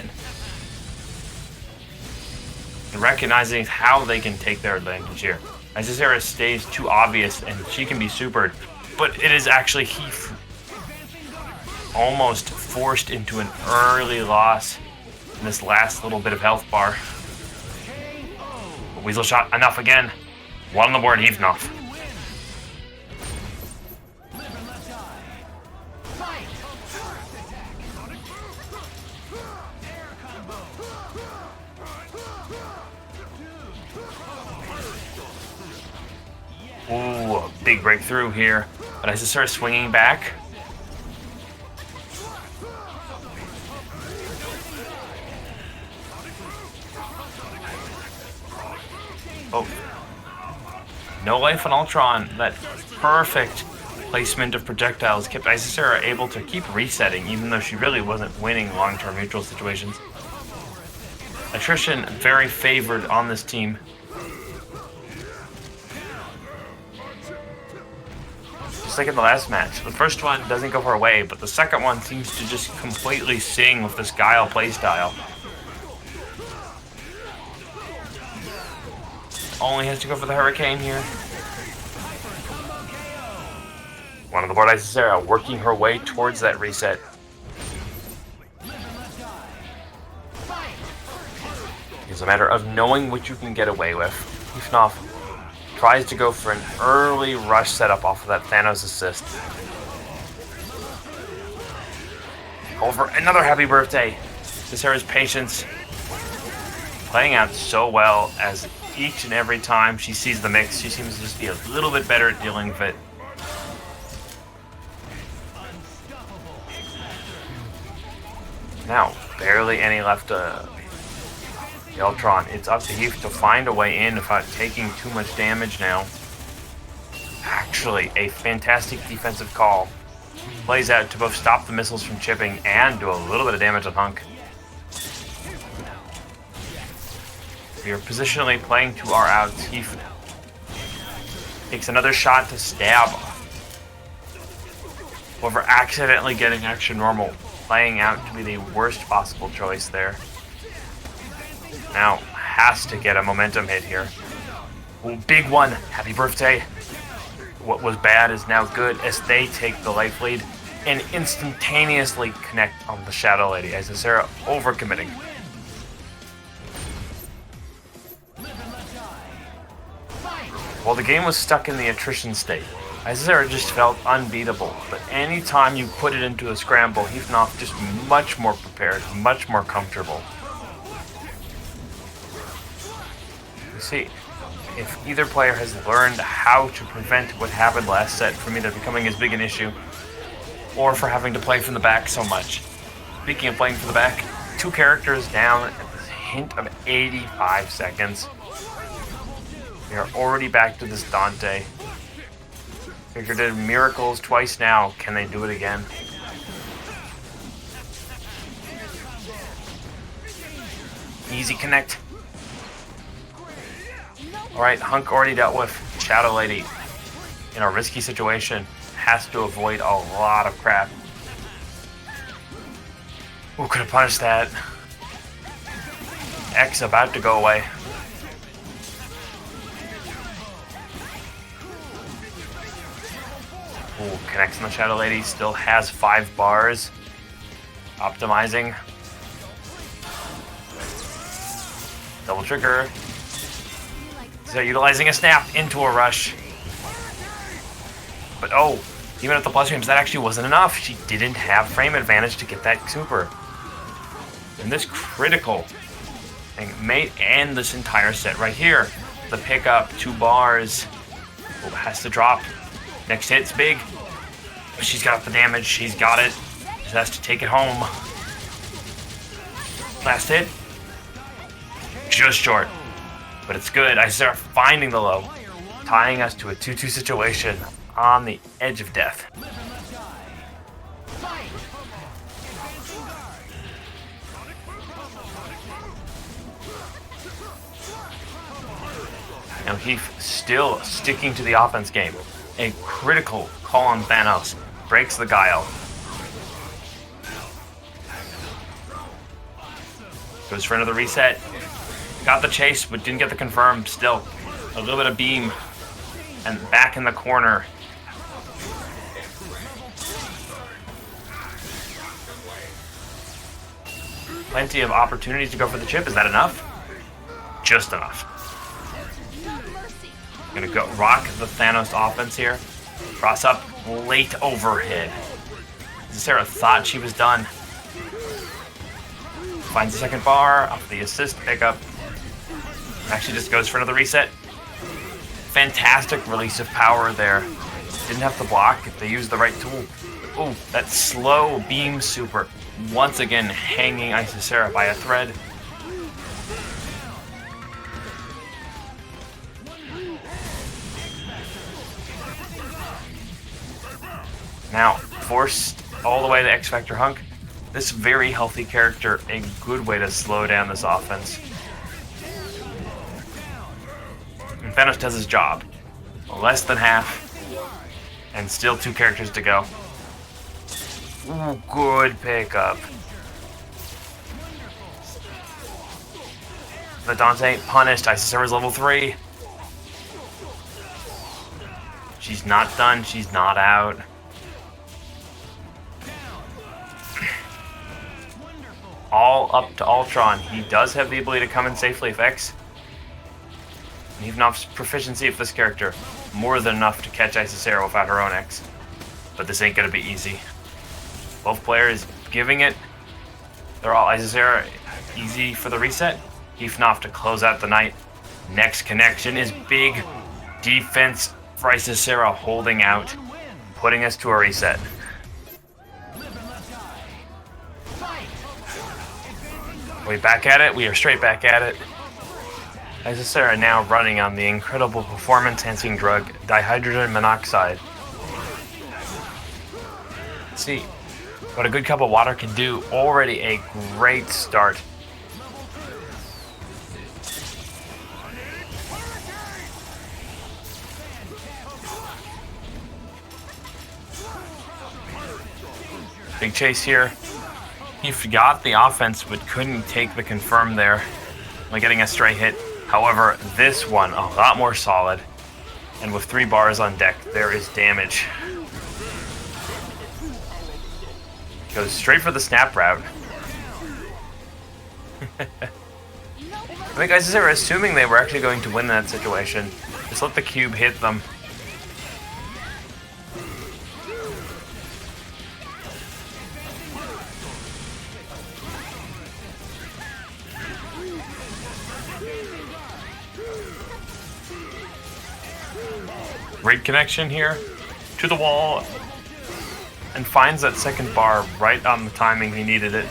And recognizing how they can take their advantage here. Isicera stays too obvious and she can be supered, but it is actually Heef almost forced into an early loss in this last little bit of health bar. But Weasel shot enough again. One on the board, Heefnoff. Ooh, a big breakthrough here. But Isicera swinging back. Oh. No life on Ultron. That perfect placement of projectiles kept Isicera able to keep resetting, even though she really wasn't winning long-term neutral situations. Attrition very favored on this team. Just like in the last match. The first one doesn't go her way, but the second one seems to just completely sing with this Guile playstyle. Only has to go for the Hurricane here. One on the board, Isicera working her way towards that reset. It's a matter of knowing what you can get away with. Heefnoff tries to go for an early rush setup off of that Thanos assist. Over another happy birthday. Isicera's patience playing out so well as each and every time she sees the mix, she seems to just be a little bit better at dealing with it. Now, barely any left the Ultron. It's up to Heef to find a way in without taking too much damage now. Actually, a fantastic defensive call. Plays out to both stop the missiles from chipping and do a little bit of damage on HUNK. We are positionally playing to our outs. Heef takes another shot to stab. However, accidentally getting action normal, playing out to be the worst possible choice there. Now has to get a momentum hit here. Ooh, big one. Happy birthday. What was bad is now good as they take the life lead and instantaneously connect on the Shadow Lady. Isicera overcommitting. While the game was stuck in the attrition state, Isicera just felt unbeatable, but anytime you put it into a scramble, Heefnoff just much more prepared, much more comfortable. You see, if either player has learned how to prevent what happened last set from either becoming as big an issue, or for having to play from the back so much. Speaking of playing from the back, 2 characters down at the hint of 85 seconds. We are already back to this Dante. Character did miracles twice now. Can they do it again? Easy connect. Alright, HUNK already dealt with Shadow Lady in a risky situation. Has to avoid a lot of crap. Ooh, could have punished that. X about to go away. Ooh, connects on the Shadow Lady. Still has 5 bars. Optimizing. Double trigger. So utilizing a snap into a rush. But oh, even at the plus frames, that actually wasn't enough. She didn't have frame advantage to get that super. And this critical thing may end this entire set right here. The pickup, 2 bars. Oh, has to drop. Next hit's big. She's got the damage. She's got it. Just has to take it home. Last hit. Just short. But it's good. Isicera finding the low. Tying us to a 2-2 situation on the edge of death. Now Heef still sticking to the offense game. A critical call on Thanos. Breaks the Guile. Goes for another reset. Got the chase, but didn't get the confirm. Still, a little bit of beam. And back in the corner. Plenty of opportunities to go for the chip. Is that enough? Just enough. Gonna go rock the Thanos offense here. Cross up, late overhead. Isicera thought she was done. Finds the second bar, off the assist pickup. Actually just goes for another reset. Fantastic release of power there. Didn't have to block if they used the right tool. Ooh, that slow beam super. Once again hanging Isicera by a thread. Now, forced all the way to X Factor HUNK. This very healthy character, a good way to slow down this offense. And Thanos does his job. Less than half. And still 2 characters to go. Ooh, good pickup. The Dante punished. Isicera's level 3. She's not done. She's not out. All up to Ultron. He does have the ability to come in safely if X. Heefnoff's proficiency of this character, more than enough to catch Isicera without her own X. But this ain't gonna be easy. Both players giving it. They're all Isicera easy for the reset. Heefnoff to close out the night. Next connection is big defense for Isicera holding out, putting us to a reset. Are we back at it? We are straight back at it. Isicera now running on the incredible performance-enhancing drug, dihydrogen monoxide. Let's see what a good cup of water can do. Already a great start. Big chase here. He forgot the offense, but couldn't take the confirm there. By getting a stray hit. However, this one, a lot more solid. And with 3 bars on deck, there is damage. Goes straight for the snap route. I think Isicera, assuming they were actually going to win that situation, just let the cube hit them. Great connection here to the wall, and finds that second bar right on the timing he needed it.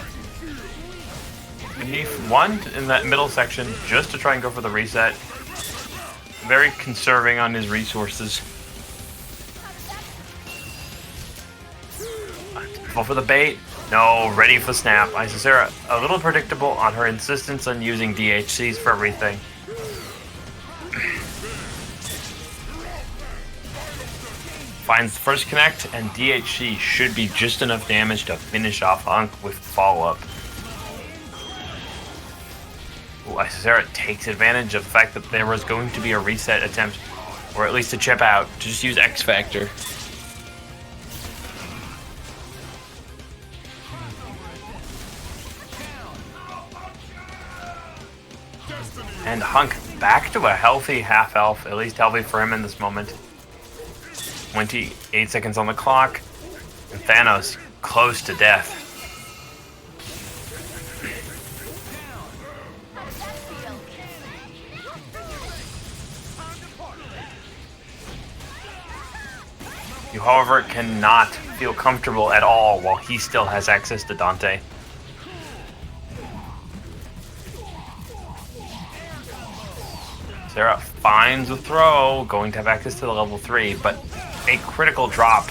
Beneath one in that middle section just to try and go for the reset. Very conserving on his resources. Fall for the bait. No, ready for snap. Isicera a little predictable on her insistence on using DHCs for everything. Finds the first connect, and DHC should be just enough damage to finish off HUNK with follow-up. Isicera takes advantage of the fact that there was going to be a reset attempt, or at least a chip out, to just use X Factor. And HUNK back to a healthy half-elf, at least healthy for him in this moment. 28 seconds on the clock, and Thanos close to death. You, however, cannot feel comfortable at all while he still has access to Dante. Sarah finds the throw, going to have access to the level 3, but a critical drop,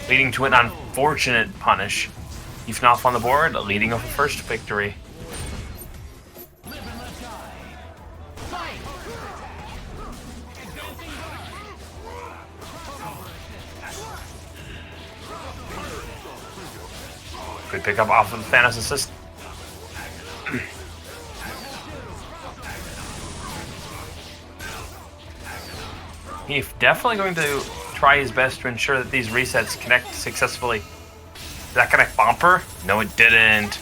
leading to an unfortunate punish. Heefnoff on the board, leading off a first victory. Good pickup off of the Thanos assist. He's definitely going to try his best to ensure that these resets connect successfully. Did that connect bumper? No, it didn't.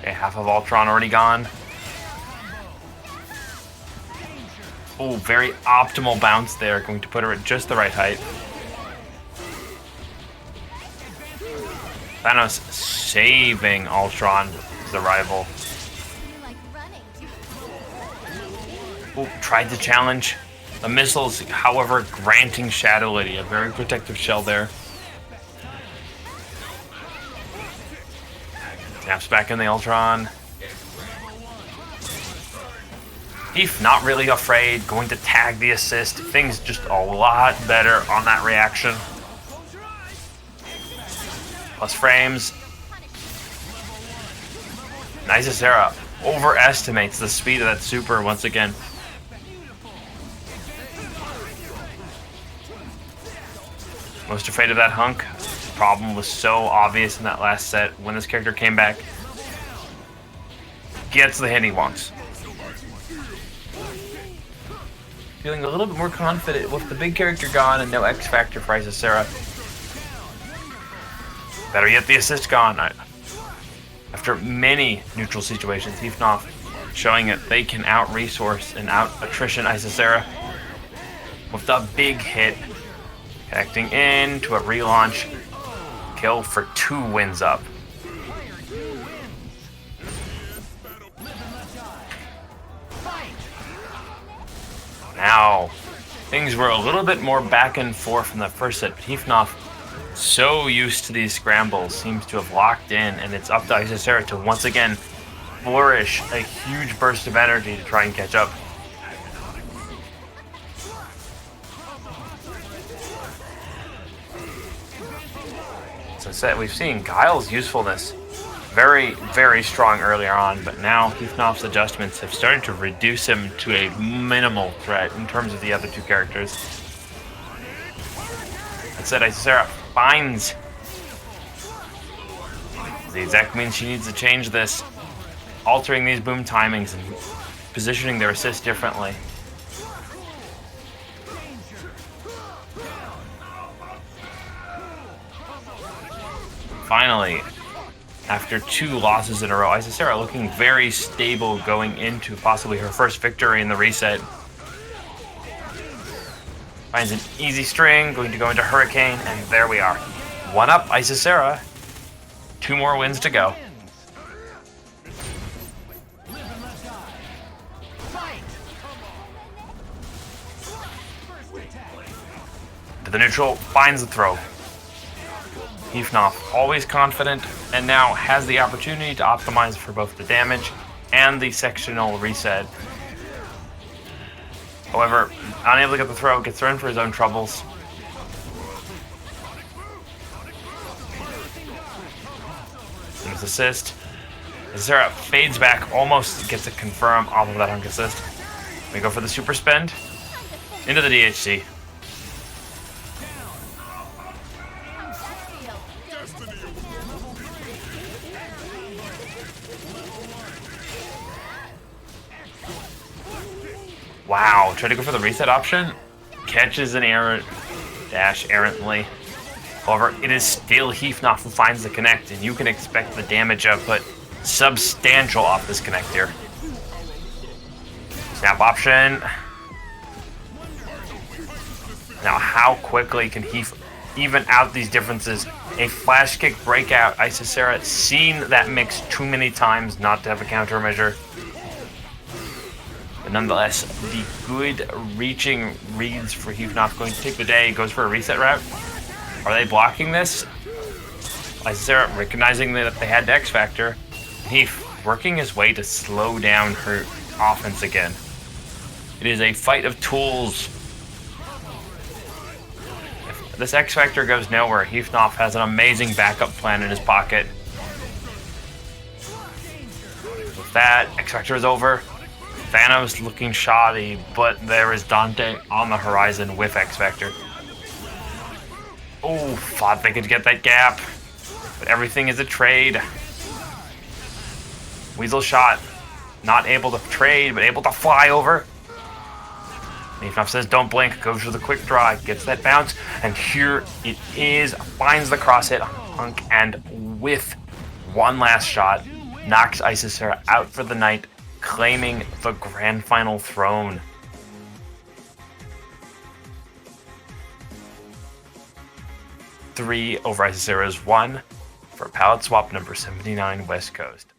Okay, half of Ultron already gone. Oh, very optimal bounce there. Going to put her at just the right height. Thanos saving Ultron as the rival. Ooh, tried to challenge the missiles, however, granting Shadow Lady a very protective shell there. Snaps back in the Ultron. Heef not really afraid, going to tag the assist. Things just a lot better on that reaction. Plus frames. Isicera overestimates the speed of that super once again. Most afraid of that HUNK. The problem was so obvious in that last set when this character came back. Gets the hit he wants. Feeling a little bit more confident with the big character gone and no X Factor for Isicera. Better yet, the assist gone. After many neutral situations, Heefnoff showing that they can out-resource and out-attrition Isicera with the big hit. Connecting in to a relaunch kill for 2 wins up. Now, things were a little bit more back and forth from the first set, but Heefnoff, so used to these scrambles, seems to have locked in, and it's up to Isicera to once again flourish a huge burst of energy to try and catch up. Set, we've seen Guile's usefulness very, very strong earlier on, but now Heefnoff's adjustments have started to reduce him to a minimal threat in terms of the other 2 characters. That said, Isicera finds the exact means she needs to change this. altering these boom timings and positioning their assist differently. Finally, after 2 losses in a row, Isicera looking very stable going into possibly her first victory in the reset. Finds an easy string, going to go into Hurricane, and there we are. 1 up, Isicera. 2 more wins to go. To the neutral, finds the throw. Heefnoff, always confident, and now has the opportunity to optimize for both the damage and the sectional reset. However, unable to get the throw, gets thrown for his own troubles. And his assist. Asura fades back, almost gets a confirm off of that hunk assist. We go for the super spend. Into the DHC. Wow, try to go for the reset option. Catches an error dash errantly. However, it is still Heefnoff who finds the connect, and you can expect the damage output substantial off this connect here. Snap option. Now, how quickly can he even out these differences? A flash kick breakout. Isicera seen that mix too many times not to have a countermeasure. But nonetheless, the good reaching reads for Heefnoff going to take the day. Goes for a reset route. Are they blocking this? Isicera recognizing that they had the X Factor. Heef working his way to slow down her offense again. It is a fight of tools. If this X Factor goes nowhere, Heefnoff has an amazing backup plan in his pocket. With that, X Factor is over. Thanos looking shoddy, but there is Dante on the horizon with X Factor. Oh, thought they could get that gap, but everything is a trade. Weasel shot, not able to trade, but able to fly over. Heefnoff says don't blink, goes for the quick draw, gets that bounce, and here it is, finds the cross hit on Hunk, and with one last shot, knocks Isicera out for the night, claiming the grand final throne. Three over Isicera's 1 for palette swap number 79 West Coast.